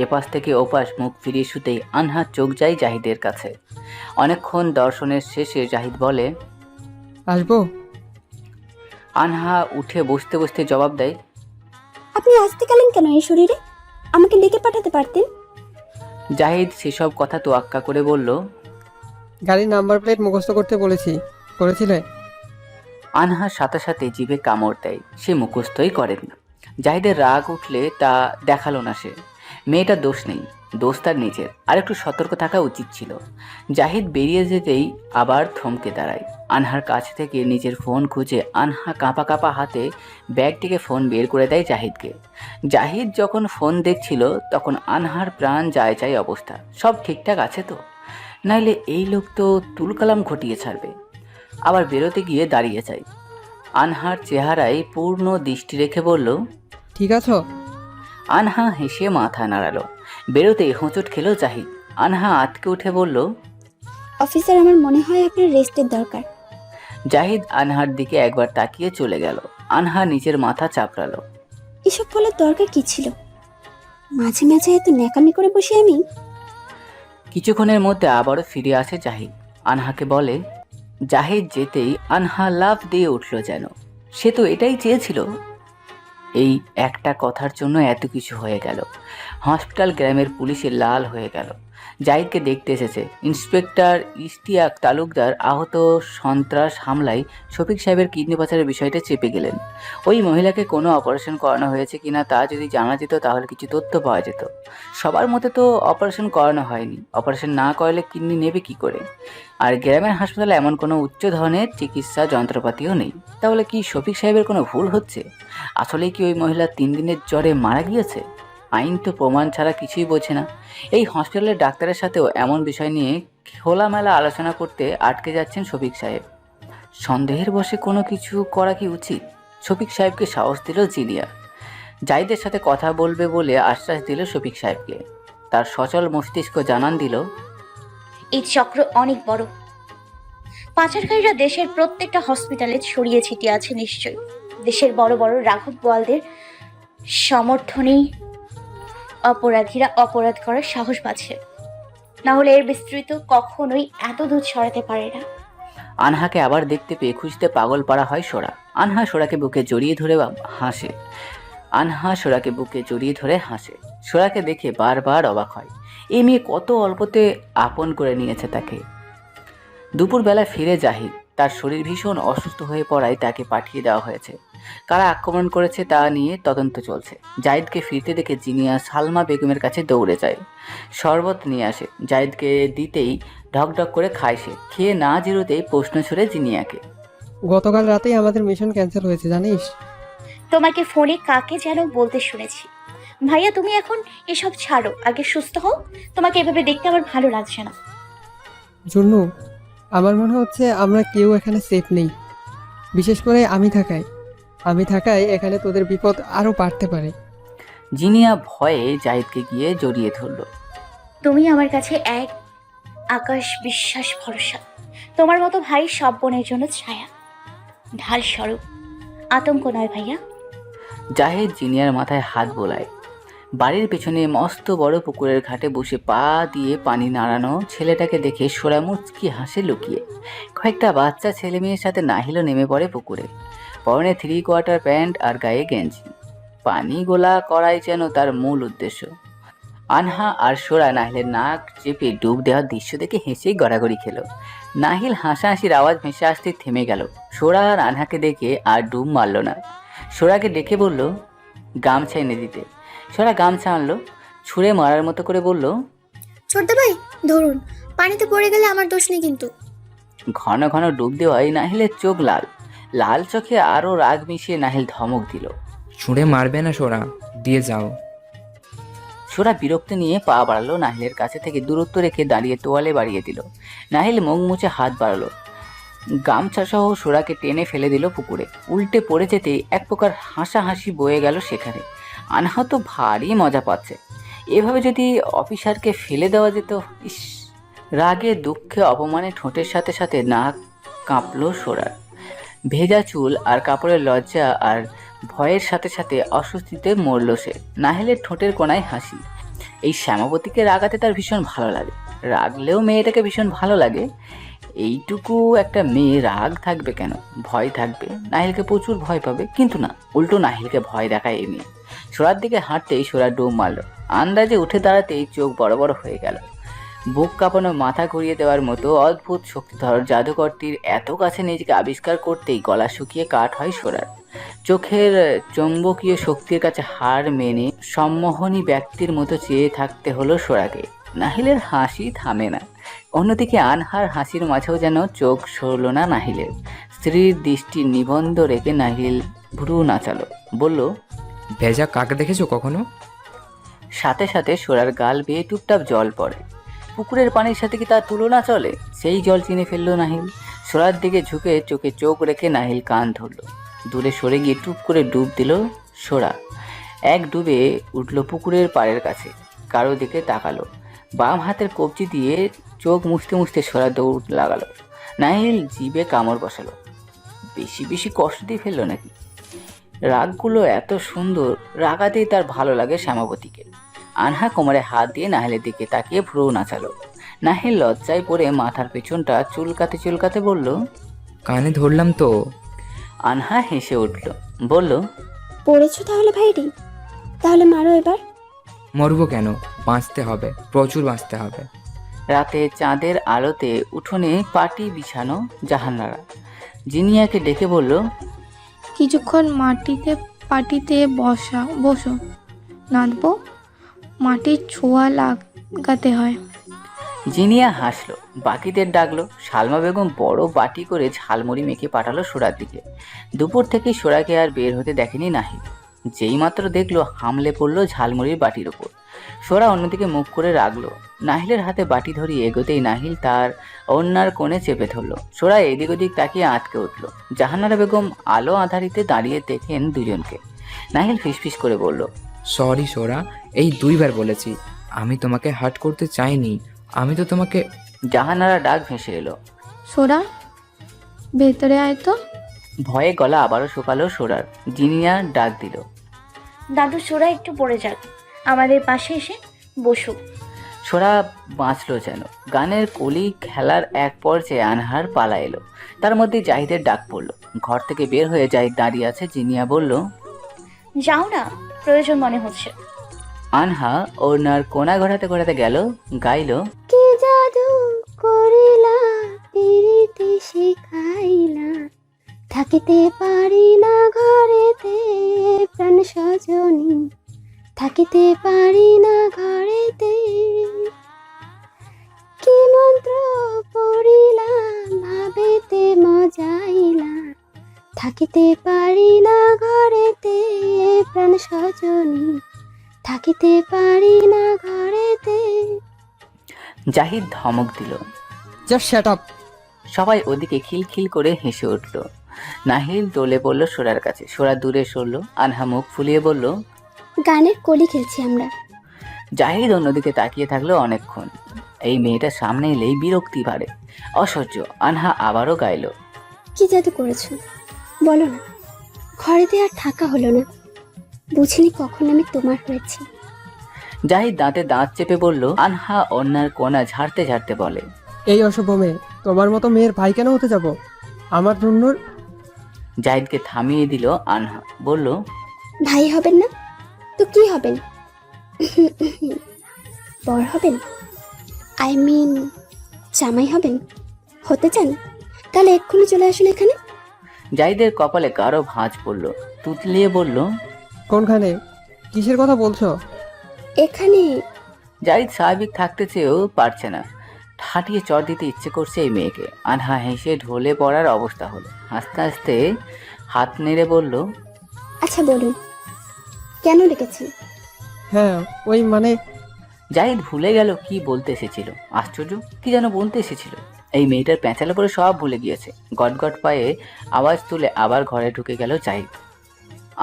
এপাশ থেকে ওপাশ মুখ ফিরিয়ে শুতেই আনহার চোখ যায় জাহিদের কাছে। অনেকক্ষণ দর্শনের শেষে জাহিদ বলে, আসবো? আনহা উঠে বসতে বসতে জবাব দেয়, আপনি আসতে গেলেন কেন এই শরীরে? আমাকে ডেকে পাঠাতে পারতেন। জাহিদ সেসব কথা তোয়াক্কা করে বলল, গাড়ির নাম্বার প্লেট মুখস্থ করতে বলেছি, করেছিলে? আনহার সাথে সাথে জিভে কামড় দেয়। সে মুখস্থই করেন। জাহিদের রাগ উঠলে তা দেখালো না সে। মেয়েটার দোষ নেই, দোষ তার নিজের। আর একটু সতর্ক থাকা উচিত ছিল। জাহিদ বেরিয়ে যেতেই আবার থমকে দাঁড়ায়। আনহার কাছ থেকে নিজের ফোন খুঁজে আনহা কাঁপা কাঁপা হাতে ব্যাগ থেকে ফোন বের করে দেয় জাহিদকে। জাহিদ যখন ফোন দেখছিল তখন আনহার প্রাণ যায় যায় অবস্থা। সব ঠিকঠাক আছে তো? নাইলে এই লোক তো তুলকালাম ঘটিয়ে ছাড়বে। আবার বেরোতে গিয়ে দাঁড়িয়ে যায়। আনহার চেহারায় পূর্ণ দৃষ্টি রেখে বলল, ঠিক আছো? আনহা হেসে মাথা নাড়ালো। বেরোতে হোঁচট খেলো জাহিদ। আনহা আটকে উঠে বলল, অফিসার, আমার মনে হয় আপনার রেস্টের দরকার। জাহিদ আনহার দিকে একবার তাকিয়ে চলে গেল। আনহা নিজের মাথা চাপড়ালো। এসব বলার দরকার কি ছিল? মাঝে মাঝে এত ন্যাকামি করে বসি আমি। কিছুক্ষণের মধ্যে আবারও ফিরে আসে জাহিদ। আনহাকে বলে, জাহিদ যেতেই আনহা লাফ দিয়ে উঠল যেন। সে তো এটাই চেয়েছিল। এই একটা কথার জন্য এত কিছু হয়ে গেল। হসপিটাল গ্রামের পুলিশে লাল হয়ে গেল। জাহিদকে দেখতে এসেছে। ইন্সপেক্টর ইশতিয়াক তালুকদার আহত সন্ত্রাস হামলায় শফিক সাহেবের কিডনি পাচারের বিষয়টা চেপে গেলেন। ওই মহিলাকে কোনো অপারেশন করানো হয়েছে কিনা তা যদি জানা যেত তাহলে কিছু তথ্য পাওয়া যেত। সবার মতে তো অপারেশন করানো হয়নি। অপারেশন না করলে কিডনি নেবে কি করে? আর গ্রামের হাসপাতালে এমন কোনো উচ্চ ধরনের চিকিৎসা যন্ত্রপাতিও নেই। তাহলে কি শফিক সাহেবের কোনো ভুল হচ্ছে? আসলে কি ওই মহিলা 3 দিনের জ্বরে মারা গিয়েছে? আইন তো প্রমাণ ছাড়া কিছুই বোঝে না। এই হসপিটালের ডাক্তারের সাথেও এমন বিষয় নিয়ে খোলামেলা আলোচনা করতে আটকে যাচ্ছেন শফিক সাহেব। সন্দেহের বশে কোনো কিছু করা কি উচিত? শফিক সাহেবকে সাহস দিল জিনিয়া। জাহিদের সাথে কথা বলবে বলে আশ্বাস দিল শফিক সাহেবকে। তার সচল মস্তিষ্ক জানান দিল, এই চক্র অনেক বড়। পাচারকারীরা দেশের প্রত্যেকটা হসপিটালে ছড়িয়ে ছিটিয়ে আছে নিশ্চয়ই। দেশের বড় বড় রাঘব বোয়ালদের সমর্থনেই অপরাধীরা অপরাধ করার সাহস পাচ্ছে। না হলে এর বিস্তৃত কখনোই এত দূর ছড়াতে পারে না। আনহাকে আবার দেখতে পেয়ে খুঁজতে পাগল পাড়া হয় সোরা। আনহা সোরাকে বুকে জড়িয়ে ধরে হাসে। সোরাকে দেখে বারবার অবাক হয়। এই মেয়ে কত অল্পতে আপন করে নিয়েছে তাকে। দুপুরবেলা ফিরে জাহিদ। তার শরীর ভীষণ অসুস্থ হয়ে পড়ায় তাকে পাঠিয়ে দেওয়া হয়েছে। কারা আক্রমণ করেছে তা নিয়ে তদন্ত চলছে। জাহিদকে ফিরতে দেখে জিনিয়া সালমা বেগমের কাছে দৌড়ে যায়। শরবত নিয়ে আসে। জাহিদকে দিতেই ঢকঢক করে খায় সে। খেয়ে না জিরোতেই প্রশ্ন ছুড়ে জিনিয়াকে, গতকাল রাতেই আমাদের মিশন ক্যান্সেল হয়েছে জানিস? তোমাকে ফোনে কাকে যেন বলতে শুনেছি। ভাইয়া, তুমি এখন এসব ছাড়ো, আগে সুস্থ হও। তোমাকে এভাবে দেখতে আমার ভালো লাগছে না। জুন্নু, আমার মনে হচ্ছে আমরা কেউ এখানে সেফ নেই। বিশেষ করে আমি থাকায় এখানে তোদের বিপদ আরও বাড়তে পারে। জিনিয়া ভয়ে জাহিদকে গিয়ে জড়িয়ে ধরল। তুমি আমার কাছে এক আকাশ বিশ্বাস ভরসা। তোমার মতো ভাই সব বোনের জন্য ছায়া, ঢাল স্বরূপ, আতঙ্ক নয় ভাইয়া। জাহিদ জিনিয়ার মাথায় হাত বোলায়। বাড়ির পেছনে মস্ত বড় পুকুরের ঘাটে বসে পা দিয়ে পানি নাড়ানো ছেলেটাকে দেখে সোরা মুচকি হাসে লুকিয়ে। কয়েকটা বাচ্চা ছেলে মেয়ের সাথে নাহিলও নেমে পড়ে পুকুরে। পরনে 3/4 প্যান্ট আর গায়ে গেঞ্জি। পানি গোলা করাই যেন তার মূল উদ্দেশ্য। আনহা আর সোরা নাহিলের নাক চেপে ডুব দেওয়ার দৃশ্য দেখে হেসেই গড়াগড়ি খেলো। নাহিল হাসাহাসির আওয়াজ ভেসে আসতে থেমে গেল। সোরা আর আনহাকে দেখে আর ডুব মারল না। সোরাকে ডেকে বলল গামছা এনে দিতে। সোরা গামছা আনলো, ছুঁড়ে মারার মতো করে বলল, ছোটদা ভাই ধরুন, পানিতে পড়ে গেলে আমার দোষ নেই কিন্তু। ঘন ঘন ডুব দেওয়ায় নাহিলের চোখ লাল। লাল চোখে আরও রাগ মিশিয়ে নাহিল ধমক দিল, ছুঁড়ে মারবে না সোরা, দিয়ে যাও। সোরা বিরক্তি নিয়ে পা বাড়ালো। নাহিলের কাছে থেকে দূরত্ব রেখে দাঁড়িয়ে তোয়ালে বাড়িয়ে দিল। নাহিল মুখ মুছে হাত বাড়ালো। গামছা সহ সোরাকে টেনে ফেলে দিল পুকুরে। উল্টে পড়ে যেতেই এক প্রকার হাসাহাসি বয়ে গেল সেখানে। আনহা তো ভারী মজা পাচ্ছে। এভাবে যদি অফিসারকে ফেলে দেওয়া যেত। ইস! রাগে দুঃখে অপমানে ঠোঁটের সাথে সাথে নাক কাঁপলো সোরার। ভেজা চুল আর কাপড়ের লজ্জা আর ভয়ের সাথে সাথে অস্বস্তিতে মরল সে। নাহিলের ঠোঁটের কোণায় হাসি। এই শ্যামাবতীকে রাগাতে তার ভীষণ ভালো লাগে। রাগলেও মেয়েটাকে ভীষণ ভালো লাগে। এইটুকু একটা মেয়ে রাগ থাকবে কেন? ভয় থাকবে। নাহিলকে প্রচুর ভয় পাবে, কিন্তু না, উল্টো নাহিলকে ভয় দেখায় এই মেয়ে। সোরার দিকে হাঁটতেই সোরা ডুব মারল। আন্দাজে উঠে দাঁড়াতেই চোখ বড় বড় হয়ে গেল। বুক কাঁপানো, মাথা ঘুরিয়ে দেওয়ার মতো অদ্ভুত শক্তিধর জাদুকরটির এত কাছে নিজেকে আবিষ্কার করতেই গলা শুকিয়ে কাঠ হয় সোরার। চোখের চৌম্বকীয় শক্তির কাছে হার মেনে সম্মোহনী ব্যক্তির মতো চেয়ে থাকতে হলো সোরাকে। নাহিলের হাসি থামে না। অন্যদিকে আনহার হাসির মাঝেও যেন চোখ সরল না নাহিলের। স্ত্রীর দৃষ্টি নিবন্ধ রেখে নাহিল ভ্রু নাচালো, বলল, ভেজা কাক দেখেছো কখনো? সাথে সাথে সোরার গাল বেয়ে টুপটাপ জল পড়ে। পুকুরের পানির সাথে কি তার তুলনা চলে? সেই জল চিনে ফেললো নাহিল। সোরার দিকে ঝুঁকে চোখে চোখ রেখে নাহিল কান ধরল। দূরে সরে গিয়ে টুপ করে ডুব দিল সোরা। এক ডুবে উঠল পুকুরের পাড়ের কাছে, কারো দিকে তাকালো। বাম হাতের কবজি দিয়ে চোখ মুছতে মুছতে সোরা দৌড় লাগালো। নাহিল জিভে কামড় বসালো। বেশি বেশি কষ্ট দিয়ে ফেললো নাকি? রাগগুলো এত সুন্দর, রাগাতেই তার ভালো লাগে শ্যামাবতীকে। আনহা কোমরে হাত দিয়ে নাহিলের দিকে তাকিয়ে ভ্রু নাচালো। নাহিল লজ্জায় পড়ে মাথার পেছনটা চুলকাতে চুলকাতে বলল, কানে ধরলাম তো। আনহা হেসে উঠল, বলল, পড়েছো তাহলে ভাইটি? তাহলে মারো এবার। মরবো কেন? বাঁচতে হবে, প্রচুর বাঁচতে হবে। রাতে চাঁদের আলোতে উঠোনে পাটি বিছানো জাহানারা। জিনিয়াকে ডেকে বলল, কিছুক্ষণ পাটিতে বসো, নাচবো। মাটির ছোঁয়া লাগাতে হয়। জিনিয়া হাসলো, বাকিদের ডাকলো। সালমা বেগম বড় বাটি করে ঝালমুড়ি মেখে পাঠালো সোরার দিকে। দুপুর থেকে সোরাকে আর বের হতে দেখেনি নাহিল। যেই মাত্র দেখলো, হামলে পড়লো ঝালমুড়ির বাটির ওপর। সোরা অন্যদিকে মুখ করে রাখলো। নাহিলের হাতে বাটি ধরিয়ে এগোতেই নাহিল তার অন্যার কোণে চেপে ধরলো। সোরা এদিক ওদিক তাকিয়ে আটকে উঠল। জাহানারা বেগম আলো আধারিতে দাঁড়িয়ে দেখেন দুজনকে। নাহিল ফিসফিস করে বলল, সরি সোরা, এই 2 বার বলেছি। আমি তোমাকে হার্ট করতে চাইনি, আমি তো তোমাকে। জাহানারা ডাক ভেসে এলো, সোরা, ভেতরে আয় তো। ভয়ে গলা আবারও শুকালো সোরার। জিনিয়া ডাক দিল, দাদু সোরা একটু পড়ে যাক, আমাদের পাশে এসে বসুক। সোরা বাঁচলো যেন। গানের কলি খেলার এক পর্যায়ে আনহার পালা এলো। তার মধ্যে জাহিদের ডাক পড়লো। ঘর থেকে বের হয়ে জাহিদ দাঁড়িয়ে আছে। জিনিয়া বলল, যাও না, প্রয়োজন মনে হচ্ছে। আনহা ওনার কোনা ঘোরাতে ঘোরাতে গেল, গাইল, কি জাদু করিলা পিরিতি শিখাইলা, থাকিতে পারি না ঘরেতে প্রাণ সজনী, থাকিতে পারি না ঘরেতে। কি মন্ত্র পড়িলা ভাবেতে মজাইলা, থাকিতে পারি না ঘরেতে প্রাণ সজনী, থাকিতে পারি না ঘরেতে। জাহিদ ধমক দিল, জাস্ট শ্যাট আপ। সবাই ওদিকে খিলখিল করে হেসে উঠল। নাহিল দোলে পড়ল সোরার কাছে। সোরা দূরে সরল। আনহা মুখ ফুলিয়ে বলল, গানের কলি খেলছি আমরা। জাহিদ অন্যদিকে তাকিয়ে থাকলো অনেকক্ষণ। এই মেয়েটা সামনে এলেই বিরক্তি বাড়ে, অসহ্য। আনহা আবারও গাইল, কি জাদু করেছো বলো না, ঘরেতে আর থাকা হলো না, বুঝিনি কখন আমি তোমার হয়েছি। জাহিদ দাঁতে দাঁত চেপে বলল। আনহা অন্যার কোনা ঝাড়তে ঝাড়তে বলে, এই অসভ্য মেয়ে, তোমার মতো মেয়ের ভাই কেন হতে যাব? আমার ধন্যর। জাহিদকে থামিয়ে দিল আনহা, বলল, ভাই হবেন না তো কি হবেন? বর হবেন, আই মিন জামাই হবেন। হতে চান? তাহলে এক্ষুনি চলে আসুন এখানে। জাহিদের কপালে গাঢ় ভাঁজ পড়ল, তুতলিয়ে বলল, কোনখানে? কিসের কথা বলছো? এখানে। জাহিদ স্বাভাবিক থাকতে চেয়েও পারছে না, ঠাটিয়ে চর দিতে ইচ্ছে করছে এই মেয়েকে। আনহা হেসে ঢলে পড়ার অবস্থা হলো। হাসতে হাসতে হাত নেড়ে বলল, আচ্ছা বলুন, কেন ডেকেছেন? হ্যাঁ ওই মানে জাহিদ ভুলে গেল কি বলতে এসেছিল। আশ্চর্য, কি যেন বলতে এসেছিল। এই মেয়েটার প্যাঁচালে পরে সব ভুলে গিয়েছে। গটগট পায়ে আওয়াজ তুলে আবার ঘরে ঢুকে গেল জাহিদ।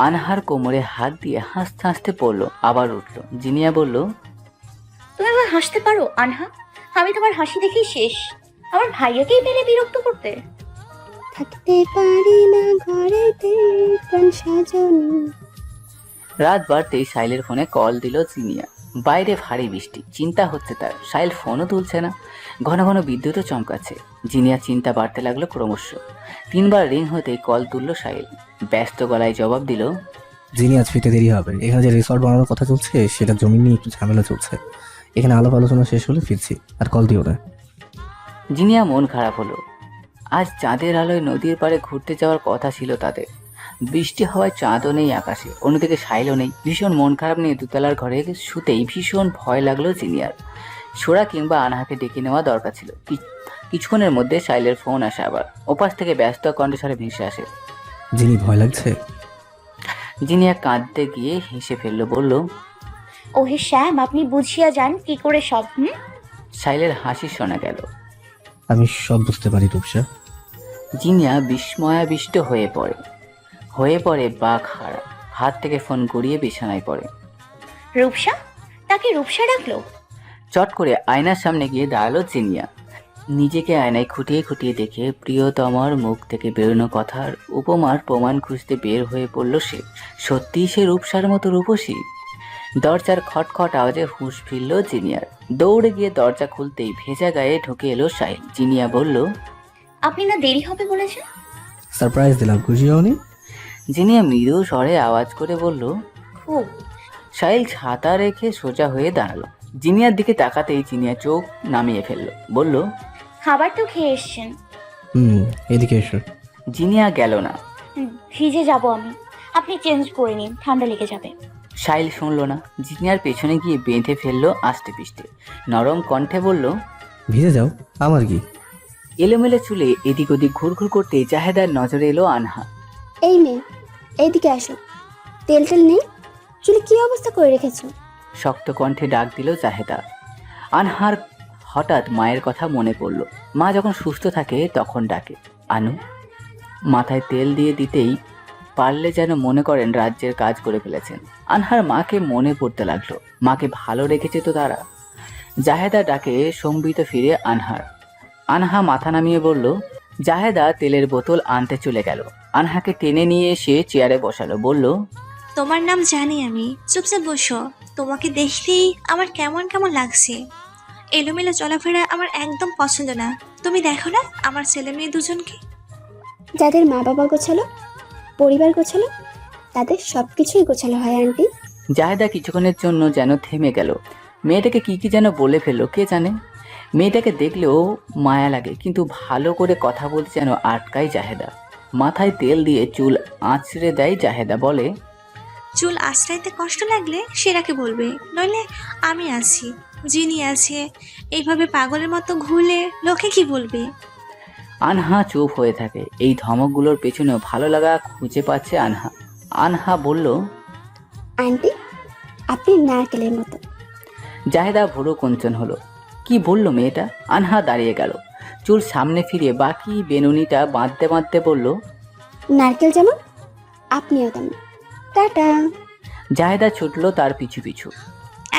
আনহার কোমরে হাত দিয়ে হাসতে হাসতে পড়লো, আবার উঠল। জিনিয়া বলল, তুমি আবার হাসতে পারো আনহা? আমি তোমার হাসি দেখেই শেষ। আমার ভাইয়াকেই পেলে বিরক্ত করতে। থাকতে পারি না ঘরেতে প্রাণ সাজনি। রাত বাড়তেই সাইলের ফোনে কল দিল জিনিয়া। বাইরে ভারী বৃষ্টি, চিন্তা হচ্ছে তার। সাইল ফোনও তুলছে না, ঘন ঘন বিদ্যুৎও চমকাচ্ছে। জিনিয়া চিন্তা বাড়তে লাগলো ক্রমশ। 3 বার রিং হতেই কল তুলল সাইল। ব্যস্ত গলায় জবাব দিল, যিনি আজ ফিরতে দেরি হবে। এখানে যে রিসর্ট বানানোর কথা চলছে সেটা জমি নিয়ে একটু ঝামেলা চলছে। এখানে আলাপ আলোচনা শেষ হলে ফিরছি, আর কল দিও না। জিনিয়া মন খারাপ হলো। আজ চাঁদের আলোয় নদীর পাড়ে ঘুরতে যাওয়ার কথা ছিল তাদের। বৃষ্টি হওয়ায় চাঁদও নেই আকাশে, অন্যদিকে সাইলও নেই। ভীষণ মন খারাপ নিয়ে দুতলার ঘরে শুতেই ভীষণ ভয় লাগলো জিনিয়ার। সোরা কিংবা আনহাকে ডেকে নেওয়া দরকার ছিল। কিছুক্ষণের মধ্যে সাইলের ফোন আসে আবার। ওপাশ থেকে ব্যস্ত কণ্ঠস্বরে ভেসে আসে, যিনি ভয় লাগছে? জিনিয়া কাঁদতে গিয়ে হেসে ফেললো, বলল, ওহে শ্যাম, আপনি বুঝিয়া যান কি করে সব। সাইলের হাসি শোনা গেল। আমি সব বুঝতে পারি রূপসা। জিনিয়া বিস্ময়াবিষ্ট হয়ে পড়ে বাঘ হারা। হাত থেকে ফোন গড়িয়ে বিছানায় পড়ে। রূপসা? তাকে রূপসা ডাকলো? চট করে আয়নার সামনে গিয়ে দাঁড়ালো জিনিয়া। নিজেকে আয়নায় খুঁটিয়ে খুঁটিয়ে দেখে প্রিয়তমার মুখ থেকে বেরোনো কথার উপমার প্রমাণ খুঁজতে বের হয়ে পড়ল সে। সত্যিই সে রূপসার মতো রূপসী? দরজার খটখট আওয়াজে হুঁশ ফিরল জিনিয়ার। দৌড়ে গিয়ে দরজা খুলতেই ভেজা গায়ে ঢুকে এলো সাহিল। জিনিয়া বলল, আপনি না দেরি হবে বলেছেন? সারপ্রাইজ দিলাম, খুশি হওনি? জিনিয়া মৃদু স্বরে আওয়াজ করে বলল, খুব। সাহিল ছাতা রেখে সোজা হয়ে দাঁড়ালো। জিনিয়ার দিকে তাকাতেই জিনিয়া চোখ নামিয়ে ফেললো, বলল, খাবার তো খেয়ে এসছেন। এদিকে এসো। জিনিয়া গেল না। ভিজে যাব আমি, আপনি চেঞ্জ করে নিন, ঠান্ডা লেগে যাবে। সাহিল শুনল না। জিনিয়ার পেছনে গিয়ে বেঁধে ফেললো আস্তে পিষ্টে। নরম কণ্ঠে বলল, ভিজে যাও, আমার কি? এলোমেলো চুলে এদিক ওদিক ঘুরঘুর করতে জাহেদার নজরে এলো আনহা। এই মেয়ে, এইদিকে আসো। তেল টেল নেই? চুলে কি অবস্থা করে রেখেছো? শক্ত কণ্ঠে ডাক দিল জাহেদা। আনহার হঠাৎ মায়ের কথা মনে পড়ল। মা যখন সুস্থ থাকে তখন ডাকে, আনু। মাথায় তেল দিয়ে দিতেই পারলে যেন মনে করেন রাজ্যের কাজ করে ফেলেছেন। আনহার মাকে মনে পড়তে লাগলো। মাকে ভালো রেখেছে তো তারা। জাহেদা ডাকে সম্বিত ফিরে আনহা মাথা নামিয়ে বলল। জাহেদা তেলের বোতল আনতে চলে গেল। আনহাকে টেনে নিয়ে এসে চেয়ারে বসালো, বলল, তোমার নাম জানি আমি, চুপচাপ বসো। তোমাকে দেখলেই আমার কেমন কেমন লাগছে। এলোমেলো চলাফেরা আমার একদম পছন্দ না। তুমি দেখো না আমার ছেলে মেয়ে দুজনকে। যাদের মা বাবা গোছালো, পরিবার গোছালো, তাদের সব কিছুই গোছালো হয় আন্টি। জাহেদা কিছুক্ষণের জন্য যেন থেমে গেল। মেয়েটাকে কি যেন বলে ফেললো কে জানে। মেয়েটাকে দেখলেও মায়া লাগে, কিন্তু ভালো করে কথা বলতে যেন আটকায় জাহেদা। মাথায় তেল দিয়ে চুল আঁচড়ে দেয় জাহেদা, বলে, চুল আশ্রাইতে কষ্ট লাগলে সেরাকে বলবে, নইলে আমি আছি, যিনি আছে। এইভাবে পাগলের মতো ঘুরলে লোকে কি বলবে? আনহা চুপ হয়ে থাকে। এই ধমকগুলোর পেছনেও ভালো লাগা খুঁজে পাচ্ছে আনহা বলল, আন্টি আপনি নারকেলের মতো। জাহেদা ভুরু কুঞ্চন হলো। কি বলল মেয়েটা? আনহা দাঁড়িয়ে গেল, চুল সামনে ফিরিয়ে বাকি বেনুনিটা বাঁধতে বাঁধতে বলল, নারকেল যেমন আপনিও তেমন। টাটা। জাহেদা ছুটলো তার পিছু পিছু।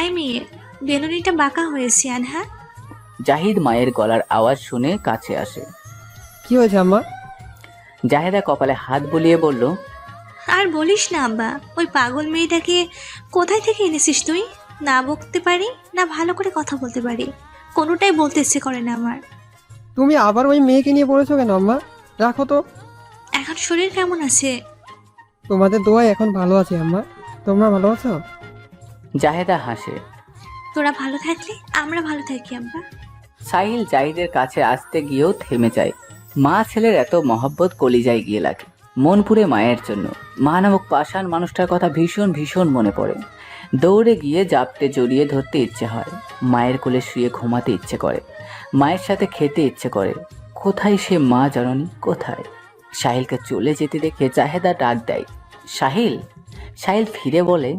এই মেয়ে, বেলুনিটা বাঁকা হয়েছে আনহা। জাহিদ মায়ের গলার আওয়াজ শুনে কাছে আসে। কি হয়েছে আম্মা? জাহেদা কপালে হাত বুলিয়ে বলল, আর বলিস না আব্বা, ওই পাগল মেয়েটাকে কোথায় থেকে এনেছিস তুই? না বকতে পারি না ভালো করে কথা বলতে পারি, কোনোটাই বলতে ইচ্ছে করে না আমার। তুমি আবার ওই মেয়েকে নিয়ে পড়েছো কেন আম্মা? রাখো তো। এখন শরীর কেমন আছে? তোমাদের দোয়ায় এখন ভালো আছি আম্মা। তোমরা ভালো আছো? জাহেদা হাসে। তোরা ভালো থাকলে আমরা ভালো থাকি আব্বা। সাহিল জাহিদের কাছে আসতে গিয়েও থেমে যায়। মা ছেলের এত মহব্বত কলিজায় গিয়ে লাগে। মন পুরে মায়ের জন্য। মা নামক পাষাণ মানুষটার কথা ভীষণ ভীষণ মনে পড়ে। দৌড়ে গিয়ে জাপটে জড়িয়ে ধরতে ইচ্ছে হয়। মায়ের কোলে শুয়ে ঘুমাতে ইচ্ছে করে। মায়ের সাথে খেতে ইচ্ছে করে। কোথায় সে মা জননী, কোথায়? সাহিলকে চলে যেতে দেখে জাহেদা ডাক দেয়, সাহিল। সাহিল ফিরে বলে,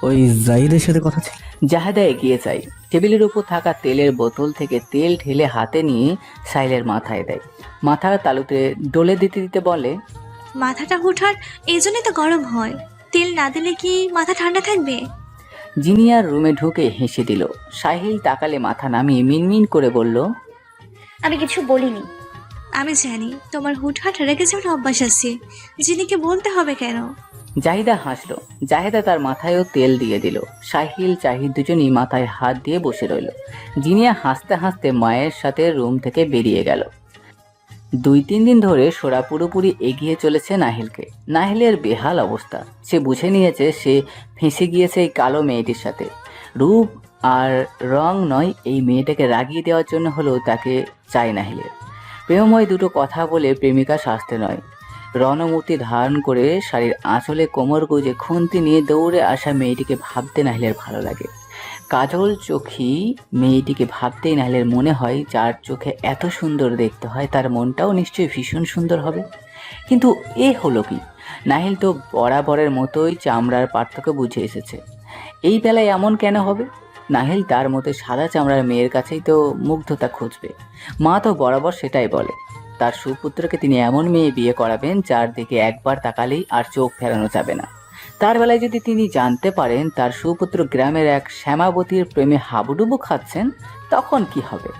ওই জাহিদের সাথে কথা ছিল। জাহেদা এগিয়ে যায়। টেবিলের উপর থাকা তেলের বোতল থেকে তেল ঢেলে হাতে নিয়ে সাহিলের মাথায় দেয়। মাথার তালুতে ডলে দিতে দিতে বলে, মাথাটা হুঠার এই জন্যই তো গরম হয়, তেল না দিলে কি মাথা ঠান্ডা থাকবে? জিনিয়ার রুমে ঢুকে হেসে দিল। সাহিল তাকালে মাথা নামিয়ে মিনমিন করে বলল, আমি কিছু বলিনি। আমি জানি তোমার হুটহাট রেগে যাওয়ার অভ্যাস আছে, জিনিকে বলতে হবে কেন? জাহিদা হাসলো। জাহেদা তার মাথায়ও তেল দিয়ে দিল। সাহিল জাহিদ দুজনই মাথায় হাত দিয়ে বসে রইল। জিনিয়া হাসতে হাসতে মায়ের সাথে রুম থেকে বেরিয়ে গেল। 2-3 দিন ধরে সোরা পুরোপুরি এগিয়ে চলেছে নাহিলকে। নাহিলের বেহাল অবস্থা। সে বুঝে নিয়েছে সে ফেঁসে গিয়েছে এই কালো মেয়েটির সাথে। রূপ আর রং নয়, এই মেয়েটাকে রাগিয়ে দেওয়ার জন্য হলেও তাকে চাই নাহিলের। প্রেমময় দুটো কথা বলে প্রেমিকা শাস্তে নয়। রণমূর্তি ধারণ করে শাড়ির আঁচলে কোমর গুজে খুন্তি নিয়ে দৌড়ে আসা মেয়েটিকে ভাবতে নাহিলের ভালো লাগে। কাজল চোখী মেয়েটিকে ভাবতেই নাহিলের মনে হয়, যার চোখে এত সুন্দর দেখতে হয় তার মনটাও নিশ্চয়ই ভীষণ সুন্দর হবে। কিন্তু এ হলো কি? নাহিল তো বরাবরের মতোই চামড়ার পার্থক্য বুঝে এসেছে। এই বেলায় এমন কেন হবে? নাহিল তার মতো সাদা চামড়ার মেয়ের কাছেই তো মুগ্ধতা খুঁজবে। মা তো বরাবর সেটাই বলে। তার সুপুত্রকে তিনি এমন মেয়ে বিয়ে করাবেন যার দিকে একবার তাকালেই আর চোখ ফেরানো যাবে না। তার বেলায় যদি তিনি জানতে পারেন তার সুপুত্র গ্রামের এক শ্যামাবতীর প্রেমে হাবুডুবু খাচ্ছেন, তখন কি হবে?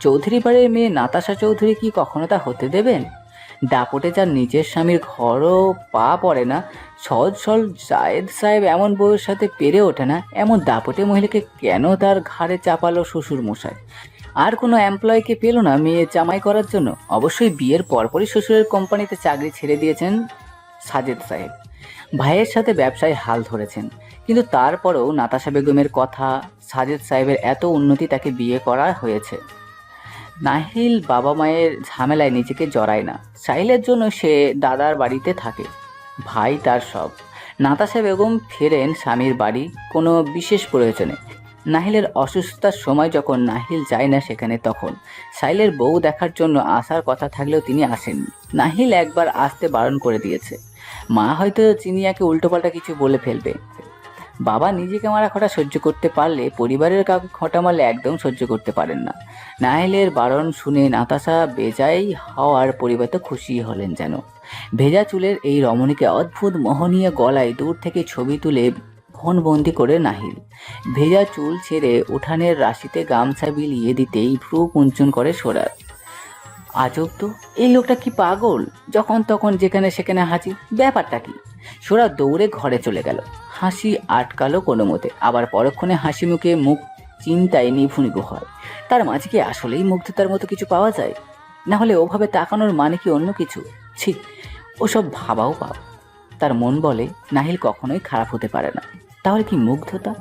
চৌধুরী বাড়ির মেয়ে নাতাশা চৌধুরী কি কখনো তা হতে দেবেন? দাপটে যার নিজের স্বামীর ঘরও পা পড়ে না, সহজ সরল জায়েদ সাহেব এমন বউয়ের সাথে পেরে ওঠে না, এমন দাপটে মহিলাকে কেন তার ঘাড়ে চাপালো শ্বশুর মশাই? আর কোনো এমপ্লয়কে পেল না মেয়ে জামাই করার জন্য? অবশ্যই বিয়ের পরপরই শ্বশুরের কোম্পানিতে চাকরি ছেড়ে দিয়েছেন সাজেদ সাহেব। ভাইয়ের সাথে ব্যবসায় হাল ধরেছেন। কিন্তু তারপরেও নাতাশা বেগমের কথা, সাজেদ সাহেবের এত উন্নতি, তাকে বিয়ে করা হয়েছে। নাহিল বাবা মায়ের ঝামেলায় নিজেকে জড়ায় না। সাহিলের জন্য সে দাদার বাড়িতে থাকে। ভাই তার সব। নাতাশা বেগম ফেরেন স্বামীর বাড়ি কোনো বিশেষ প্রয়োজনে। নাহিলের অসুস্থতার সময় যখন নাহিল যায় না সেখানে, তখন সাহিলের বউ দেখার জন্য আসার কথা থাকলেও তিনি আসেননি। নাহিল একবার আসতে বারণ করে দিয়েছে। মা হয়তো চিনিয়াকে উল্টোপাল্টা কিছু বলে ফেলবে। বাবা নিজেকে মারা খটা সহ্য করতে পারলে পরিবারের কাউকে খটা মারলে একদম সহ্য করতে পারেন না। নাহিলের বারণ শুনে নাতাশা বেজায় হওয়ার পরিবর্তে খুশি হলেন যেন। ভেজা চুলের এই রমণীকে অদ্ভুত মোহনীয় গলায় দূর থেকে ছবি তুলে ফোনবন্দি করে নাহিল। ভেজা চুল ছেড়ে উঠানের রাশিতে গামছা বিলিয়ে দিতেই ভ্রু কুঞ্চন করে সোরার। আজব তো, এই লোকটা কি পাগল? যখন তখন যেখানে সেখানে হাজির, ব্যাপারটা কি? সোরা দৌড়ে ঘরে চলে গেল। হাসি আটকালো কোনো মতে, আবার পরক্ষণে হাসি মুখে মুখ চিন্তায় নিভু হয়। তার মাঝে কি আসলেই মুগ্ধতার মতো কিছু পাওয়া যায়? না হলে ওভাবে তাকানোর মানে কি অন্য কিছু? ছি, ওসব ভাবাও পাও। তার মন বলে নাহিল কখনোই খারাপ হতে পারে না। তাহলে কি মুগ্ধতা?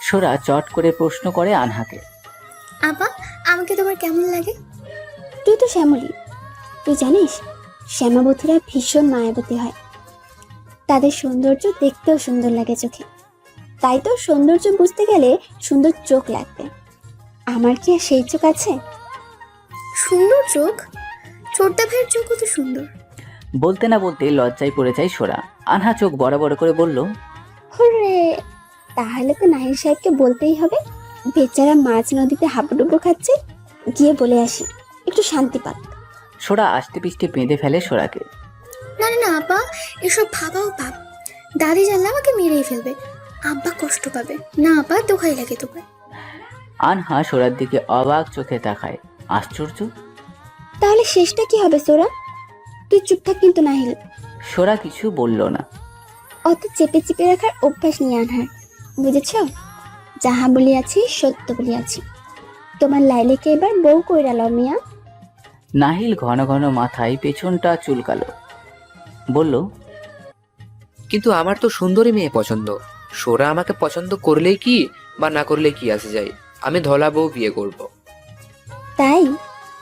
সোরা চট করে প্রশ্ন করে আনহাকে, আপা, আমাকে তোমার কেমন লাগে? তুই তো শ্যামলী, তুই জানিস শ্যামাবতীরা ভীষণ মায়াবতী হয়। তাদের সৌন্দর্য দেখতেও সুন্দর লাগে চোখে। তাই তো সৌন্দর্য বুঝতে গেলে সুন্দর চোখ লাগবে। আমার কি আর সেই চোখ আছে? সুন্দর চোখ? ছোট্টা ভাইয়ের চোখও তো সুন্দর। বলতে না বলতে লজ্জায় পড়ে যায় সোরা। আনহা চোখ বড় বড় করে বলল, হুররে, তাহলে তো নাহির সাহেবকে বলতেই হবে। বেচারা মাছ নদীতে হাবুডুবু খাচ্ছে, গিয়ে বলে আসি একটু শান্তি পাক। সোরা আষ্টে পিষ্টে বেঁধে ফেলে সোরাকে। না না না আপা, এসব ভাবাও পাপ। দাদি জানলে আমাকে মেরেই ফেলবে, আব্বা কষ্ট পাবে। না আপা, দোহাই লাগে তোমার। আনহা সোরার দিকে অবাক চোখে তাকায়। আশ্চর্য। তাহলে শেষটা কি হবে সোরা? তুই চুপ থাক কিন্তু নাহিল। সোরা কিছু বলল না। অত চেপে চেপে রাখার অভ্যাস নিয়ে আনহার, বুঝেছ? যাহা বলিয়াছি সত্য বলিয়াছি। তোমার লাইলেকে এবার বউ কইরা লও মিয়া। নাহিল ঘন ঘন মাথায় পেছনটা চুলকালো, বলল, কিন্তু আমার তো সুন্দরী মেয়ে পছন্দ। সোরা আমাকে পছন্দ করলেই কি বা না করলে কি আসে যায়, আমি ধলা বউ বিয়ে করব।